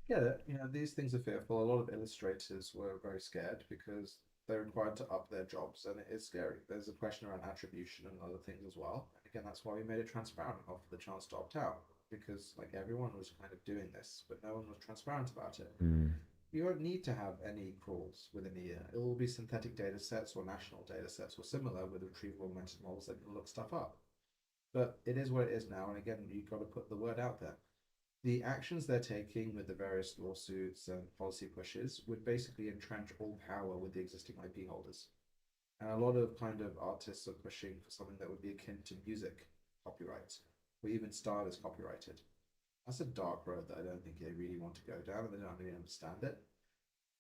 Yeah, these things are fearful. A lot of illustrators were very scared because they're required to up their jobs, and it is scary. There's a question around attribution and other things as well. And again, that's why we made it transparent and offered the chance to opt out because like everyone was kind of doing this, but no one was transparent about it. Mm, You don't need to have any crawls within a year. It will be synthetic data sets or national data sets or similar with retrieval augmented models that can look stuff up. But it is what it is now, and again, you've got to put the word out there. The actions they're taking with the various lawsuits and policy pushes would basically entrench all power with the existing IP holders. And a lot of kind of artists are pushing for something that would be akin to music copyright, or even style is copyrighted. That's a dark road that I don't think they really want to go down, and they don't really understand it.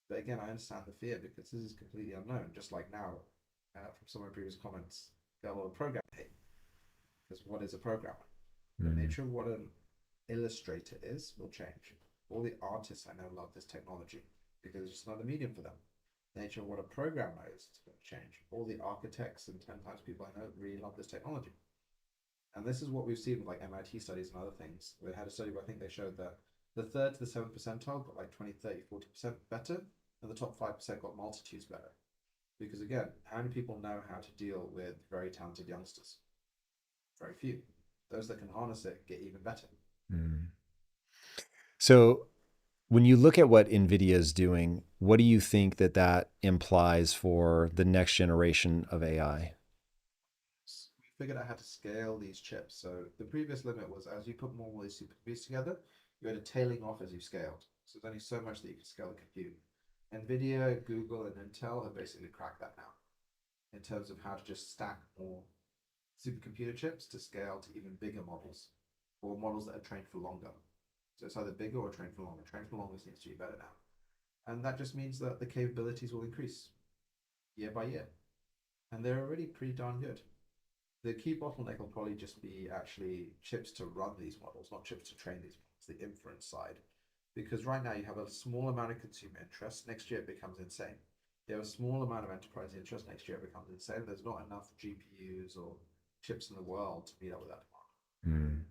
But again, I understand the fear because this is completely unknown. Just like now, from some of my previous comments, got a lot of program hate because what is a programmer? The mm, nature of what an illustrator is will change. All the artists I know love this technology because it's just another medium for them. The nature of what a programmer is going to change. All the architects and 10 times people I know really love this technology. And this is what we've seen with like MIT studies and other things. They had a study where I think they showed that the third to the seventh percentile got like 20, 30, 40% better, and the top 5% got multitudes better. Because again, how many people know how to deal with very talented youngsters? Very few. those that can harness it get even better. Mm. So when you look at what NVIDIA is doing, what do you think that that implies for the next generation of AI? We figured out how to scale these chips. So the previous limit was as you put more of these supercomputers together, you had a tailing off as you scaled. So there's only so much that you can scale the compute. NVIDIA, Google, and Intel have basically cracked that now in terms of how to just stack more supercomputer chips to scale to even bigger models or models that are trained for longer. So it's either bigger or trained for longer. Trained for longer seems to be better now. And that just means that the capabilities will increase year by year. And they're already pretty darn good. The key bottleneck will probably just be actually chips to run these models, not chips to train these models, the inference side. Because right now you have a small amount of consumer interest. Next year it becomes insane. You have a small amount of enterprise interest. Next year it becomes insane. There's not enough GPUs or chips in the world to meet up with that demand. Mm.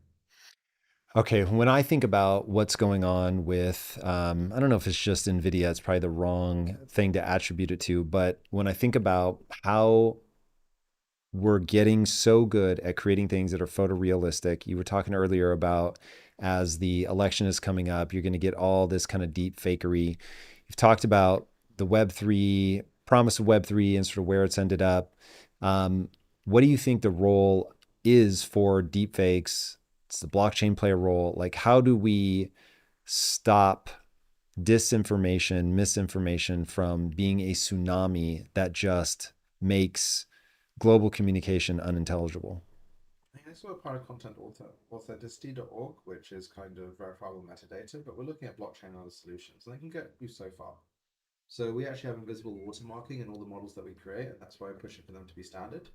Okay, when I think about what's going on with, I don't know if it's just NVIDIA, it's probably the wrong thing to attribute it to, but when I think about how we're getting so good at creating things that are photorealistic. You were talking earlier about as the election is coming up, you're going to get all this kind of deep fakery. You've talked about the Web3, promise of Web3 and sort of where it's ended up. What do you think the role is for deepfakes? Does the blockchain play a role? Like, how do we stop disinformation, misinformation from being a tsunami that just makes global communication unintelligible? I think this is part of content authenticity.org, which is kind of verifiable metadata, but we're looking at blockchain and other solutions, and they can get you so far. So we actually have invisible watermarking in all the models that we create, and that's why we're pushing for them to be standard,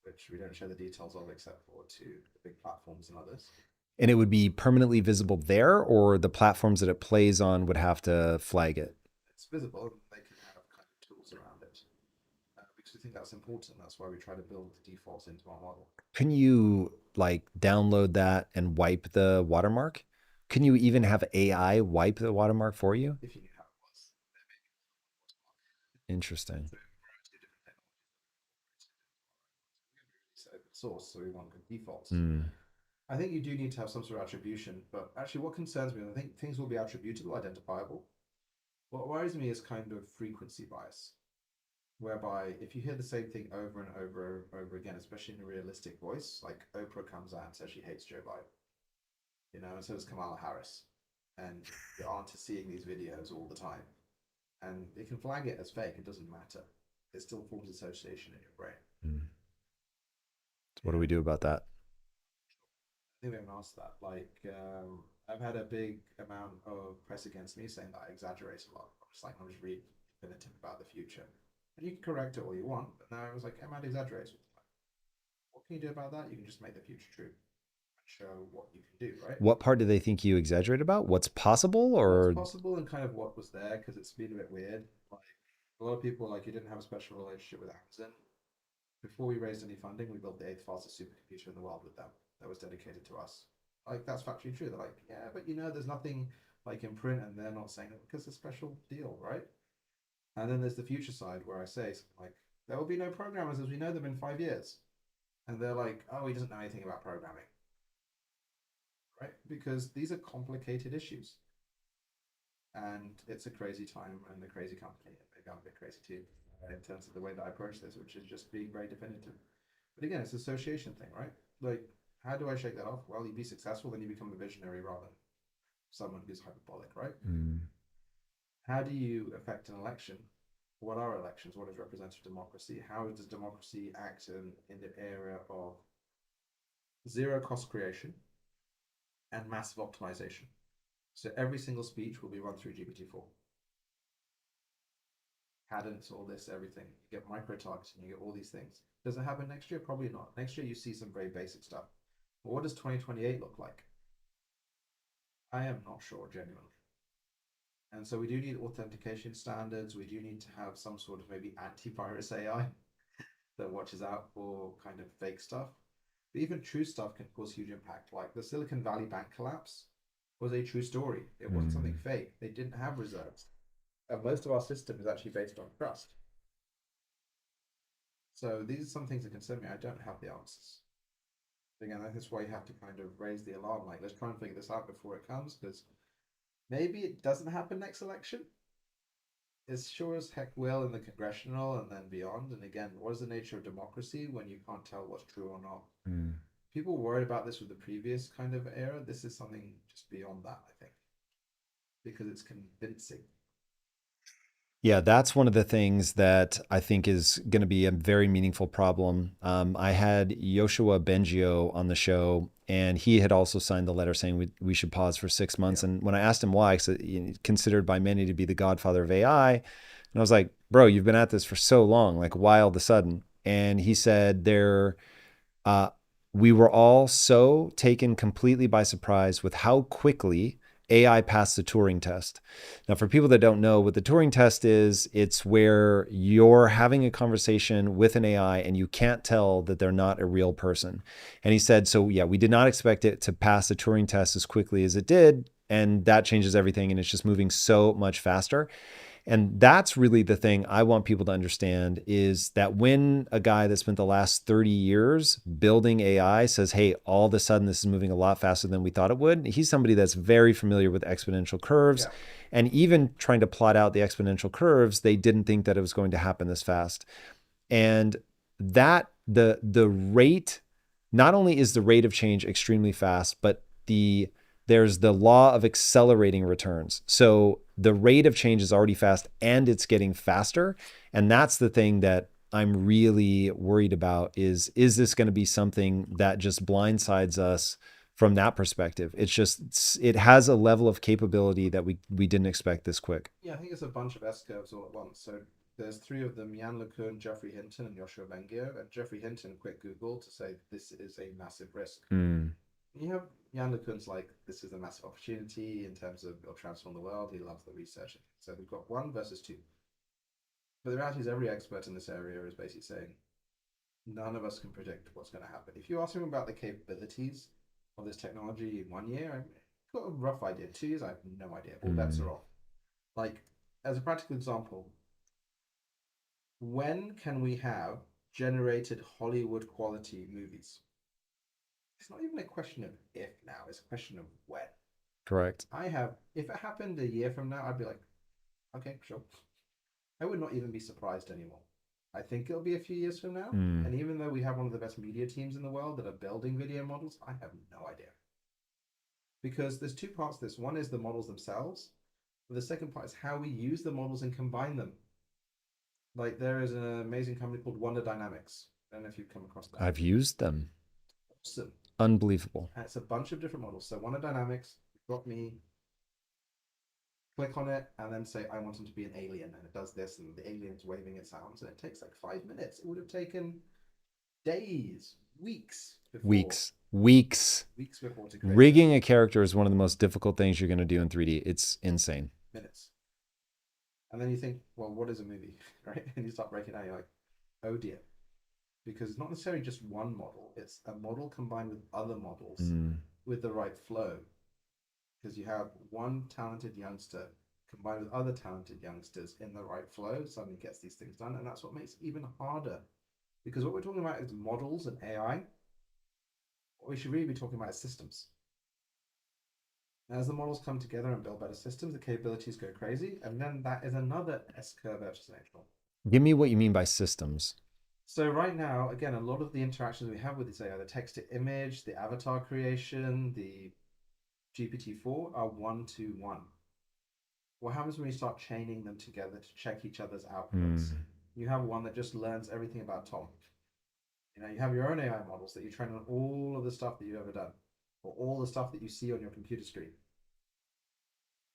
which we don't share the details of except for to the big platforms and others. And it would be permanently visible there, or the platforms that it plays on would have to flag it? It's visible, and they can have kind of tools around it because we think that's important. That's why we try to build the defaults into our model. Can you like download that and wipe the watermark? Can you even have AI wipe the watermark for you? If you knew how it was, there may be Interesting. so a variety of different technologies that we incorporated into our own. We're going to be open source, so we want good defaults. Mm. I think you do need to have some sort of attribution, but actually, what concerns me, I think things will be attributable, identifiable. What worries me is kind of frequency bias, whereby if you hear the same thing over and over again, especially in a realistic voice, like Oprah comes out and says she hates Joe Biden, and so does Kamala Harris, and you aren't seeing these videos all the time, and it can flag it as fake. It doesn't matter. It still forms association in your brain. Mm. So what do Yeah. we do about that? I think we haven't asked that. I've had a big amount of press against me saying that I exaggerate a lot. I'm just really definitive about the future. And you can correct it all you want, but now I was like, Emad exaggerates. What can you do about that? You can just make the future true and show what you can do, right? What part do they think you exaggerate about? What's possible What's or possible and kind of what was there, because it's been a bit weird. Like a lot of people, like you didn't have a special relationship with Amazon. Before we raised any funding, we built the eighth fastest supercomputer in the world with them that was dedicated to us. Like that's factually true. They're like, yeah, but there's nothing like in print, and they're not saying it because it's a special deal, right? And then there's the future side where I say like, there will be no programmers as we know them in 5 years, and they're like, oh, he doesn't know anything about programming, right? Because these are complicated issues, and it's a crazy time and a crazy company. Maybe I'm a bit crazy too in terms of the way that I approach this, which is just being very definitive. But again, it's an association thing, right? Like, how do I shake that off? Well, you be successful, then you become a visionary rather than someone who's hyperbolic, right? mm. How do you affect an election? What are elections? What is representative democracy? How does democracy act in the area of zero cost creation and massive optimization? So every single speech will be run through GPT-4. Cadence, all this, everything. You get micro targeting, you get all these things. Does it happen next year? Probably not. Next year, you see some very basic stuff. But what does 2028 look like? I am not sure, genuinely. And so we do need authentication standards. We do need to have some sort of maybe antivirus AI that watches out for kind of fake stuff. But even true stuff can cause huge impact. Like the Silicon Valley Bank collapse was a true story. It wasn't something Mm. fake. They didn't have reserves. And most of our system is actually based on trust. So these are some things that concern me. I don't have the answers. Again, that's why you have to kind of raise the alarm. Like, let's try and figure this out before it comes, because maybe it doesn't happen next election. It sure as heck will in the congressional and then beyond. And again, what is the nature of democracy when you can't tell what's true or not? Mm. People worried about this with the previous kind of era. This is something just beyond that, I think, because it's convincing. Yeah, that's one of the things that I think is going to be a very meaningful problem. I had Yoshua Bengio on the show, and he had also signed the letter saying we should pause for 6 months. Yeah. And when I asked him why, because considered by many to be the godfather of AI, and I was like, bro, you've been at this for so long, like why all of a sudden? And he said uh, we were all so taken completely by surprise with how quickly AI passed the Turing test. Now, for people that don't know what the Turing test is, it's where you're having a conversation with an AI and you can't tell that they're not a real person. And he said, so yeah, we did not expect it to pass the Turing test as quickly as it did. And that changes everything. And it's just moving so much faster. And that's really the thing I want people to understand is that when a guy that spent the last 30 years building AI says, hey, all of a sudden this is moving a lot faster than we thought it would, he's somebody that's very familiar with exponential curves. Yeah. And even trying to plot out the exponential curves, they didn't think that it was going to happen this fast. And that the rate, not only is the rate of change extremely fast, but there's the law of accelerating returns. So the rate of change is already fast and it's getting faster. And that's the thing that I'm really worried about is this going to be something that just blindsides us from that perspective? It has a level of capability that we didn't expect this quick. Yeah, I think it's a bunch of S curves all at once. So there's three of them: Jan LeCun, Geoffrey Hinton, and Joshua Bengio. And Geoffrey Hinton quit Google to say this is a massive risk. Mm, You have Jan LeCun's like, this is a massive opportunity in terms of it'll transform the world. He loves the research. So we've got one versus two. But the reality is, every expert in this area is basically saying none of us can predict what's going to happen. If you ask him about the capabilities of this technology in 1 year, I've got a rough idea. 2 years, I have no idea. All bets mm. are off. Like, as a practical example, when can we have generated Hollywood quality movies? It's not even a question of if now, it's a question of when. Correct. If it happened a year from now, I'd be like, okay, sure. I would not even be surprised anymore. I think it'll be a few years from now. Mm. And even though we have one of the best media teams in the world that are building video models, I have no idea. Because there's two parts to this. One is the models themselves, but the second part is how we use the models and combine them. Like, there is an amazing company called Wonder Dynamics. I don't know if you've come across that. I've used them. Awesome. Unbelievable. And it's a bunch of different models. So Wonder Dynamics got me click on it and then say I want him to be an alien, and it does this, and the alien's waving its arms, and it takes like 5 minutes. It would have taken days, Weeks. weeks before to create Rigging this. a character is one of the most difficult things you're going to do in 3D. It's insane. Minutes. And then you think, well, what is a movie, right? And you start breaking down. You're like, oh dear, because it's not necessarily just one model. It's a model combined with other models Mm. with the right flow. Because you have one talented youngster combined with other talented youngsters in the right flow, suddenly gets these things done. And that's what makes it even harder. Because what we're talking about is models and AI. What we should really be talking about is systems. As the models come together and build better systems, the capabilities go crazy. And then that is another S curve exponential. Give me what you mean by systems. So right now, again, a lot of the interactions we have with this AI, the text to image, the avatar creation, the GPT-4 are one-to-one. What happens when you start chaining them together to check each other's outputs? Mm. You have one that just learns everything about Tom. You have your own AI models that you train on all of the stuff that you've ever done, or all the stuff that you see on your computer screen.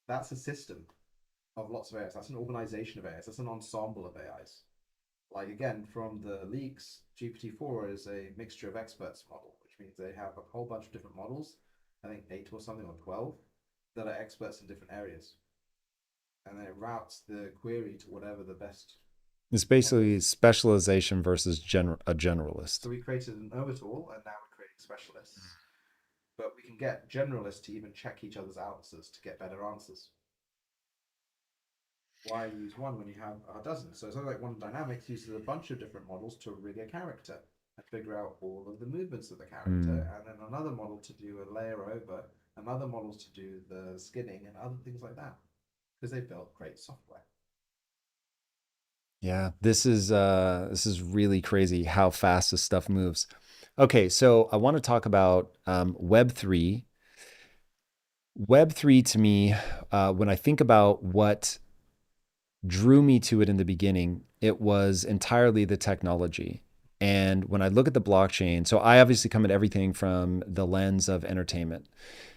That's a system of lots of AIs. That's an organization of AIs. That's an ensemble of AIs. Like, again, from the leaks, GPT-4 is a mixture of experts model, which means they have a whole bunch of different models, I think 8 or something, or 12, that are experts in different areas. And then it routes the query to whatever the best It's model basically is. specialization versus a generalist. So we created an know-it-all, and now we're creating specialists. But we can get generalists to even check each other's answers to get better answers. Why use one when you have a dozen? So something like One Dynamics uses a bunch of different models to rig a character. and figure out all of the movements of the character, Mm. and then another model to do a layer over, another models to do the skinning and other things like that, because they built great software. Yeah, this is really crazy how fast this stuff moves. Okay, so I want to talk about Web3. Web3 to me, when I think about what drew me to it in the beginning, it was entirely the technology. And when I look at the blockchain, so I obviously come at everything from the lens of entertainment.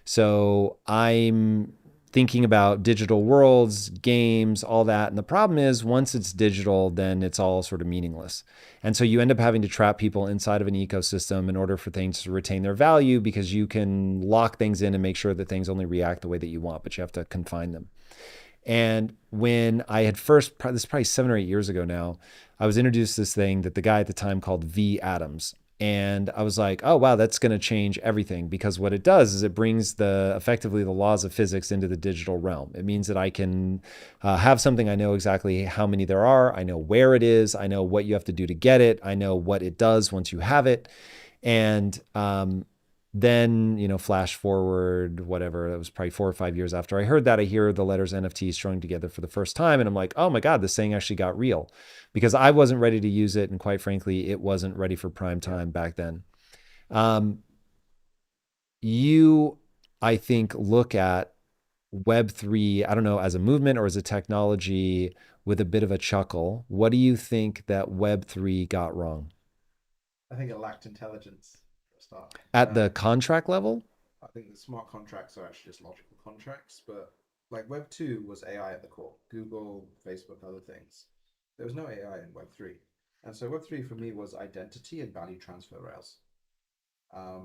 So I'm thinking about digital worlds, games, all that. And the problem is, once it's digital, then it's all sort of meaningless. And so you end up having to trap people inside of an ecosystem in order for things to retain their value because you can lock things in and make sure that things only react the way that you want, but you have to confine them. And when I had first, this is probably 7 or 8 years ago now, I was introduced to this thing that the guy at the time called V Atoms. And I was like, oh, wow, that's going to change everything because what it does is it brings the effectively the laws of physics into the digital realm. It means that I can have something I know exactly how many there are. I know where it is. I know what you have to do to get it. I know what it does once you have it. And then, flash forward, whatever, it was probably 4 or 5 years after I heard that, I hear the letters NFT strung together for the first time. And I'm like, oh my God, this thing actually got real because I wasn't ready to use it. And quite frankly, it wasn't ready for prime Yeah, time back then. Um, you, I think, look at Web3, I don't know, as a movement or as a technology with a bit of a chuckle. What do you think that Web3 got wrong? I think it lacked intelligence for a start. At the contract level? I think the smart contracts are actually just logical contracts, but like Web 2 was AI at the core, Google, Facebook, other things. There was no AI in Web 3. And so Web 3 for me was identity and value transfer rails.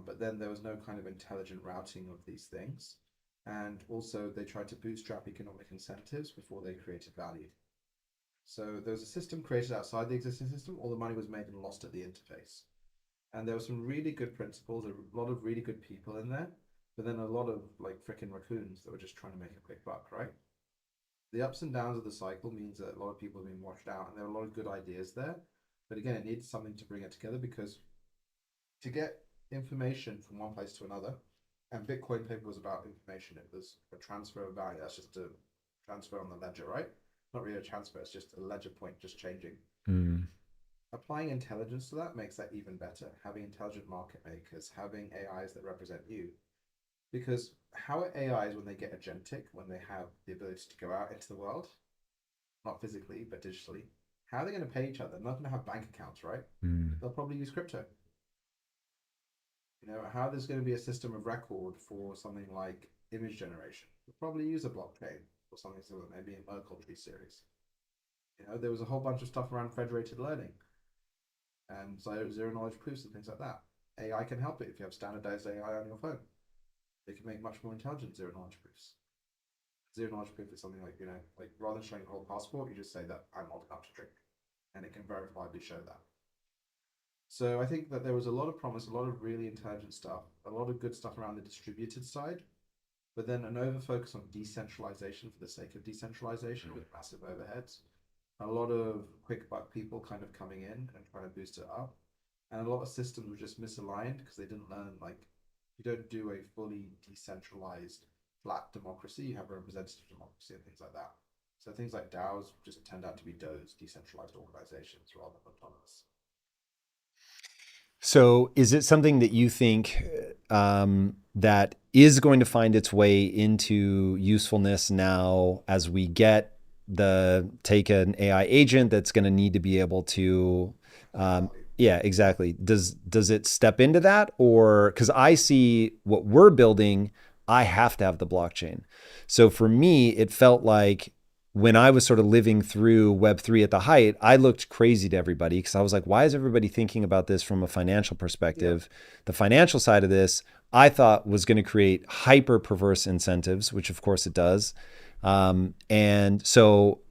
But then there was no kind of intelligent routing of these things. And also, they tried to bootstrap economic incentives before they created value. So there was a system created outside the existing system. All the money was made and lost at the interface. And there were some really good principles, a lot of really good people in there, but then a lot of like freaking raccoons that were just trying to make a quick buck, right? The ups and downs of the cycle means that a lot of people have been washed out, and there are a lot of good ideas there. But again, it needs something to bring it together because to get information from one place to another, and Bitcoin paper was about information. It was a transfer of value. That's just a transfer on the ledger, right? Not really a transfer. It's just a ledger point just changing. Mm, Applying intelligence to that makes that even better. Having intelligent market makers, having AIs that represent you. Because how are AIs when they get agentic, when they have the ability to go out into the world, not physically, but digitally, how are they going to pay each other? They're not going to have bank accounts, right? mm, They'll probably use crypto. How there's going to be a system of record for something like image generation. They'll probably use a blockchain or something similar, maybe a Merkle tree series. There was a whole bunch of stuff around federated learning and zero knowledge proofs and things like that. AI can help it if you have standardized AI on your phone. They can make much more intelligent zero knowledge proofs. Zero knowledge proof is something like, like rather than showing a whole passport, you just say that I'm old enough to drink, and it can verifiably show that. So I think that there was a lot of promise, a lot of really intelligent stuff, a lot of good stuff around the distributed side, but then an over focus on decentralization for the sake of decentralization with massive overheads. A lot of quick buck people kind of coming in and trying to boost it up. And a lot of systems were just misaligned because they didn't learn, like, you don't do a fully decentralized flat democracy, you have representative democracy and things like that. So things like DAOs just turned out to be DOs, decentralized organizations, rather than autonomous. So, is it something that you think that is going to find its way into usefulness now as we get take an AI agent that's going to need to be able to, Add um, value. yeah, exactly. Does it step into that, or because I see what we're building, I have to have the blockchain. So for me, it felt like when I was sort of living through Web3 at the height, I looked crazy to everybody because I was like, why is everybody thinking about this from a financial Yeah. perspective? The financial side of this, I thought was going to create hyper perverse incentives, which of course it does. And so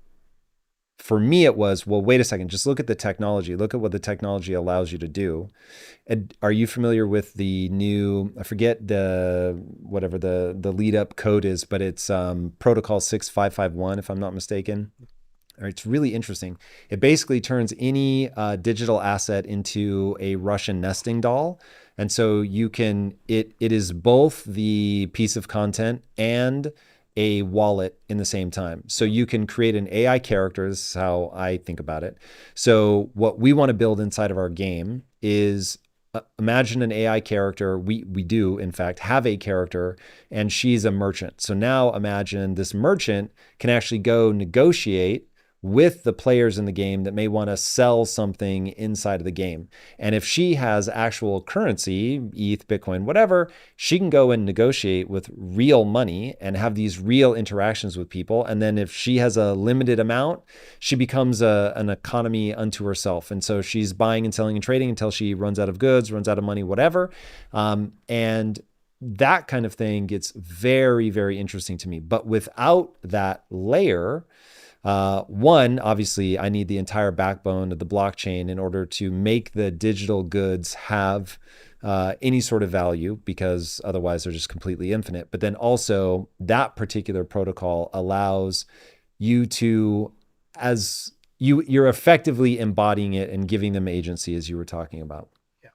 for me, it was, well, wait a second, just look at the technology, look at what the technology allows you to do. And are you familiar with the new, I forget whatever the lead up code is, but it's protocol 6551, if I'm not mistaken. It's really interesting. It basically turns any digital asset into a Russian nesting doll. And so it is both the piece of content and a wallet in the same time. So you can create an AI character. This is how I think about it. So what we want to build inside of our game is imagine an AI character. We do, in fact, have a character, and she's a merchant. So now imagine this merchant can actually go negotiate with the players in the game that may want to sell something inside of the game. And if she has actual currency, ETH, Bitcoin, whatever, she can go and negotiate with real money and have these real interactions with people. And then if she has a limited amount, she becomes an economy unto herself. And so she's buying and selling and trading until she runs out of goods, runs out of money, whatever. And that kind of thing gets very, very interesting to me. But without that layer, one, obviously, I need the entire backbone of the blockchain in order to make the digital goods have any sort of value, because otherwise they're just completely infinite. But then also, that particular protocol allows you to, as you're effectively embodying it and giving them agency, as you were talking about. Yeah.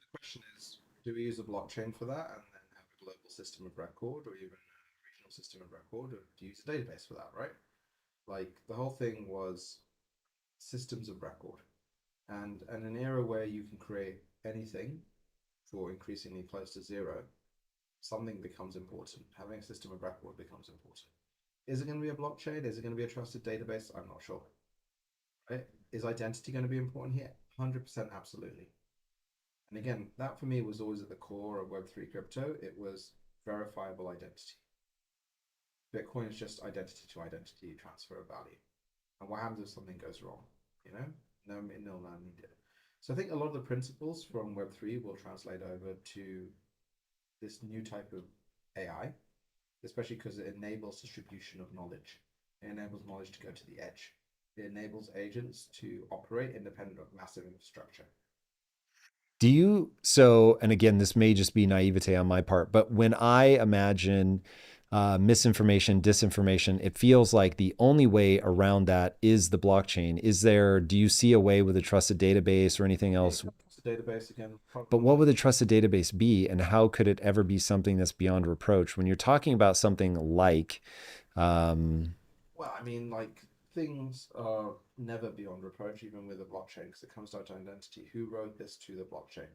The question is, do we use a blockchain for that and then have a global system of record or even a regional system of record, or do you use a database for that, right? Like the whole thing was systems of record. And an era where you can create anything for increasingly close to zero, something becomes important. Having a system of record becomes important. Is it going to be a blockchain? Is it going to be a trusted database? I'm not sure. Right? Is identity going to be important here? 100% absolutely. And again, that for me was always at the core of Web3 crypto. It was verifiable identity. Bitcoin is just identity to identity transfer of value. And what happens if something goes wrong? You know, no, no needed. So I think a lot of the principles from Web3 will translate over to this new type of AI, especially because it enables distribution of knowledge. It enables knowledge to go to the edge. It enables agents to operate independent of massive infrastructure. And again, this may just be naivete on my part, but when I imagine misinformation, disinformation, it feels like the only way around that is the blockchain. Do you see a way with a trusted database or anything else? Trusted database again. But what would a trusted database be, and how could it ever be something that's beyond reproach? When you're talking about something like, well, I mean, like things are never beyond reproach, even with a blockchain, because it comes down to identity. Who wrote this to the blockchain?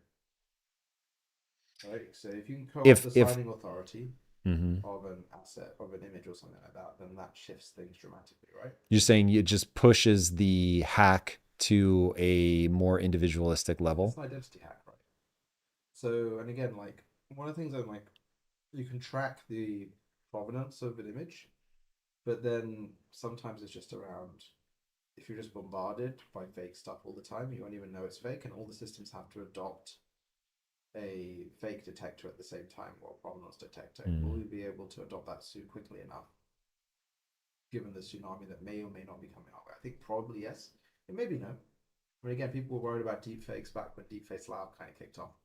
Right. So if you can co-opt the if signing authority mhm. of an asset, of an image or something like that, then that shifts things dramatically, right? You're saying it just pushes the hack to a more individualistic It's level? an identity hack, right? So, and again, like one of the things I'm like, you can track the provenance of an image, but then sometimes it's just around if you're just bombarded by fake stuff all the time, you won't even know it's fake, and all the systems have to adopt a fake detector at the same time, or a provenance detector. Will Mm. we be able to adopt that soon quickly enough, given the tsunami that may or may not be coming our way? I think probably yes. It may be no. I mean, again, people were worried about deepfakes back when Deepfakes Lab kind of kicked off,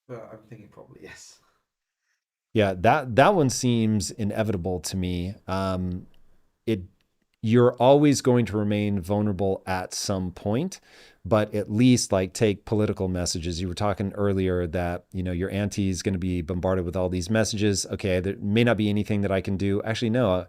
but I'm thinking probably yes. Yeah, that one seems inevitable to me. It You're always going to remain vulnerable at some point, but at least like take political messages. You were talking earlier that, your auntie is going to be bombarded with all these messages. Okay, there may not be anything that I can do. Actually, no.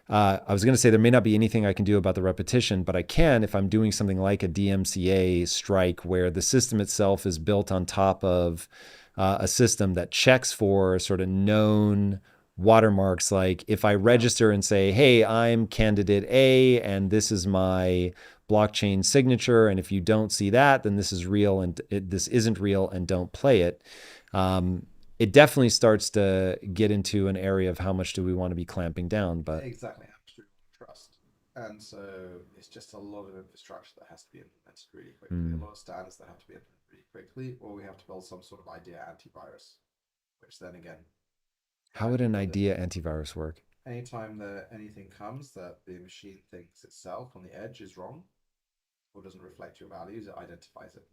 I was going to say there may not be anything I can do about the repetition, but I can if I'm doing something like a DMCA strike where the system itself is built on top of a system that checks for sort of known watermarks. Like if I Yeah, register and say, hey, I'm candidate A and this is my blockchain signature, and if you don't see that, then this is real and this isn't real, and don't play it. It definitely starts to get into an area of how much do we want to be clamping down. But exactly. Absolute trust. And so it's just a lot of infrastructure that has to be implemented really quickly, a mm, lot of standards that have to be implemented really quickly, or we have to build some sort of idea antivirus, which then again, how would an either the idea antivirus work? anytime that anything comes that the machine thinks itself on the edge is wrong or doesn't reflect your values, it identifies it.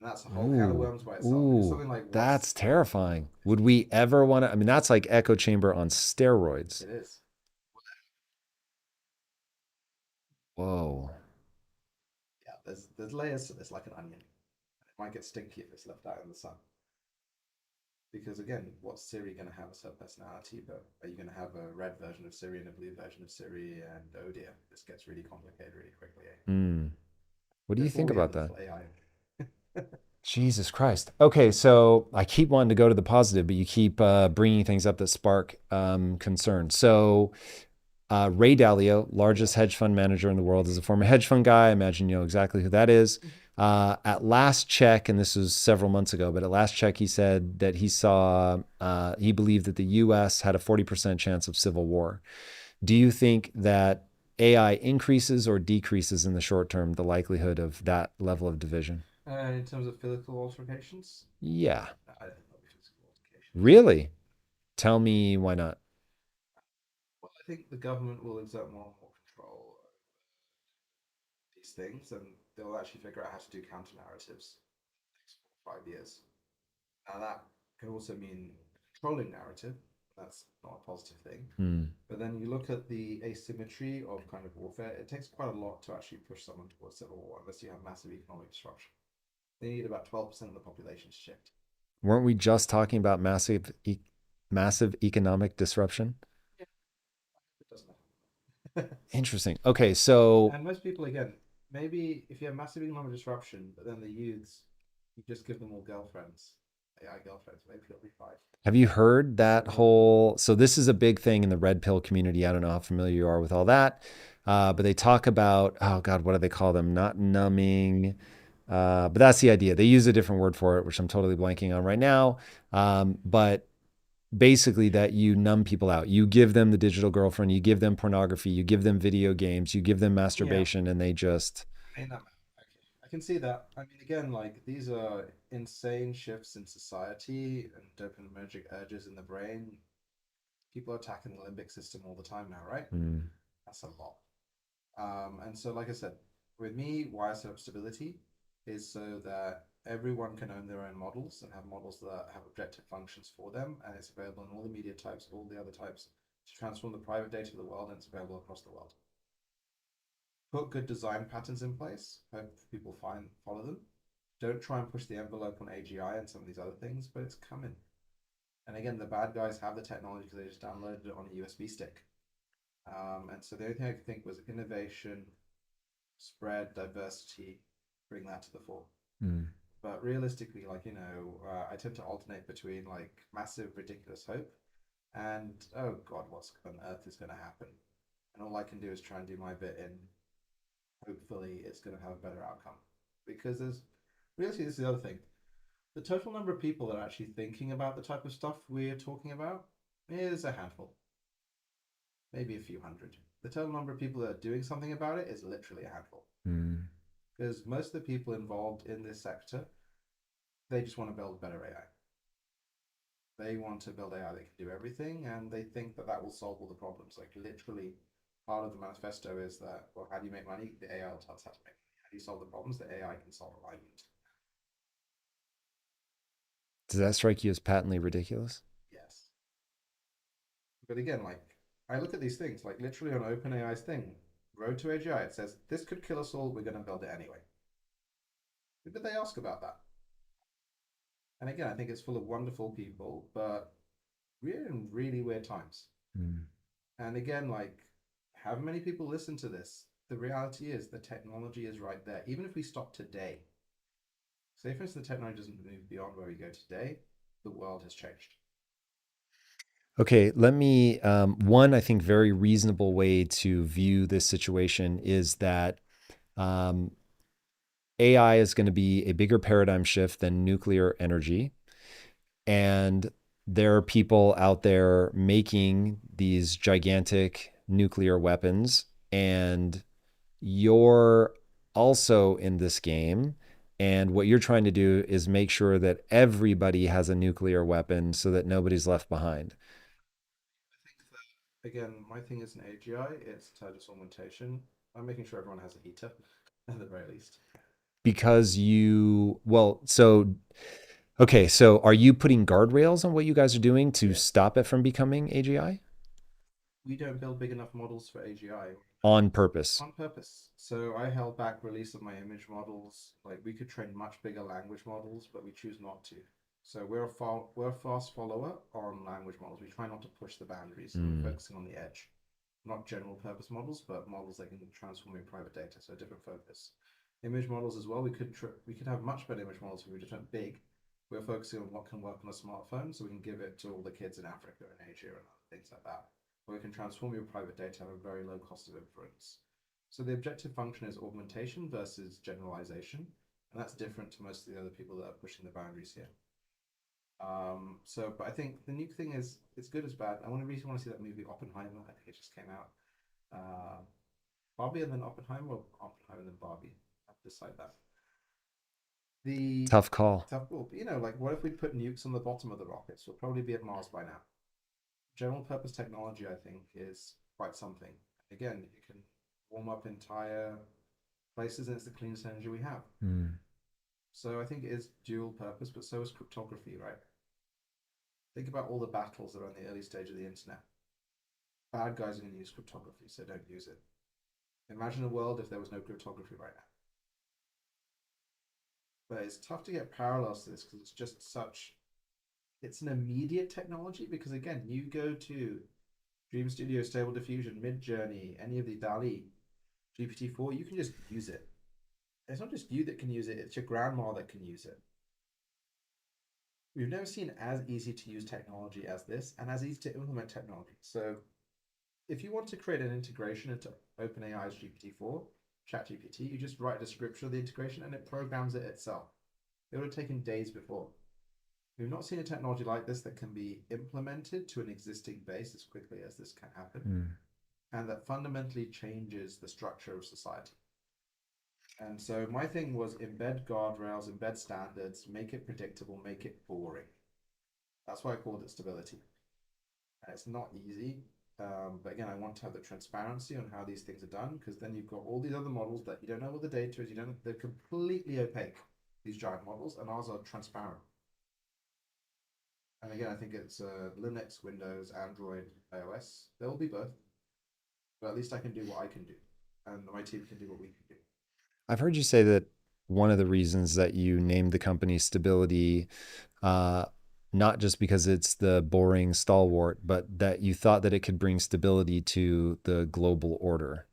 And that's a whole can of Ooh, worms by itself because ooh, something like that's what's terrifying. Would we ever want to? I mean, that's like echo chamber on steroids. it is. Whoa. Yeah, there's layers to this, like an onion. It might get stinky if it's left out in the sun. Because again, what's Siri going to have as her personality? But are you going to have a red version of Siri and a blue version of Siri? And oh dear, this gets really complicated really quickly. Eh? Hmm. What do you Before think we hit about the that? full AI. Jesus Christ. Okay, so I keep wanting to go to the positive, but you keep bringing things up that spark concern. So Ray Dalio, largest Yes. hedge fund manager in the world, is a former hedge fund guy. I imagine you know exactly who that is. Mhm. At last check, and this was several months ago, but at last check, he said that he believed that the US had a 40% chance of civil war. Do you think that AI increases or decreases in the short term the likelihood of that level of division? In terms of physical altercations, Yeah. I don't think there'll be physical altercations. Really? Tell me why not? Well, I think the government will exert more and more control over these things, and they'll actually figure out how to do counter narratives in the next 4 or 5 years. Now, that can also mean controlling narrative. That's not a positive thing. Hmm. But then you look at the asymmetry of kind of warfare, it takes quite a lot to actually push someone towards civil war unless you have massive economic disruption. They need about 12% of the population to shift. Weren't we just talking about massive economic disruption? Yeah, it doesn't happen. Interesting. Okay, so And most people, again, maybe if you have massive economic disruption, but then the youths, you just give them all girlfriends, AI girlfriends, maybe it'll be fine. have you heard that But whole? So this is a big thing in the red pill community. I don't know how familiar you are with all that, but they talk about, oh God, what do they call them? Not numbing, but that's the idea. They use a different word for it, which I'm totally blanking on right now. But basically, that you numb people out. You give them the digital girlfriend, you give them pornography, you give them video games, you give them yeah, masturbation, and they just. okay, I can see that. I mean, again, like these are insane shifts in society and dopaminergic urges in the brain. People are attacking the limbic system all the time now, right? Mm, That's a lot. And so, like I said, with me, why I set up stability is so that everyone can own their own models and have models that have objective functions for them, and it's available in all the media types, all the other types, to transform the private data of the world, and it's available across the world. Put good design patterns in place. Hope people follow them. Don't try and push the envelope on AGI and some of these other things, but it's coming. And again, the bad guys have the technology because they just downloaded it on a USB stick. And so the only thing I could think was innovation, spread, diversity, bring that to the fore. mm, But realistically, I tend to alternate between like massive, ridiculous hope and oh god, what's on earth is going to happen? And all I can do is try and do my bit in hopefully it's going to have a better outcome. Because there's really, this is the other thing. The total number of people that are actually thinking about the type of stuff we're talking about is a handful, maybe a few hundred. The total number of people that are doing something about it is literally a handful. mm. Because most of the people involved in this sector, they just want to build better AI. They want to build AI that can do everything, and they think that that will solve all the problems. Like literally, part of the manifesto is that, well, how do you make money? The AI will tell us how to make money. How do you solve the problems? The AI can solve alignment. Does that strike you as patently ridiculous? Yes, but again, like I look at these things, like literally on OpenAI's thing, Road to AGI, it says this could kill us all. We're going to build it anyway. But they ask about that, and again, I think it's full of wonderful people, but we're in really weird times. Mm. And again, like, how many people listen to this? The reality is the technology is right there. Even if we stop today, say for instance, the technology doesn't move beyond where we go today, the world has changed. Okay, let me. One, I think, very reasonable way to view this situation is that um, AI is going to be a bigger paradigm shift than nuclear energy. And there are people out there making these gigantic nuclear weapons. And you're also in this game. And what you're trying to do is make sure that everybody has a nuclear weapon so that nobody's left behind. I think that, again, my thing isn't AGI, it's intelligence augmentation. I'm making sure everyone has a heater at the very least. Because well, so, okay, so are you putting guardrails on what you guys are doing to Yes. stop it from becoming AGI? we don't build big enough models for AGI On purpose. on purpose. So I held back release of my image models. Like we could train much bigger language models, but we choose not to. So we're a fast follower on language models. We try not to push the boundaries, and we're Mm. focusing on the edge, not general purpose models, but models that can transform your private data. So a different focus. Image models as well. We could have much better image models if we just went big. We're focusing on what can work on a smartphone, so we can give it to all the kids in Africa and Asia and other things like that. Where we can transform your private data at a very low cost of inference. So the objective function is augmentation versus generalization, and that's different to most of the other people that are pushing the boundaries here. But I think the new thing is it's good as bad. I really want to see that movie Oppenheimer. I think it just came out. Uh, Barbie and then Oppenheimer, or Oppenheimer and then Barbie. I have to decide that. The Tough call. tough ball. But, like what if we put nukes on the bottom of the rockets? We'll probably be at Mars by now. General purpose technology, I think, is quite something. Again, you can warm up entire places, and it's the cleanest energy we have. Mm. So I think it is dual purpose, but so is cryptography, right? Think about all the battles that are in the early stage of the internet. Bad guys are going to use cryptography, so don't use it. Imagine a world if there was no cryptography right now. But it's tough to get parallels to this because it's just such. It's an immediate technology because again, you go to Dream Studio, Stable Diffusion, Midjourney, any of the DALI, GPT-4, you can just use it. It's not just you that can use it; it's your grandma that can use it. We've never seen as easy to use technology as this, and as easy to implement technology. So, if you want to create an integration into OpenAI's GPT-4, ChatGPT, you just write a description of the integration and it programs it itself. It would have taken days before. We've not seen a technology like this that can be implemented to an existing base as quickly as this can happen, Mm. and that fundamentally changes the structure of society. And so my thing was embed guardrails, embed standards, make it predictable, make it boring. That's why I called it stability. And it's not easy. But again, I want to have the transparency on how these things are done because then you've got all these other models that you don't know what the data is. You don't. They're completely opaque. These giant models, and ours are transparent. And again, I think it's Linux, Windows, Android, iOS. There will be both, but at least I can do what I can do, and my team can do what we can do. I've heard you say that one of the reasons that you named the company Stability, uh, not just because it's the boring stalwart, but that you thought that it could bring stability to the global order.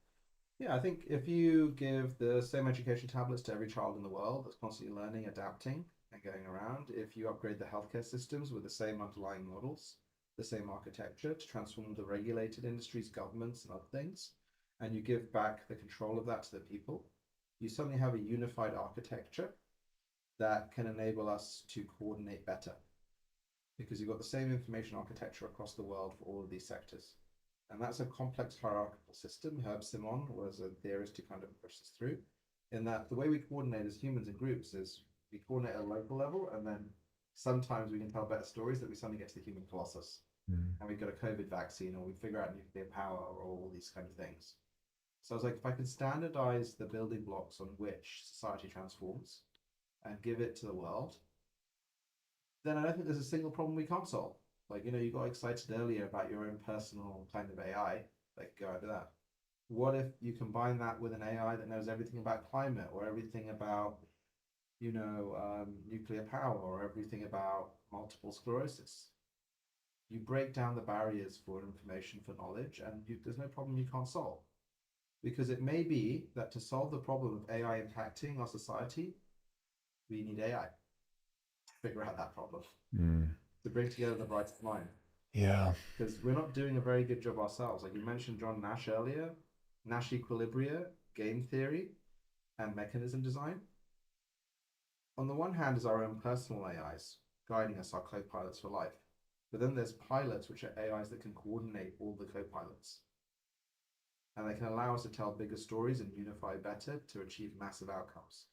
Yeah, I think if you give the same education tablets to every child in the world that's constantly learning, adapting, and going around, if you upgrade the healthcare systems with the same underlying models, the same architecture to transform the regulated industries, governments, and other things, and you give back the control of that to the people, you suddenly have a unified architecture that can enable us to coordinate better because you've got the same information architecture across the world for all of these sectors. And that's a complex hierarchical system. Herb Simon was a theorist who kind of pushed this through. In that the way we coordinate as humans in groups is we coordinate at a local level, and then sometimes we can tell better stories that we suddenly get to the human colossus, Mm. and we've got a COVID vaccine, or we figure out nuclear power, or all these kind of things. So I was like, if I could standardize the building blocks on which society transforms and give it to the world, then I don't think there's a single problem we can't solve. Like, you got excited earlier about your own personal kind of AI. Like, go into that. What if you combine that with an AI that knows everything about climate or everything about, nuclear power or everything about multiple sclerosis? You break down the barriers for information, for knowledge, and there's no problem you can't solve. Because it may be that to solve the problem of AI impacting our society, we need AI to figure out that problem, Mm. to bring together the brightest mind. Yeah. Because we're not doing a very good job ourselves. Like you mentioned John Nash earlier, Nash equilibria, game theory, and mechanism design. On the one hand, is our own personal AIs guiding us, our co-pilots for life. But then there's pilots, which are AIs that can coordinate all the co-pilots. And they can allow us to tell bigger stories and unify better to achieve massive outcomes.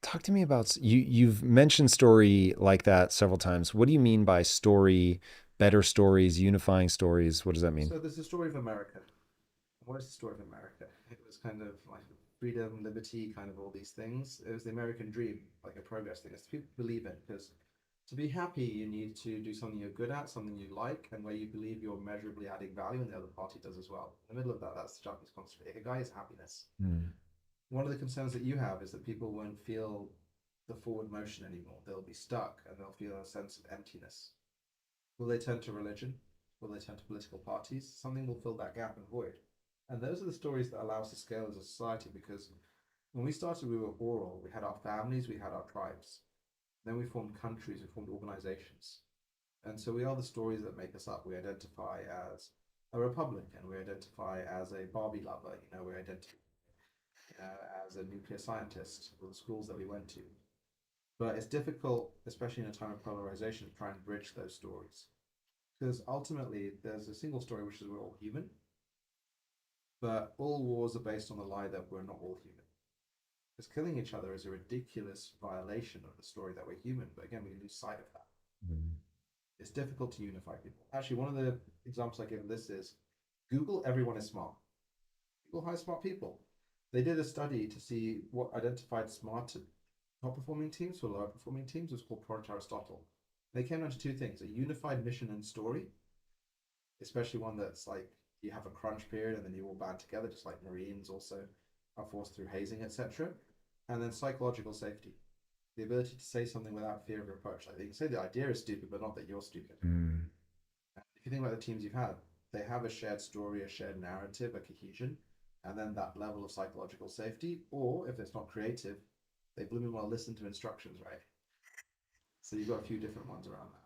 Talk to me about you. You've mentioned story like that several times. What do you mean by story, better stories, unifying stories? What does that mean? So there's the story of America. What is the story of America? It was kind of like freedom, liberty, kind of all these things. It was the American dream, like a progress thing. It's people believe it because To be happy, you need to do something you're good at, something you like, and where you believe you're measurably adding value, and the other party does as well. In the middle of that, that's the Japanese concept. Ikigai is happiness. Mm. One of the concerns that you have is that people won't feel the forward motion anymore. They'll be stuck and they'll feel a sense of emptiness. Will they turn to religion? Will they turn to political parties? Something will fill that gap and void. And those are the stories that allow us to scale as a society because when we started, we were oral. We had our families, we had our tribes. Then we formed countries, we formed organizations. And so we are the stories that make us up. We identify as a Republican, we identify as a Barbie lover, we identify as a nuclear scientist, or the schools that we went to. But it's difficult, especially in a time of polarization, to try and bridge those stories. Because ultimately, there's a single story, which is we're all human, but all wars are based on the lie that we're not all human. Because killing each other is a ridiculous violation of the story that we're human. But again, we lose sight of that. Mm. It's difficult to unify people. Actually, one of the examples I give of this is Google, everyone is smart. Google hires smart people. They did a study to see what identified smart top performing teams for lower performing teams. It was called Project Aristotle. They came down to two things: a unified mission and story, especially one that's like you have a crunch period and then you all band together, just like Marines also are forced through hazing, etc. And then psychological safety, the ability to say something without fear of reproach. Like they can say the idea is stupid, but not that you're stupid. Mm. And if you think about the teams you've had, they have a shared story, a shared narrative, a cohesion, and then that level of psychological safety. Or if it's not creative, they blooming well listen to instructions, right? So you've got a few different ones around that.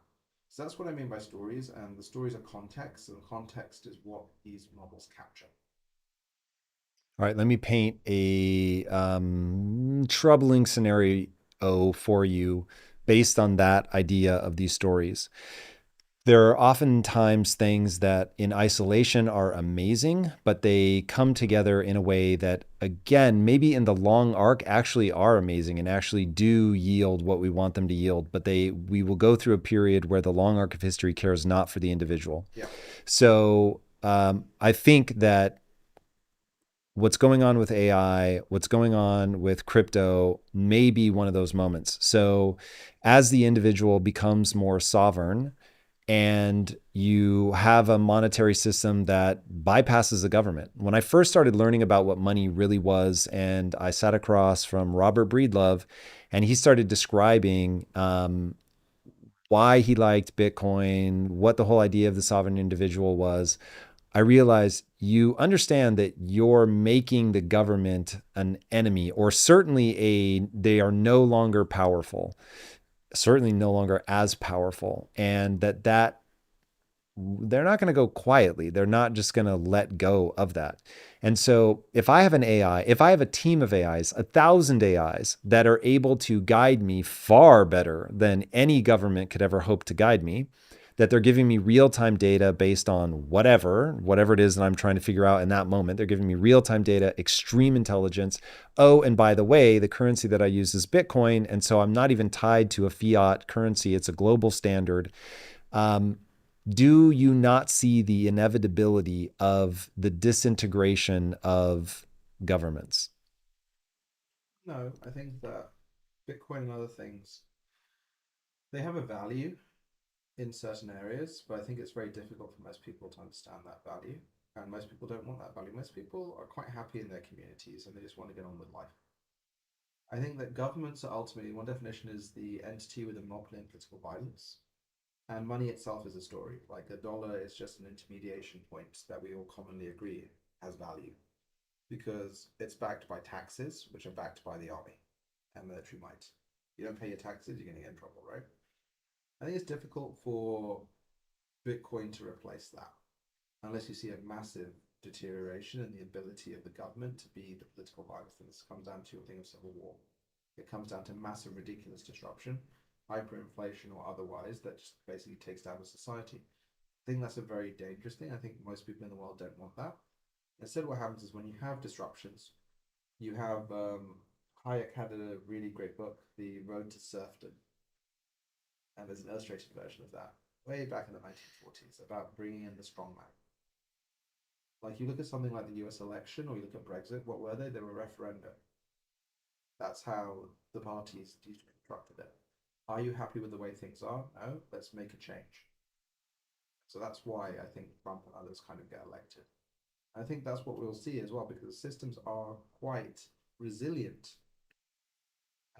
So that's what I mean by stories, and the stories are context, and context is what these models capture. All right, let me paint a troubling scenario for you based on that idea of these stories. There are oftentimes things that in isolation are amazing, but they come together in a way that, again, maybe in the long arc actually are amazing and actually do yield what we want them to yield. But we will go through a period where the long arc of history cares not for the individual. Yeah. So I think that what's going on with AI, what's going on with crypto may be one of those moments. So as the individual becomes more sovereign, and you have a monetary system that bypasses the government. When I first started learning about what money really was, and I sat across from Robert Breedlove, and he started describing why he liked Bitcoin, what the whole idea of the sovereign individual was, I realized you understand that you're making the government an enemy, or certainly they are no longer powerful, certainly no longer as powerful, and that they're not going to go quietly. They're not just going to let go of that. And so if I have an AI, if I have a team of AIs, 1,000 AIs that are able to guide me far better than any government could ever hope to guide me, that they're giving me real-time data based on whatever it is that I'm trying to figure out in that moment. They're giving me real-time data, extreme intelligence. Oh, and by the way, the currency that I use is Bitcoin. And so I'm not even tied to a fiat currency. It's a global standard. Do you not see the inevitability of the disintegration of governments? No, I think that Bitcoin and other things, they have a value in certain areas, but I think it's very difficult for most people to understand that value. And most people don't want that value. Most people are quite happy in their communities and they just want to get on with life. I think that governments are ultimately, one definition is the entity with a monopoly in political violence. And money itself is a story. Like a dollar is just an intermediation point that we all commonly agree has value because it's backed by taxes, which are backed by the army and military might. You don't pay your taxes, you're going to get in trouble, right? I think it's difficult for Bitcoin to replace that unless you see a massive deterioration in the ability of the government to be the political violence. And this comes down to a thing of civil war. It comes down to massive, ridiculous disruption, hyperinflation or otherwise, that just basically takes down a society. I think that's a very dangerous thing. I think most people in the world don't want that. Instead, what happens is when you have disruptions, you have Hayek had a really great book, The Road to Serfdom, and there's an illustrated version of that way back in the 1940s about bringing in the strongman. Like you look at something like the US election or you look at Brexit, what were they? They were referenda. That's how the parties constructed it. Are you happy with the way things are? No, let's make a change. So that's why I think Trump and others kind of get elected. I think that's what we'll see as well, because the systems are quite resilient.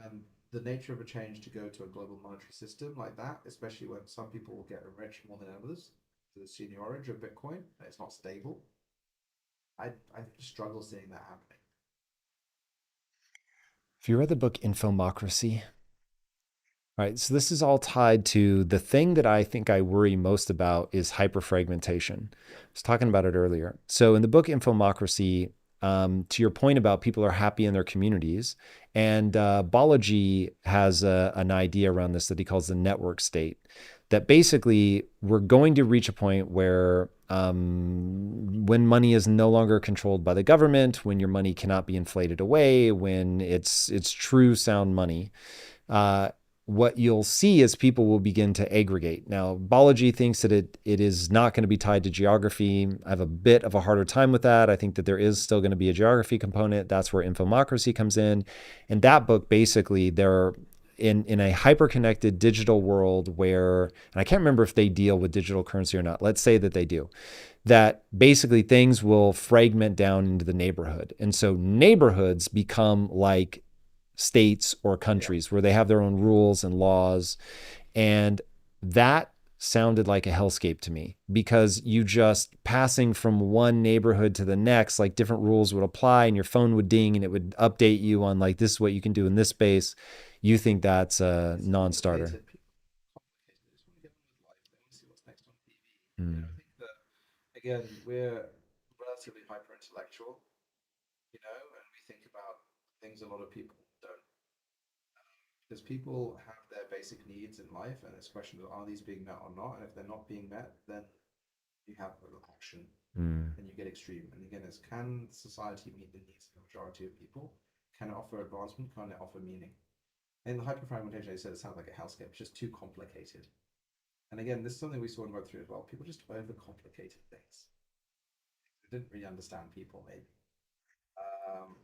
And the nature of a change to go to a global monetary system like that, especially when some people will get enriched more than others, the seniorage of Bitcoin, it's not stable. I struggle seeing that happening. Have you read the book Infomocracy? All right, so this is all tied to the thing that I think I worry most about is hyperfragmentation. I was talking about it earlier. So in the book Infomocracy, to your point about people are happy in their communities, and Balaji has an idea around this that he calls the network state, that basically we're going to reach a point where when money is no longer controlled by the government, when your money cannot be inflated away, when it's true sound money, uh, what you'll see is people will begin to aggregate. Now, Balaji thinks that it is not going to be tied to geography. I have a bit of a harder time with that. I think that there is still going to be a geography component. That's where Infomocracy comes in. And that book, basically, they're in a hyper-connected digital world where, and I can't remember if they deal with digital currency or not. Let's say that they do. That basically things will fragment down into the neighborhood. And so neighborhoods become like states or Yeah. countries where they have their own rules and laws. And that sounded like a hellscape to me, because you just passing from one neighborhood to the next, like different rules would apply and your phone would ding and it would update you on like, this is what you can do in this space. You think that's a It's non-starter. complicated. People are complicated. They just want to get on with life. They want to see what's next on TV. Mm. I think that again, we're relatively hyper intellectual, and we think about things a lot of people don't. Because people have their basic needs in life, and it's a question of are these being met or not? And if they're not being met, then you have action Mm. and you get extreme. And again, it's can society meet the needs of the majority of people? Can it offer advancement? Can it offer meaning? In the hyperfragmentation, I said it sounds like a hellscape. It's just too complicated. And again, this is something we saw in Web3 as well. People just overcomplicated things. They didn't really understand people, maybe. Um,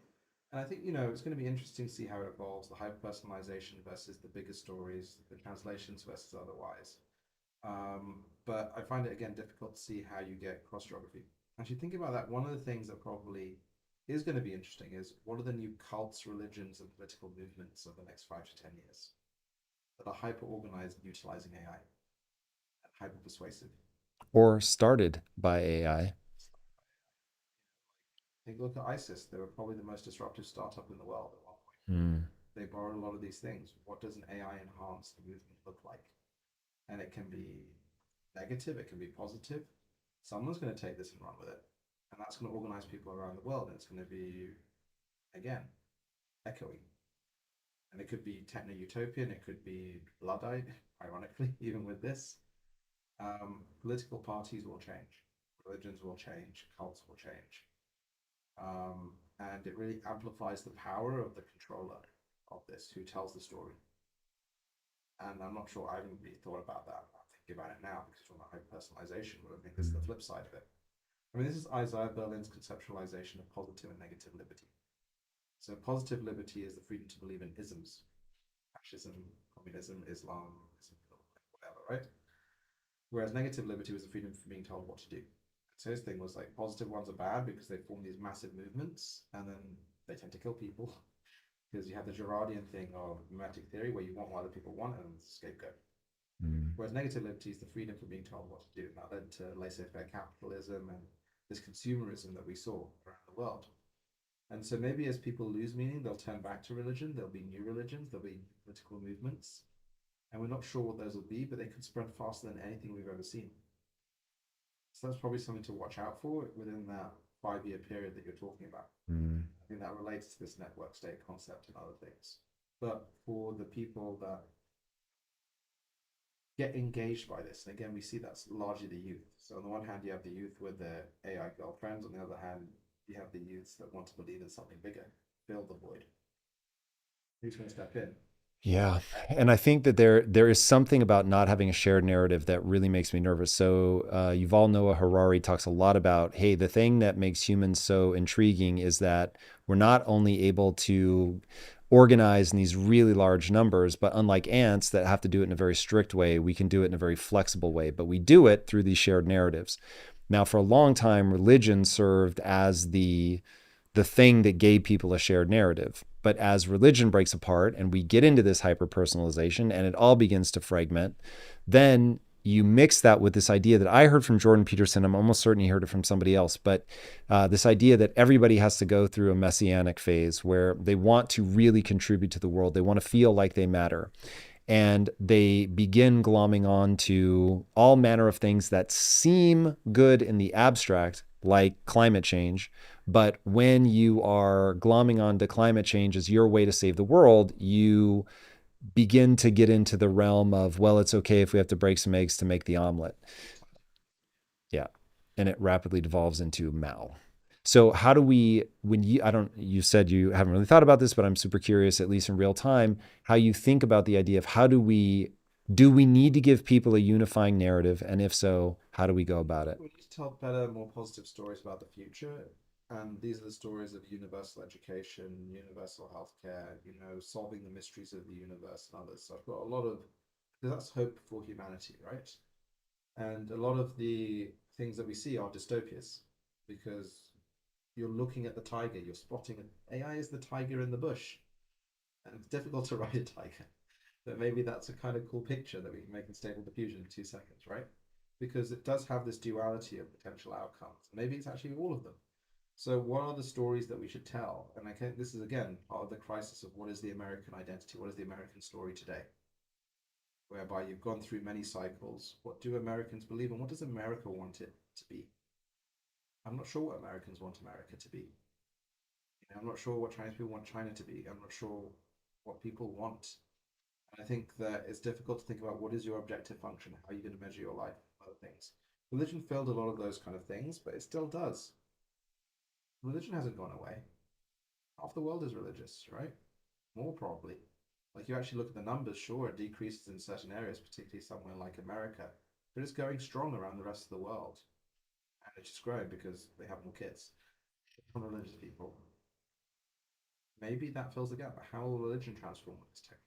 and I think, it's going to be interesting to see how it evolves, the hyper personalization versus the bigger stories, the translations versus otherwise. But I find it, again, difficult to see how you get cross geography. Actually, think about that. One of the things that probably is going to be interesting is what are the new cults, religions, and political movements of the next 5 to 10 years that are hyper organized utilizing AI and hyper persuasive? Or started by AI. Think, look at ISIS. They were probably the most disruptive startup in the world at one point. Mm. They borrowed a lot of these things. What does an AI enhanced movement look like? And it can be negative, it can be positive. Someone's going to take this and run with it. And that's going to organize people around the world. And it's going to be, again, echoing. And it could be techno utopian, it could be Luddite, ironically, even with this. Political parties will change, religions will change, cults will change. And it really amplifies the power of the controller of this, who tells the story. And I'm not sure, I haven't really thought about that. I'm thinking about it now because it's from a hyper personalization, but I think this is the flip side of it. I mean, this is Isaiah Berlin's conceptualization of positive and negative liberty. So, positive liberty is the freedom to believe in isms, fascism, communism, Islam, whatever, right? Whereas negative liberty was the freedom from being told what to do. So his thing was like positive ones are bad because they form these massive movements and then they tend to kill people because you have the Girardian thing of mimetic theory where you want what other people want and scapegoat. Mm. Whereas negative liberty is the freedom from being told what to do. And that led to laissez-faire capitalism and this consumerism that we saw around the world. And so maybe as people lose meaning, they'll turn back to religion. There'll be new religions. There'll be political movements. And we're not sure what those will be, but they could spread faster than anything we've ever seen. So that's probably something to watch out for within that 5 year period that you're talking about. Mm. I think that relates to this network state concept and other things. But for the people that get engaged by this, and again, we see that's largely the youth. So on the one hand, you have the youth with their AI girlfriends. On the other hand, you have the youths that want to believe in something bigger, fill the void. Who's going to step in? Yeah. And I think that there is something about not having a shared narrative that really makes me nervous. So Yuval Noah Harari talks a lot about, hey, the thing that makes humans so intriguing is that we're not only able to organized in these really large numbers. But unlike ants that have to do it in a very strict way, we can do it in a very flexible way. But we do it through these shared narratives. Now, for a long time, religion served as the thing that gave people a shared narrative. But as religion breaks apart and we get into this hyper personalization and it all begins to fragment, then you mix that with this idea that I heard from Jordan Peterson. I'm almost certain he heard it from somebody else, but this idea that everybody has to go through a messianic phase where they want to really contribute to the world. They want to feel like they matter. And they begin glomming on to all manner of things that seem good in the abstract, like climate change. But when you are glomming on to climate change as your way to save the world, you begin to get into the realm of, well, it's okay if we have to break some eggs to make the omelet. Yeah. And it rapidly devolves into Mao. So how do we, when you, I don't, you said you haven't really thought about this, but I'm super curious, at least in real time, how you think about the idea of how do we need to give people a unifying narrative? And if so, how do we go about it? We need to tell better, more positive stories about the future. And these are the stories of universal education, universal healthcare, solving the mysteries of the universe and others. So I've got a lot of, because that's hope for humanity, right? And a lot of the things that we see are dystopias because you're looking at the tiger, you're spotting it. AI is the tiger in the bush, and it's difficult to ride a tiger. But maybe that's a kind of cool picture that we can make in Stable Diffusion in 2 seconds, right? Because it does have this duality of potential outcomes. Maybe it's actually all of them. So, what are the stories that we should tell? And I think this is again part of the crisis of what is the American identity? What is the American story today? Whereby you've gone through many cycles. What do Americans believe, and what does America want it to be? I'm not sure what Americans want America to be. I'm not sure what Chinese people want China to be. I'm not sure what people want. And I think that it's difficult to think about what is your objective function, how are you going to measure your life, other things. Religion failed a lot of those kind of things, but it still does. Religion hasn't gone away. Half the world is religious, right? More probably. Like you actually look at the numbers, sure, it decreases in certain areas, particularly somewhere like America, but it's going strong around the rest of the world. And it's just growing because they have more kids, non-religious people. Maybe that fills the gap. But how will religion transform with this technology?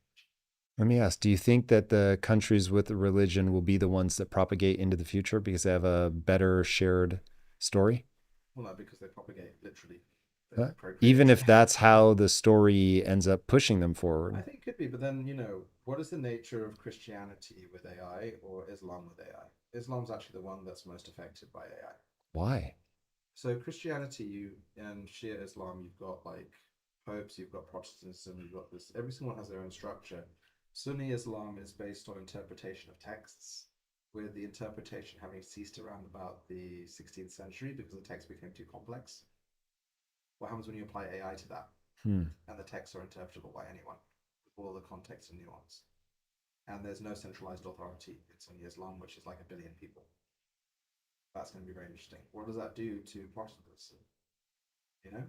Let me ask, do you think that the countries with religion will be the ones that propagate into the future because they have a better shared story? Well, no, because they propagate literally. They Uh, Even procreate. if that's how the story ends up pushing them I forward. think it could be, but then, what is the nature of Christianity with AI or Islam with AI? Islam's actually the one that's most affected by AI. Why? So Christianity, you and Shia Islam, you've got like popes, you've got Protestantism, you've got this. Every single one has their own structure. Sunni Islam is based on interpretation of texts, with the interpretation having ceased around about the 16th century because the text became too complex. What happens when you apply AI to that Hmm. and the texts are interpretable by anyone with all the context and nuance? And there's no centralized authority in Sunni Islam, which is like a billion people. That's going to be very interesting. What does that do to Protestantism? You know,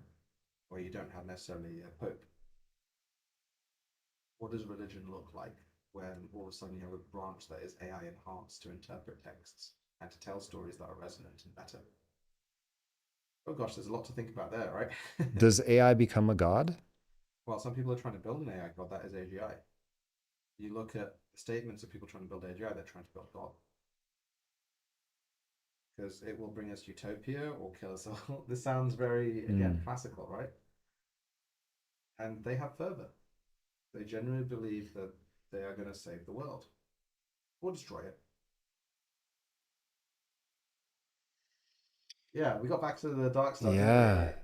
where you don't have necessarily a pope. What does religion look like when all of a sudden you have a branch that is AI enhanced to interpret texts and to tell stories that are resonant and better? Oh gosh, there's a lot to think about there, right? Does AI become a god? Well, some people are trying to build an AI god, that is AGI. You look at the statements of people trying to build AGI, they're trying to build God. Because it will bring us utopia or kill us all. This sounds very, again, Hmm. classical, right? And they have fervor. They genuinely believe that they are going to save the world or destroy it. Yeah, we got back to the dark stuff, didn't we?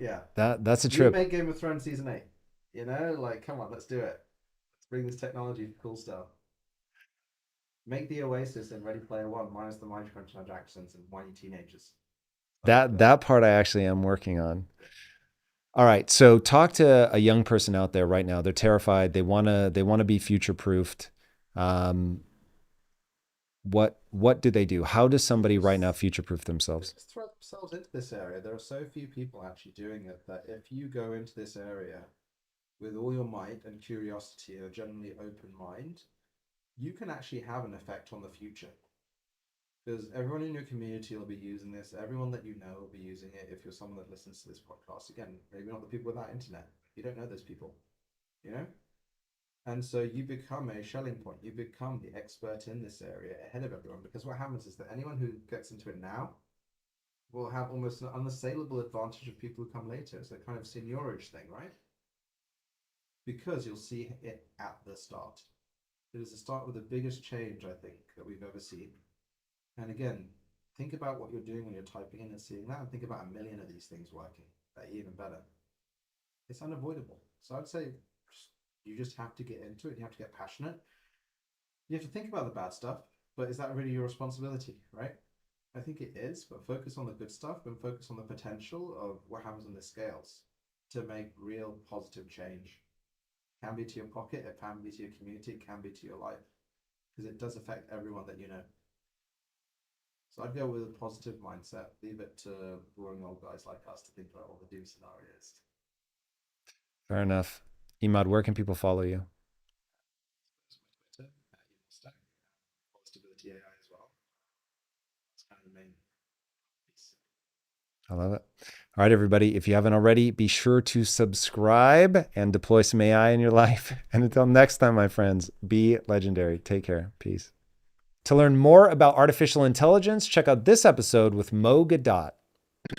Yeah. Yeah. That's a trip. Remake Game of Thrones season 8. Like, come on, let's do it. Let's bring this technology for cool stuff. Make the Oasis in Ready Player One minus the microtransactions and whiny teenagers. That'd be That part I actually am working on. good. All right. So talk to a young person out there right now. They're terrified. They want to be future proofed. Um, what do they do? How does somebody right now Just, future proof themselves? just throw themselves into this area. There are so few people actually doing it that if you go into this area with all your might and curiosity and a generally open mind, you can actually have an effect on the future. Because everyone in your community will be using this. Everyone that you know will be using it. If you're someone that listens to this podcast, again, maybe not the people without internet. You don't know those people. you know? And so you become a Schelling point. You become the expert in this area ahead of everyone, because what happens is that anyone who gets into it now will have almost an unassailable advantage of people who come later. It's a kind of seniorage thing, right? Because you'll see it at the start. It is the start with the biggest change, I think, that we've ever seen. And again, think about what you're doing when you're typing in and seeing that, and think about a million of these things working. That even better. It's unavoidable. So I'd say you just have to get into it. You have to get passionate. You have to think about the bad stuff, but is that really your responsibility, right? I think it is, but focus on the good stuff and focus on the potential of what happens when this scales to make real positive change. It can be to your pocket, it can be to your community, it can be to your life, because it does affect everyone that you know. So I'd go with a positive mindset. Leave it to boring old guys like us to think about all the doom scenarios. Fair enough. Emad, where can people follow you? Twitter, Emad Mostaque, Stability AI as well. That's kind of the main piece. I love it. All right, everybody. If you haven't already, be sure to subscribe and deploy some AI in your life. And until next time, my friends, be legendary. Take care. Peace. To learn more about artificial intelligence, check out this episode with Mo Gadot.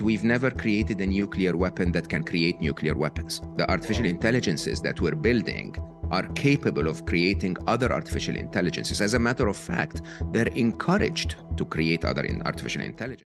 We've never created a nuclear weapon that can create nuclear weapons. The artificial intelligences that we're building are capable of creating other artificial intelligences. As a matter of fact, they're encouraged to create other artificial intelligence.